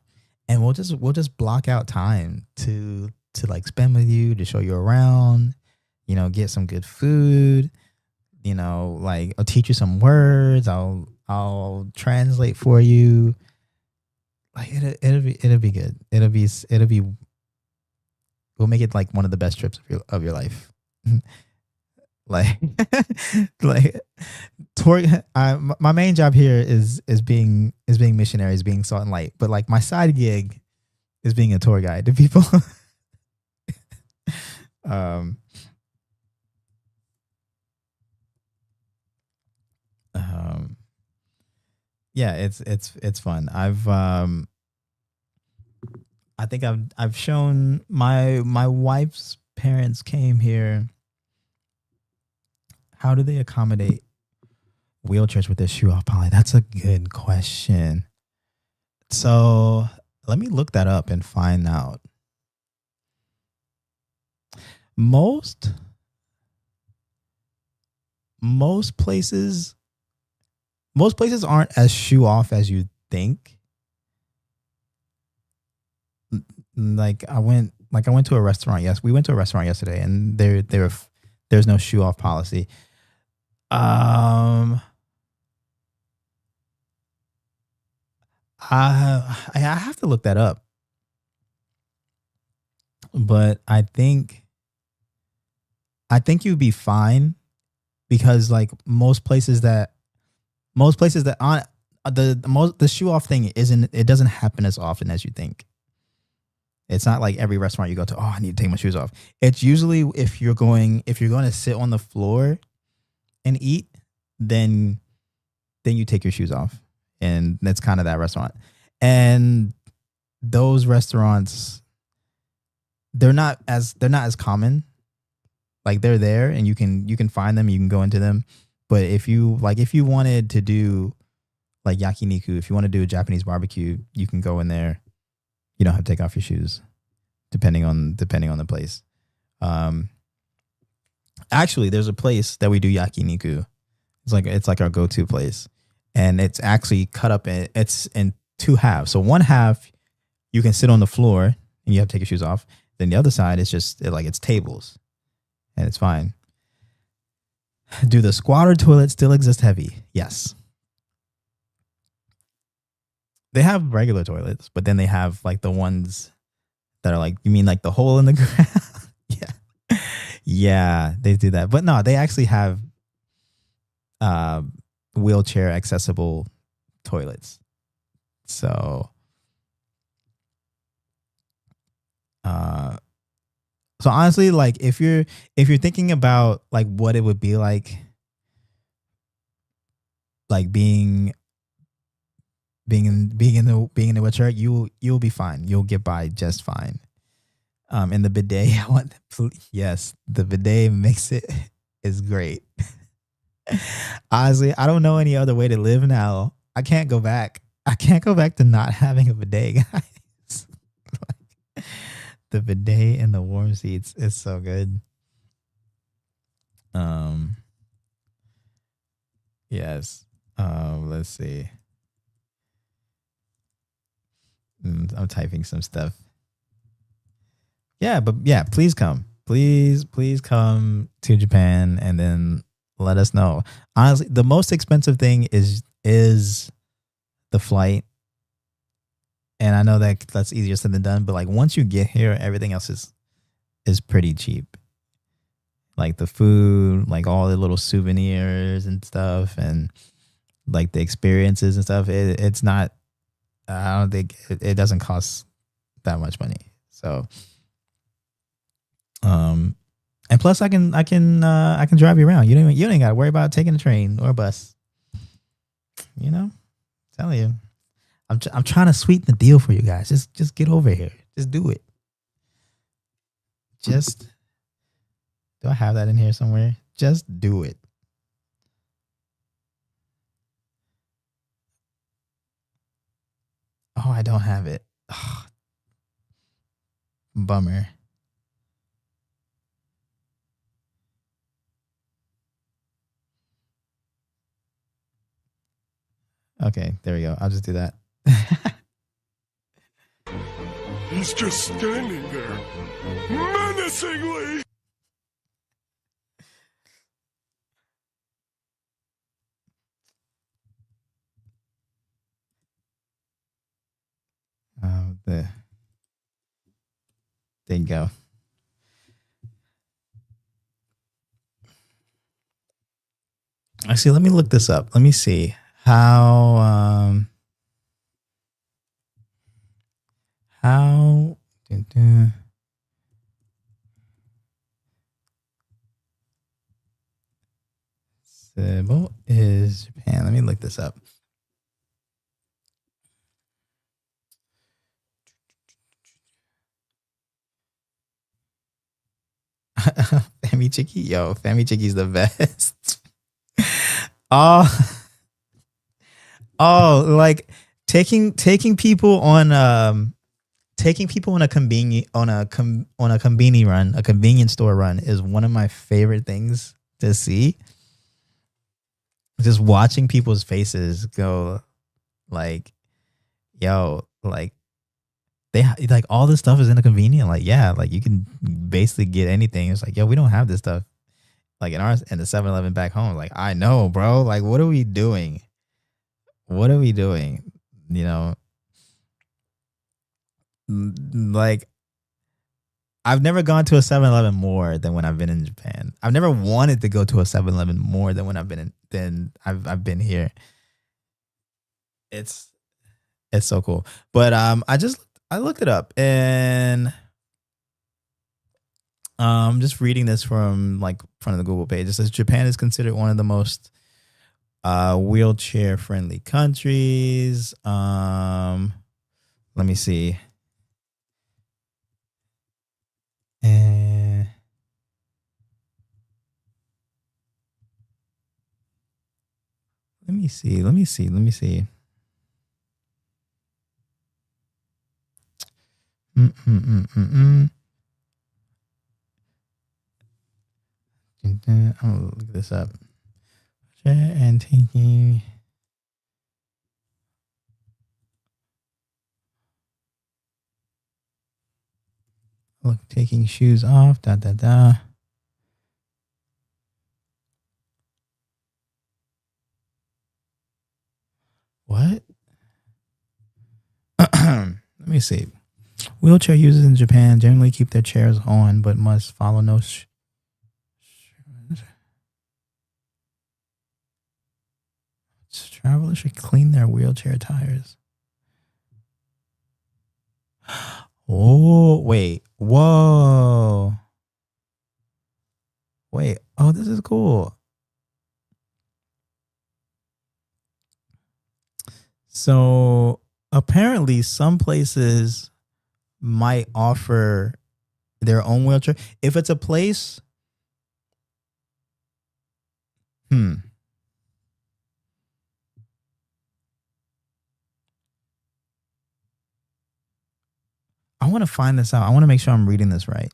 and we'll just block out time to like spend with you, to show you around, get some good food, like I'll teach you some words, I'll translate for you. Like it'll be good. It'll be we'll make it like one of the best trips of your life. like like tour. My main job here is being missionary, is being salt and light. But like my side gig is being a tour guide to people. um, um, yeah, it's fun. I think I've shown my wife's parents came here. How do they accommodate wheelchairs with their shoe off policy? That's a good question. So let me look that up and find out. Most most places most places aren't as shoe off as you think. Like I went to a restaurant. Yes, we went to a restaurant yesterday, and there's no shoe off policy. Um, I have to look that up, but I think you'd be fine because like most places that on the shoe off thing doesn't happen as often as you think. It's not like every restaurant you go to, oh, I need to take my shoes off. It's usually if you're going to sit on the floor and eat, then you take your shoes off. And that's kind of that restaurant. And those restaurants, they're not as common. Like they're there and you can find them, you can go into them. But if you wanted to do like yakiniku, if you want to do a Japanese barbecue, you can go in there. You don't have to take off your shoes, depending on the place. Um, Actually, there's a place that we do yakiniku. It's like our go-to place, and it's actually cut up it's in two halves. So one half you can sit on the floor and you have to take your shoes off. Then the other side is just it's tables, and it's fine. Do the squatter toilets still exist heavy? Yes. They have regular toilets, but then they have like the ones that are like, you mean like the hole in the ground? Yeah. Yeah, they do that. But no, they actually have uh, wheelchair accessible toilets. So, uh, so honestly, like if you're thinking about like what it would be like being in the wheelchair, you'll be fine. You'll get by just fine. And the bidet, yes, the bidet makes it is great. Honestly, I don't know any other way to live now. I can't go back. I can't go back to not having a bidet, guys. Like, the bidet and the warm seats is so good. Um, yes. Let's see. I'm typing some stuff. Yeah, but yeah, please come. Please come to Japan and then let us know. Honestly, the most expensive thing is the flight. And I know that's easier said than done, but like once you get here, everything else is pretty cheap. Like the food, like all the little souvenirs and stuff, and like the experiences and stuff. It's not. I don't think it doesn't cost that much money. So, and plus I can drive you around. You don't got to worry about taking a train or a bus. You know, telling you, I'm trying to sweeten the deal for you guys. Just get over here. Just do it. Just do I have that in here somewhere? Just do it. Oh, I don't have it. Ugh, bummer. Okay, there we go. I'll just do that. He's just standing there, menacingly. There you go. Actually, let me look this up. Let me see how Cebu is Japan. Let me look this up. Fami Chicky, yo, Fami Chicky's the best. Oh, like taking people on a convenience store run is one of my favorite things to see. Just watching people's faces go, like, yo, like they like all this stuff is in a convenient, like, yeah, like you can basically get anything. It's like, yo, we don't have this stuff like in the 7-Eleven back home. Like, I know, bro. Like, what are we doing? What are we doing? You know, like I've never gone to a 7-Eleven more than when I've been in Japan. I've never wanted to go to a 7-Eleven more than when I've been here. It's so cool. But I looked it up, and just reading this from like front of the Google page. It says Japan is considered one of the most wheelchair friendly countries. Let me see. Let me see. I'm gonna look this up. And taking. Look, taking shoes off. Da da da. What? Let me see. Wheelchair users in Japan generally keep their chairs on, but must follow no. Travelers should clean their wheelchair tires. Oh, wait. Whoa. Wait. Oh, this is cool. So apparently some places might offer their own wheelchair. If it's a place, I want to find this out. I want to make sure I'm reading this right.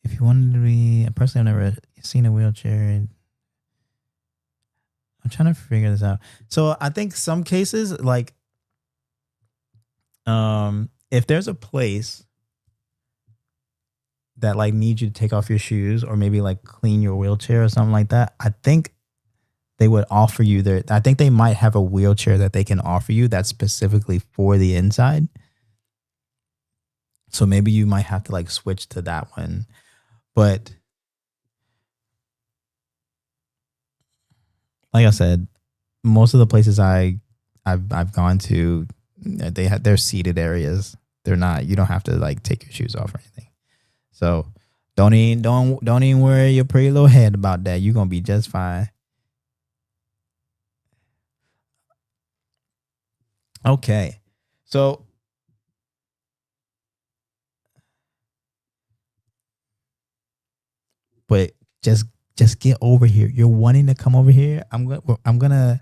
If you wanted to be, personally, I've never seen a wheelchair. I'm trying to figure this out. So I think some cases, like, if there's a place that like needs you to take off your shoes or maybe like clean your wheelchair or something like that, I think they would offer you I think they might have a wheelchair that they can offer you that's specifically for the inside. So maybe you might have to like switch to that one. But like I said, most of the places I've gone to, they're seated areas. They're not, you don't have to like take your shoes off or anything. So don't even worry your pretty little head about that. You're gonna be just fine. Okay. So but just get over here. You're wanting to come over here. I'm gonna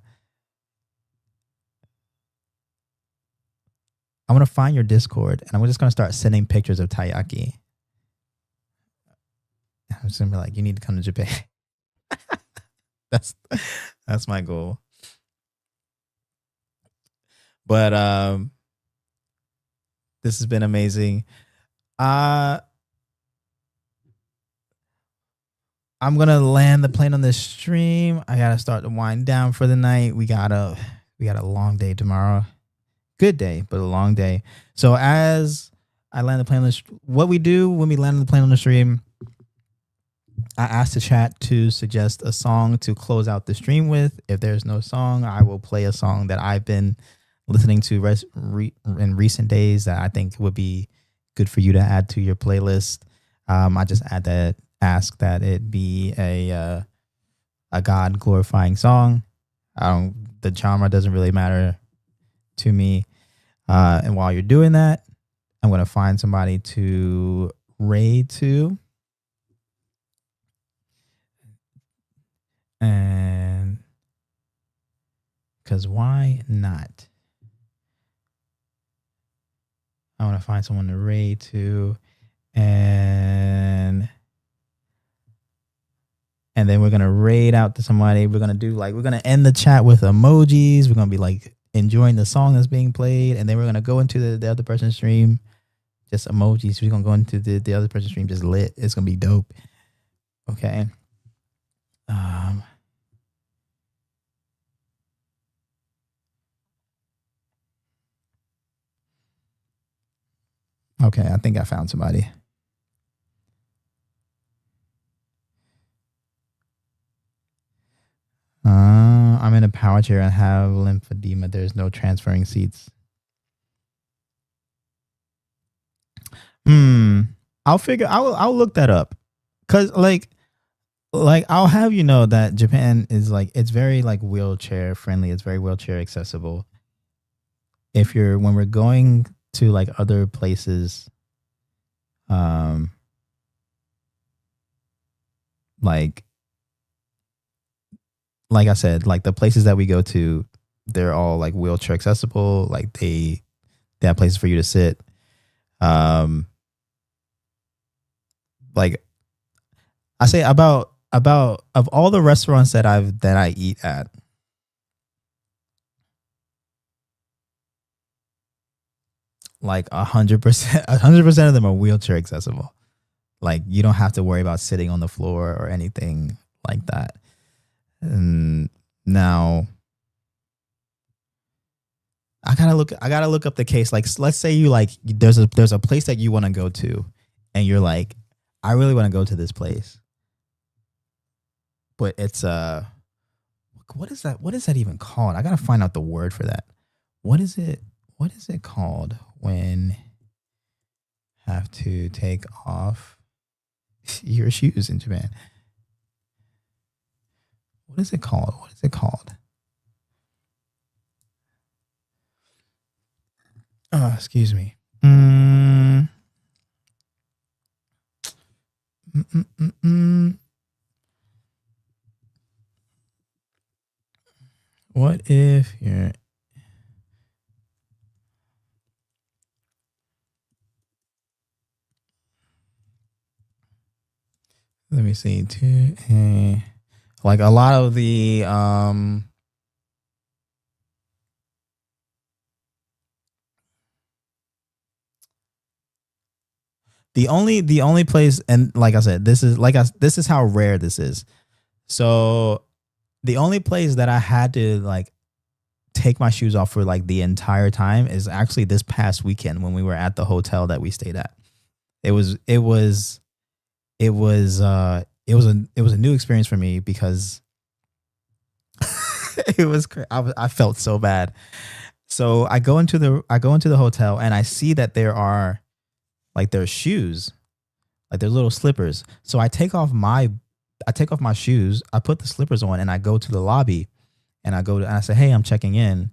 find your Discord and I'm just gonna start sending pictures of Taiyaki. I'm just gonna be like, you need to come to Japan. That's my goal. But this has been amazing. I'm gonna land the plane on this stream. I gotta start to wind down for the night. We got a long day tomorrow. Good day, but a long day. So as I land the plane on what we do when we land the plane on the stream, I asked the chat to suggest a song to close out the stream with. If there's no song, I will play a song that I've been listening to in recent days that I think would be good for you to add to your playlist. I just ask that it be a God glorifying song. The genre doesn't really matter to me. And while you're doing that, I'm going to find somebody to raid to. And because why not? I want to find someone to raid to. And then we're going to raid out to somebody. We're going to end the chat with emojis. We're going to be like enjoying the song that's being played. And then we're going to go into the other person's stream. Just emojis. We're going to go into the other person's stream just lit. It's going to be dope. Okay. Okay, I think I found somebody. I'm in a power chair and have lymphedema. There's no transferring seats. I'll look that up. Cause like I'll have you know that Japan is like, it's very like wheelchair friendly. It's very wheelchair accessible. When we're going to like other places, like I said, like the places that we go to, they're all like wheelchair accessible. Like they have places for you to sit. Like I say about of all the restaurants that I eat at, like 100% of them are wheelchair accessible. Like you don't have to worry about sitting on the floor or anything like that. And now I gotta look up the case. Like let's say you like there's a place that you want to go to, and you're like, I really want to go to this place, but it's what is that even called? I gotta find out the word for that. What is it called when have to take off your shoes in Japan? What is it called? Oh, excuse me. What if you're... Let me see. Like a lot of the the only place, and like I said, this is how rare this is. So the only place that I had to like take my shoes off for like the entire time is actually this past weekend when we were at the hotel that we stayed at. It was a new experience for me because I felt so bad. So I go into the hotel and I see that there's shoes, like there's little slippers. So I take off my shoes, I put the slippers on, and I go to the lobby, and I say, "Hey, I'm checking in,"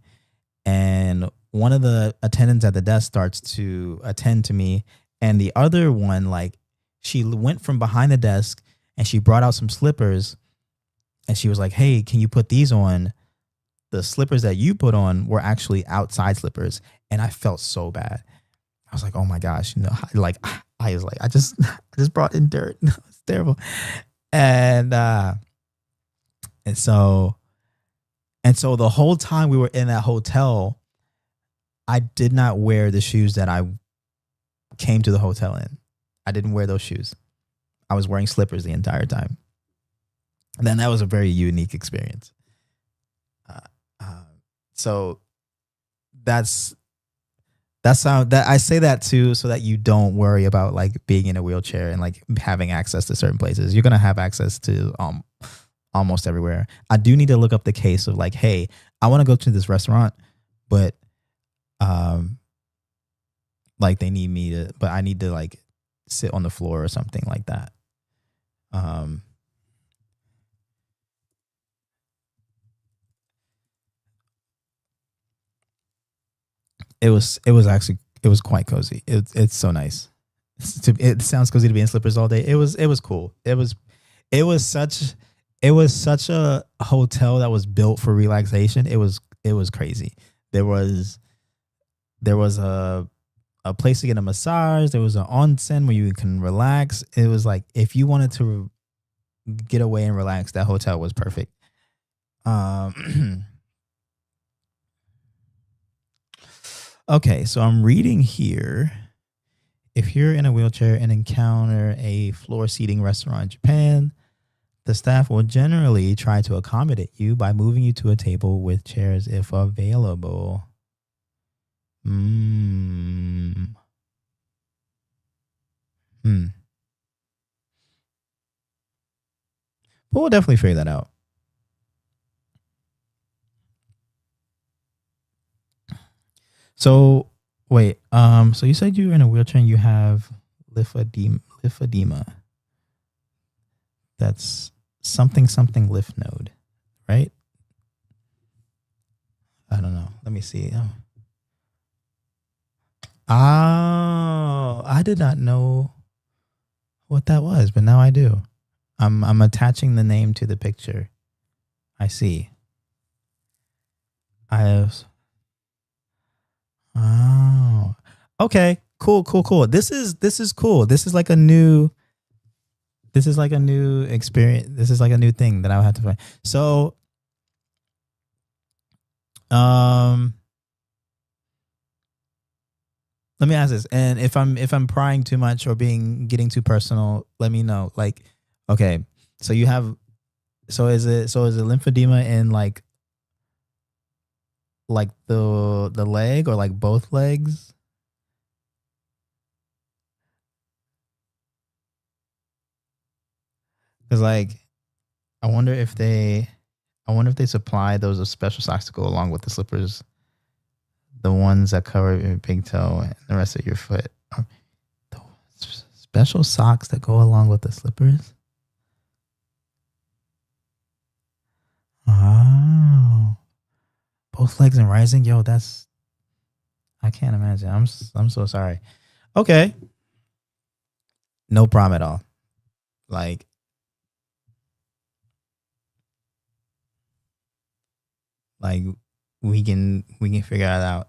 and one of the attendants at the desk starts to attend to me, and the other one, like, she went from behind the desk and she brought out some slippers, and she was like, "Hey, can you put these on?" The slippers that you put on were actually outside slippers, and I felt so bad. I was like, "Oh my gosh," like I was like, I just brought in dirt. It's terrible. And so the whole time we were in that hotel, I did not wear the shoes that I came to the hotel in. I didn't wear those shoes. I was wearing slippers the entire time. And then that was a very unique experience. So that's how that I say that too, so that you don't worry about like being in a wheelchair and like having access to certain places. You're gonna have access to almost everywhere. I do need to look up the case of like, hey, I want to go to this restaurant, but like they need me to, but I need to like sit on the floor or something like that. it was quite cozy. It's so nice. It sounds cozy to be in slippers all day. It was cool. It was such a hotel that was built for relaxation. It was crazy. There was a place to get a massage. There was an onsen where you can relax. It was like if you wanted to get away and relax, that hotel was perfect. Okay, so I'm reading here. If you're in a wheelchair and encounter a floor seating restaurant in Japan, the staff will generally try to accommodate you by moving you to a table with chairs if available. Hmm. But we'll definitely figure that out. So wait, so you said you're in a wheelchair and you have lymphedema. That's something lymph node, right? I don't know. Let me see. Oh, I did not know what that was, but now I do. I'm attaching the name to the picture. I see. I have. Oh, okay. Cool. This is cool. This is like a new experience. This is like a new thing that I'll have to find. So, let me ask this. And if I'm prying too much or getting too personal, let me know. Like, okay, so is it lymphedema in like the leg or like both legs? Because like I wonder if they supply those special socks to go along with the slippers, the ones that cover your big toe and the rest of your foot. The special socks that go along with the slippers. Oh, both legs and rising. Yo, I can't imagine. I'm so sorry. Okay, no problem at all. Like, we can figure it out.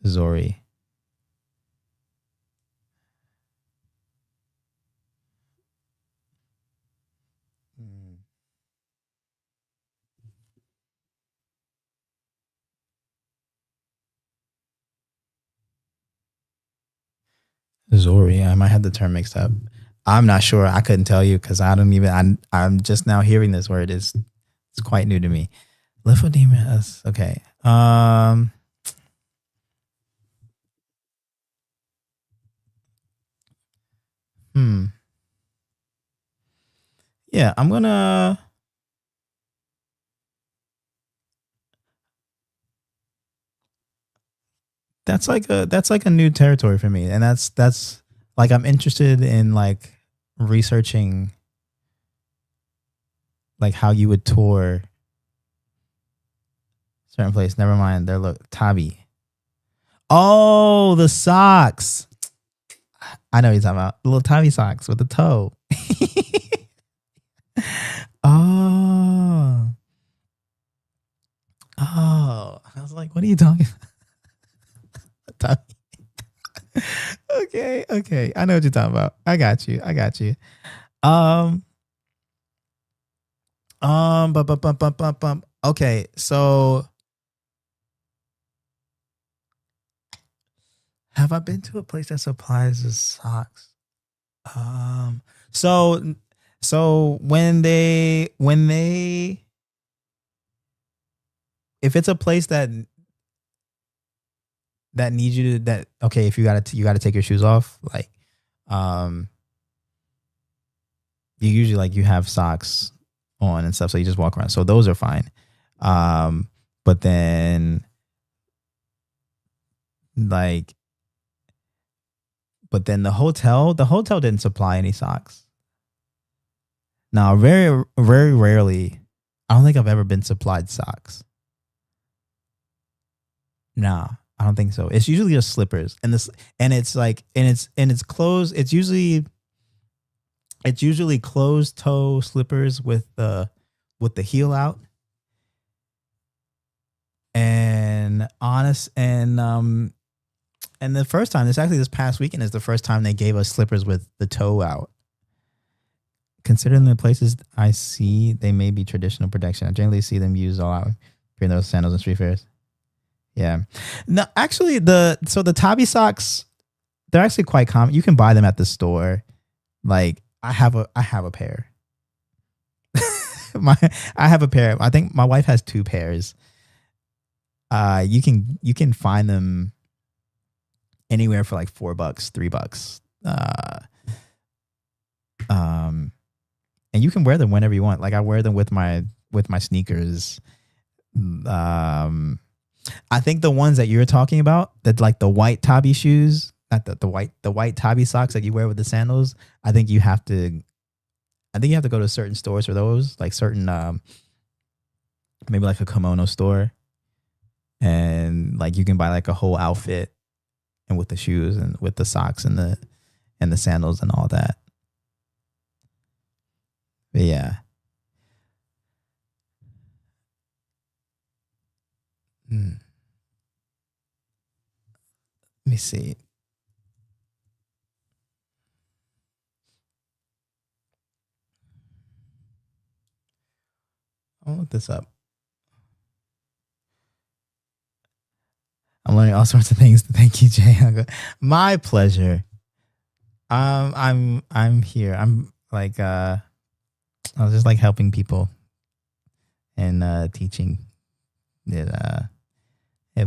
Zori. Zori. I might have the term mixed up. I'm not sure. I couldn't tell you because I don't even. I'm just now hearing this word. It's quite new to me. Lymphedema is okay. Yeah, I'm gonna. That's like a new territory for me, and that's like I'm interested in like researching like how you would tour certain place. Never mind. There, look, Tabi. Oh, the socks. I know what you're talking about. The little Tabi socks with the toe. Oh. Oh. I was like, what are you talking about? Okay. I know what you're talking about. I got you. Okay, so have I been to a place that supplies the socks? So when they if it's a place that needs you to okay, if you gotta take your shoes off, like you usually like you have socks on and stuff, so you just walk around. So those are fine. But then the hotel didn't supply any socks. Now, very, very rarely, I don't think I've ever been supplied socks. Nah, I don't think so. It's usually just slippers, and this, and it's like, and it's closed. It's usually closed toe slippers with the heel out. And honest, and the first time, this past weekend is the first time they gave us slippers with the toe out. Considering the places I see, they may be traditional protection. I generally see them used all out during those sandals and street fairs. Yeah. No, actually, the Tabi socks, they're actually quite common. You can buy them at the store. Like I have a pair. I have a pair. I think my wife has 2 pairs. You can find them anywhere for like $4, $3. And you can wear them whenever you want. Like I wear them with my sneakers. I think the ones that you're talking about, that like the white Tabi shoes, not the white Tabi socks that you wear with the sandals. I think you have to go to certain stores for those, like certain maybe like a kimono store, and like you can buy like a whole outfit, and with the shoes and with the socks and the sandals and all that. But yeah. Let me see. I'll look this up. I'm learning all sorts of things. Thank you, Jay. My pleasure. I'm here. I'm like I was just like helping people and teaching. It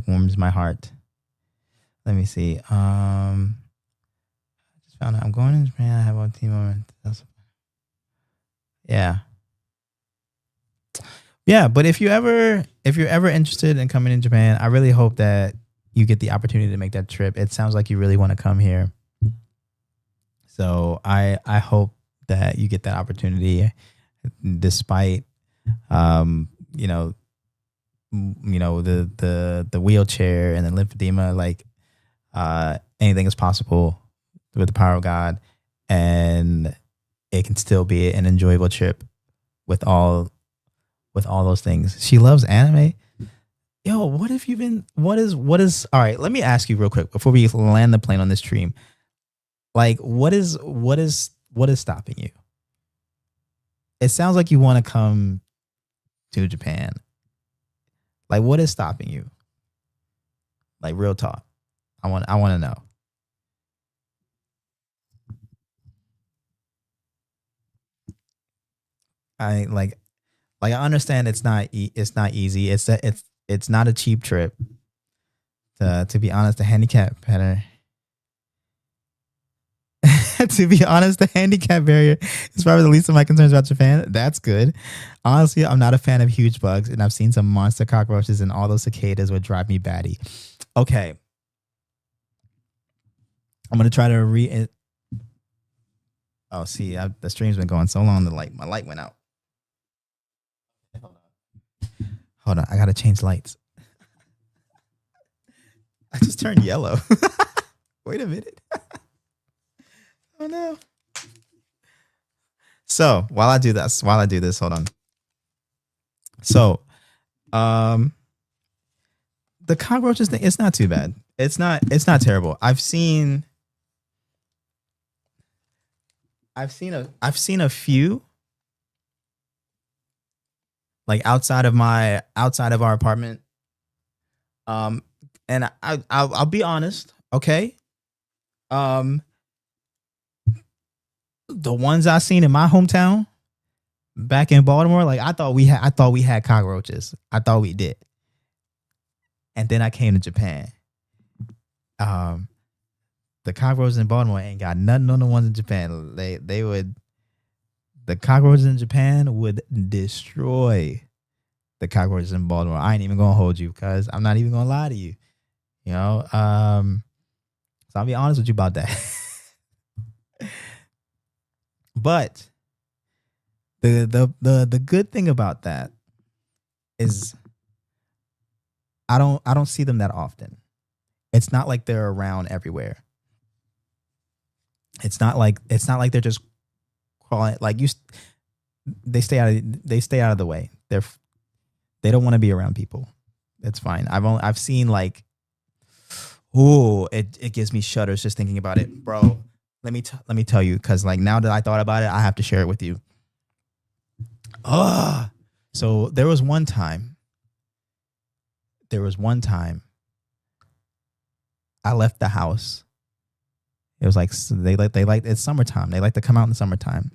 warms my heart. Let me see. Just found out I'm going to Japan. I have a team. Yeah. Yeah, but if you're ever interested in coming in Japan, I really hope that you get the opportunity to make that trip. It sounds like you really want to come here. So I hope that you get that opportunity, despite the wheelchair and the lymphedema. Like anything is possible with the power of God, and it can still be an enjoyable trip with all those things. She loves anime. Yo, what is all right, let me ask you real quick before we land the plane on this stream. Like what is stopping you? It sounds like you want to come to Japan. Like what is stopping you? Like real talk. I want to know. I like I understand it's not easy. It's not a cheap trip. To be honest, the handicap pattern. To be honest, the handicap barrier is probably the least of my concerns about Japan. That's good. Honestly, I'm not a fan of huge bugs, and I've seen some monster cockroaches, and all those cicadas would drive me batty. Okay. I'm going to try to Oh, see, the stream's been going so long, my light went out. Hold on, I got to change lights. I just turned yellow. Wait a minute. Oh no. So while I do this, hold on. So, the cockroaches thing, it's not too bad. It's not terrible. I've seen a few, like outside of our apartment. And I'll be honest, okay? The ones I seen in my hometown back in Baltimore, like I thought we had cockroaches. I thought we did. And then I came to Japan. The cockroaches in Baltimore ain't got nothing on the ones in Japan. The cockroaches in Japan would destroy the cockroaches in Baltimore. I ain't even gonna hold you, because I'm not even gonna lie to you. You know, so I'll be honest with you about that. But the good thing about that is I don't see them that often. It's not like they're around everywhere. It's not like they're just crawling like you. They stay out of the way. They don't want to be around people. It's fine. I've seen like, ooh, it gives me shudders just thinking about it, bro. Let me tell you, because like now that I thought about it, I have to share it with you. So there was one time I left the house. It was like they like it's summertime. They like to come out in the summertime.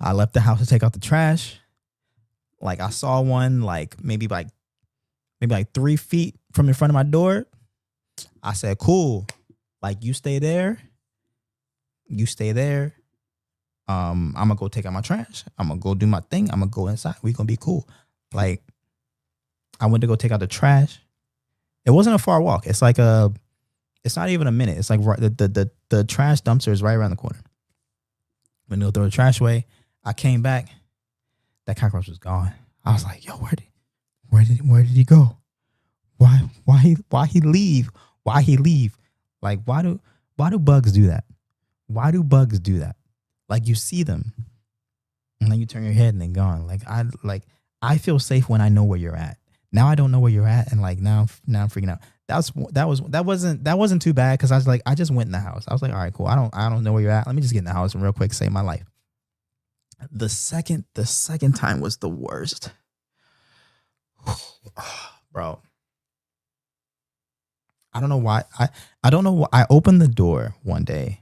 I left the house to take out the trash. Like I saw one like maybe like 3 feet from in front of my door. I said, cool. Like you stay there. You stay there. I'm gonna go take out my trash. I'm gonna go do my thing. I'm gonna go inside. We gonna be cool. Like I went to go take out the trash. It wasn't a far walk. It's like it's not even a minute. It's like right, the trash dumpster is right around the corner. When they throw the trash away, I came back. That cockroach was gone. I was like, yo, where did he go? Why he leave? Why he leave? Like why do bugs do that? Why do bugs do that? Like you see them and then you turn your head and they're gone. I feel safe when I know where you're at. Now I don't know where you're at, and like now I'm freaking out. That wasn't too bad because I was like, I just went in the house. I was like, all right, cool. I don't know where you're at. Let me just get in the house and real quick save my life. The second time was the worst. Bro. I don't know why. I don't know why. I opened the door one day.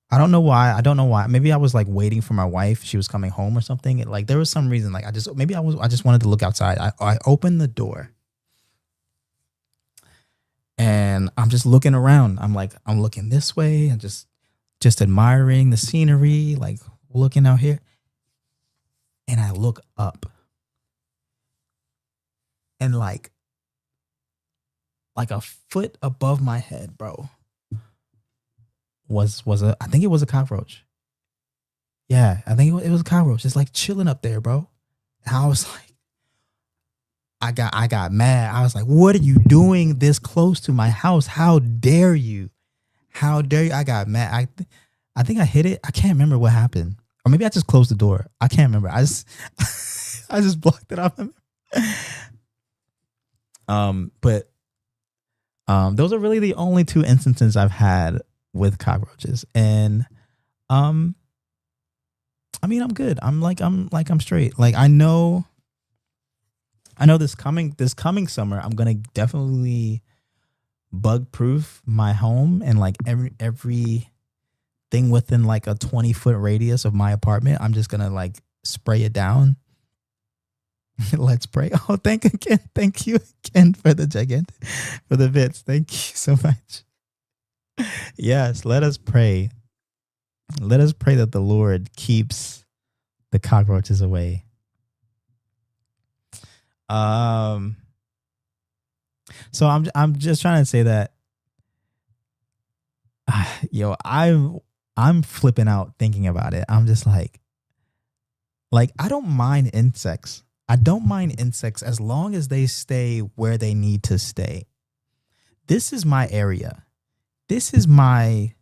I don't know why. Maybe I was like waiting for my wife. She was coming home or something. Like there was some reason. Like I just wanted to look outside. I opened the door. And I'm just looking around. I'm looking this way and just admiring the scenery, like looking out here. And I look up. And like a foot above my head, bro, I think it was a cockroach. Yeah, I think it was a cockroach. Just like chilling up there, bro. And I was like, I got mad. I was like, what are you doing this close to my house? How dare you? How dare you? I got mad. I think I hit it. I can't remember what happened. Or maybe I just closed the door. I can't remember. I just I just blocked it off. But those are really the only two instances I've had with cockroaches. And I mean, I'm good. I'm straight. Like I know this coming summer, I'm gonna definitely bug proof my home and like every thing within like a 20-foot radius of my apartment. I'm just gonna like spray it down. Let's pray. Oh, thank you again for the bits. Thank you so much. Yes, let us pray. Let us pray that the Lord keeps the cockroaches away. So I'm just trying to say that yo, I'm flipping out thinking about it. I'm just like I don't mind insects. I don't mind insects as long as they stay where they need to stay. This is my area. This is my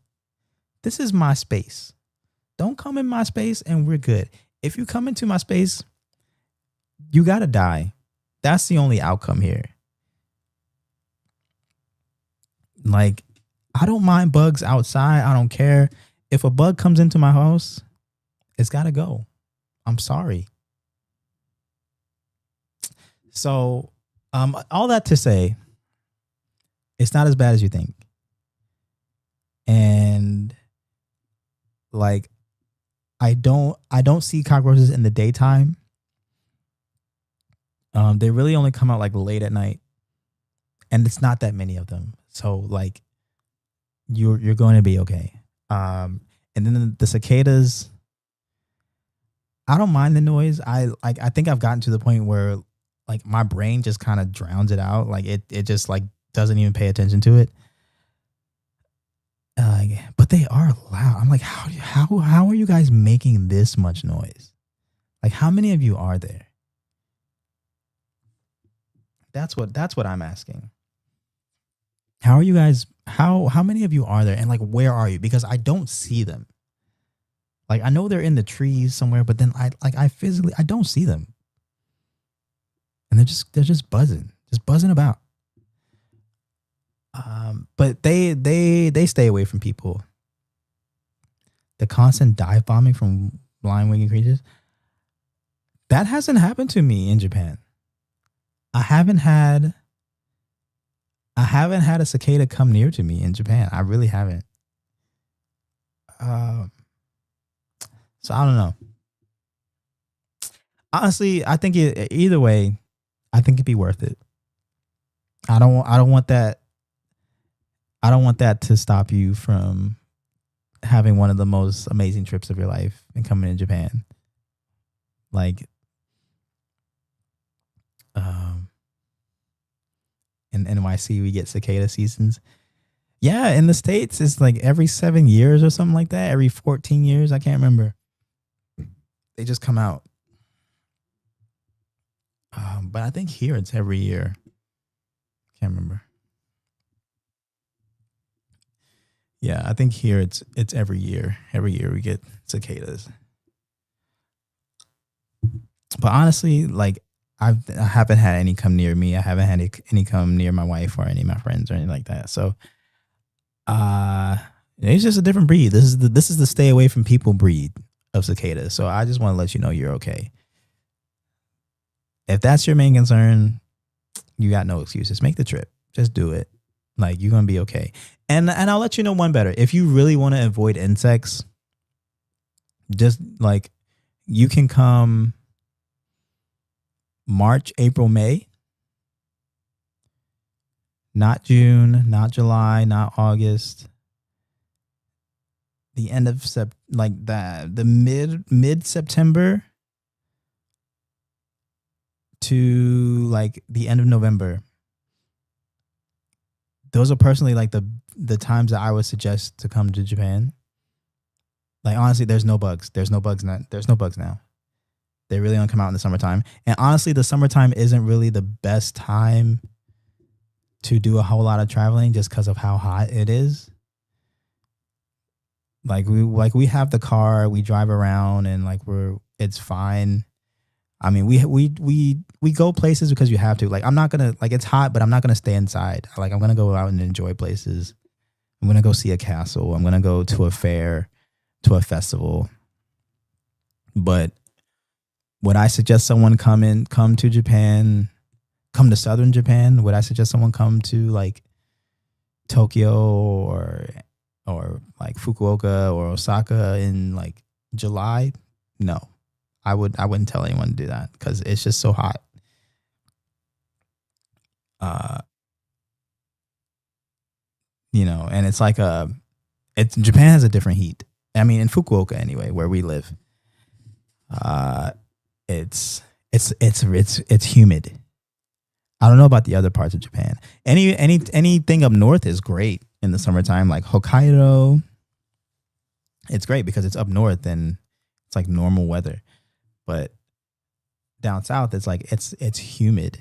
space. Don't come in my space and we're good. If you come into my space, you got to die. That's the only outcome here. Like, I don't mind bugs outside. I don't care. If a bug comes into my house, it's got to go. I'm sorry. So, all that to say, it's not as bad as you think. And like, I don't see cockroaches in the daytime. They really only come out like late at night, and it's not that many of them. So like, you're going to be okay. And then the cicadas, I don't mind the noise. I think I've gotten to the point where like my brain just kind of drowns it out. Like it just like doesn't even pay attention to it. But they are loud. I'm like, how are you guys making this much noise? Like, how many of you are there? That's what I'm asking. How are you guys? How many of you are there? And like, where are you? Because I don't see them. Like, I know they're in the trees somewhere, but then I physically I don't see them. And they're just buzzing about. But they stay away from people. The constant dive bombing from blind winged creatures, that hasn't happened to me in Japan. I haven't had a cicada come near to me in Japan. I really haven't. So I don't know. Honestly, I think either way, I think it'd be worth it. I don't want that. I don't want that to stop you from having one of the most amazing trips of your life and coming to Japan. Like, in NYC, we get cicada seasons. Yeah, in the States, it's like every 7 years or something like that. Every 14 years, I can't remember. They just come out. But I think here it's every year. Can't remember. Yeah, I think here it's every year. Every year we get cicadas. But honestly, like I haven't had any come near me. I haven't had any come near my wife or any of my friends or anything like that. So, it's just a different breed. This is the stay away from people breed of cicadas. So I just want to let you know you're okay. If that's your main concern, you got no excuses. Make the trip. Just do it. Like, you're gonna be okay. And I'll let you know one better. If you really want to avoid insects, just like you can come March, April, May. Not June, not July, not August. The end of the mid September to like the end of November. Those are personally like the times that I would suggest to come to Japan. Like, honestly, there's no bugs. There's no bugs now. They really don't come out in the summertime. And honestly, the summertime isn't really the best time to do a whole lot of traveling just because of how hot it is. Like we have the car, we drive around, and like it's fine. I mean, we go places because you have to. Like, I'm not gonna, like, it's hot, but I'm not gonna stay inside. Like, I'm gonna go out and enjoy places. I'm gonna go see a castle. I'm gonna go to a fair, to a festival. But would I suggest someone come to Japan, come to southern Japan? Would I suggest someone come to like Tokyo or like Fukuoka or Osaka in like July? No. I wouldn't tell anyone to do that because it's just so hot. And it's like Japan has a different heat. I mean, in Fukuoka anyway, where we live, it's humid. I don't know about the other parts of Japan. Anything up north is great in the summertime, like Hokkaido. It's great because it's up north and it's like normal weather. But down south, it's like it's humid,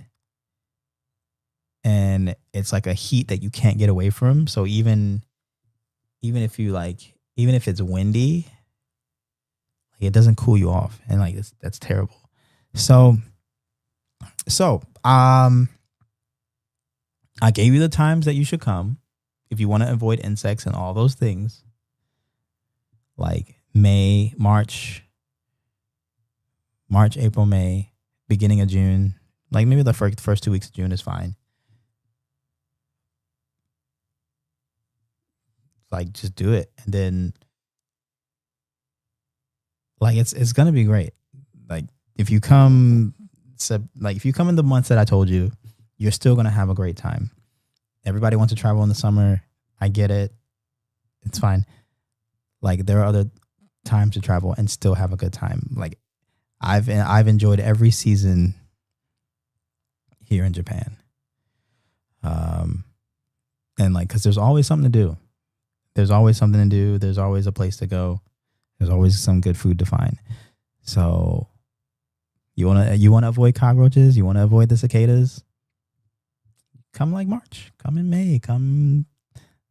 and it's like a heat that you can't get away from. So even if it's windy, like, it doesn't cool you off, and like that's terrible. So I gave you the times that you should come if you want to avoid insects and all those things, like March, April, May, beginning of June. Like, maybe the first 2 weeks of June is fine. Like, just do it. And then, like, it's going to be great. Like, if you come in the months that I told you, you're still going to have a great time. Everybody wants to travel in the summer. I get it. It's fine. Like, there are other times to travel and still have a good time. Like, I've enjoyed every season here in Japan. And like, cause there's always something to do. There's always something to do. There's always a place to go. There's always some good food to find. So you want to avoid cockroaches? You want to avoid the cicadas? come like March, come in May, come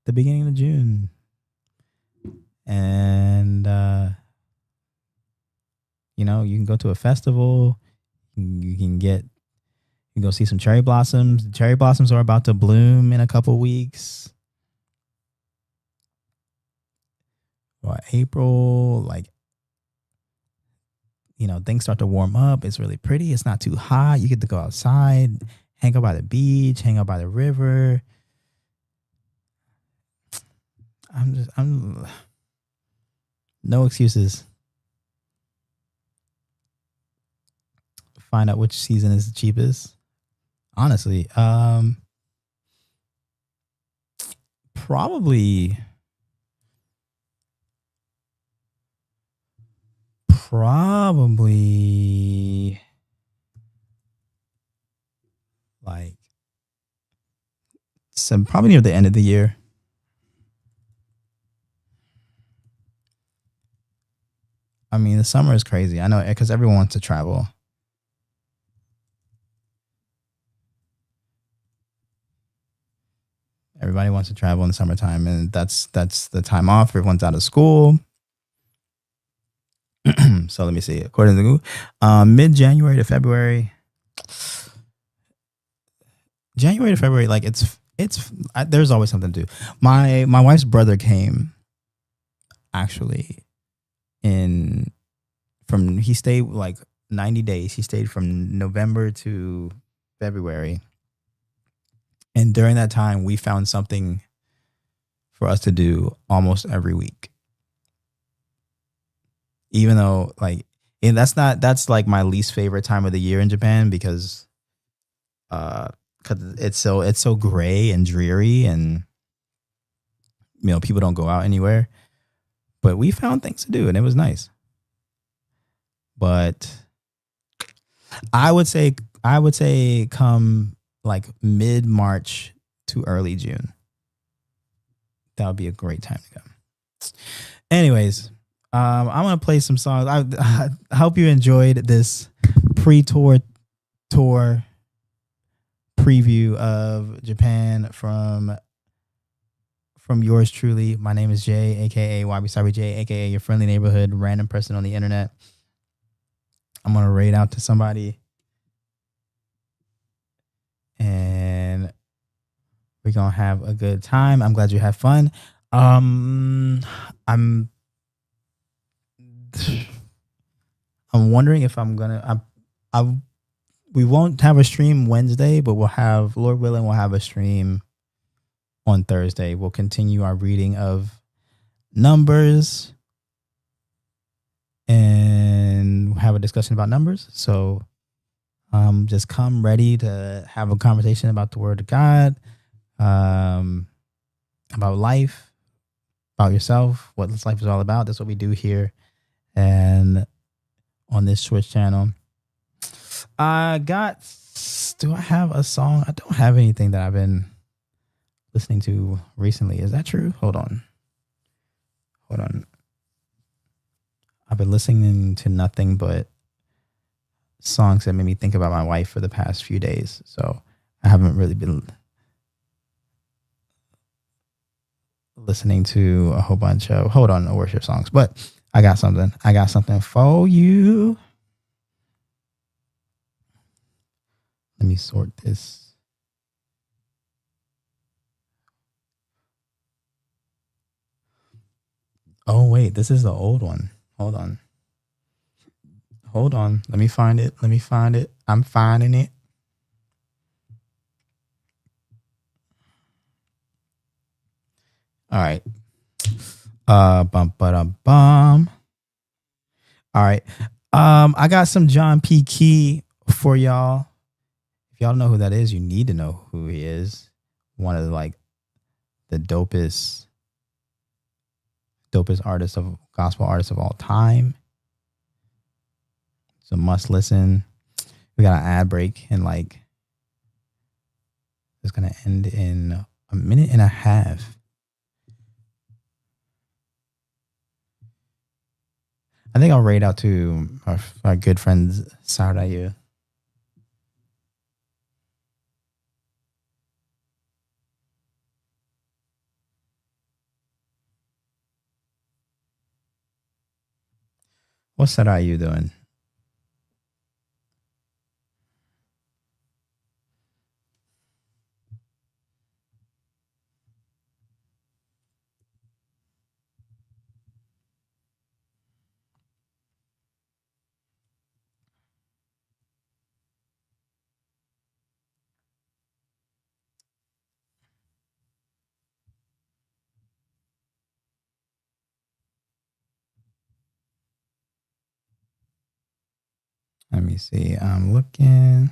the beginning of June. And you know, you can go to a festival. You can go see some cherry blossoms. The cherry blossoms are about to bloom in a couple weeks. Or April, like, you know, things start to warm up. It's really pretty. It's not too hot. You get to go outside, hang out by the beach, hang out by the river. I'm no excuses. Find out which season is the cheapest. Honestly, probably like some probably near the end of the year. I mean, the summer is crazy. I know, because everyone wants to travel. Everybody wants to travel in the summertime, and that's the time off. Everyone's out of school. So let me see. According to Google, mid-January to February. January to February, like there's always something to do. My wife's brother came, actually, he stayed like 90 days. He stayed from November to February. And during that time, we found something for us to do almost every week. Even though, like, and that's like my least favorite time of the year in Japan, because it's so gray and dreary, and you know, people don't go out anywhere. But we found things to do, and it was nice. But I would say come like mid-March to early June. That would be a great time to go. Anyways, I'm gonna play some songs. I hope you enjoyed this tour preview of Japan from yours truly. My name is Jay, aka Wabi Jay, aka your friendly neighborhood random person on the internet. I'm gonna raid out to somebody, and we're gonna have a good time. I'm glad you had fun. I'm wondering if we won't have a stream Wednesday, but Lord willing, we'll have a stream on Thursday. We'll continue our reading of Numbers and have a discussion about numbers. So just come ready to have a conversation about the Word of God, about life, about yourself, what this life is all about. That's what we do here and on this Twitch channel. Do I have a song? I don't have anything that I've been listening to recently. Is that true? Hold on. I've been listening to nothing but songs that made me think about my wife for the past few days. So I haven't really been listening to a whole bunch of worship songs. But I got something for you. Let me sort this. Oh, wait, this is the old one. Hold on. Let me find it. I'm finding it. All right. Bum. All right. I got some John P. Key for y'all. If y'all don't know who that is, you need to know who he is. One of the dopest gospel artists of all time. It's a must listen. We got an ad break, and it's gonna end in a minute and a half. I think I'll raid out to our good friends Sarayu. What side are you doing? Let me see. I'm looking.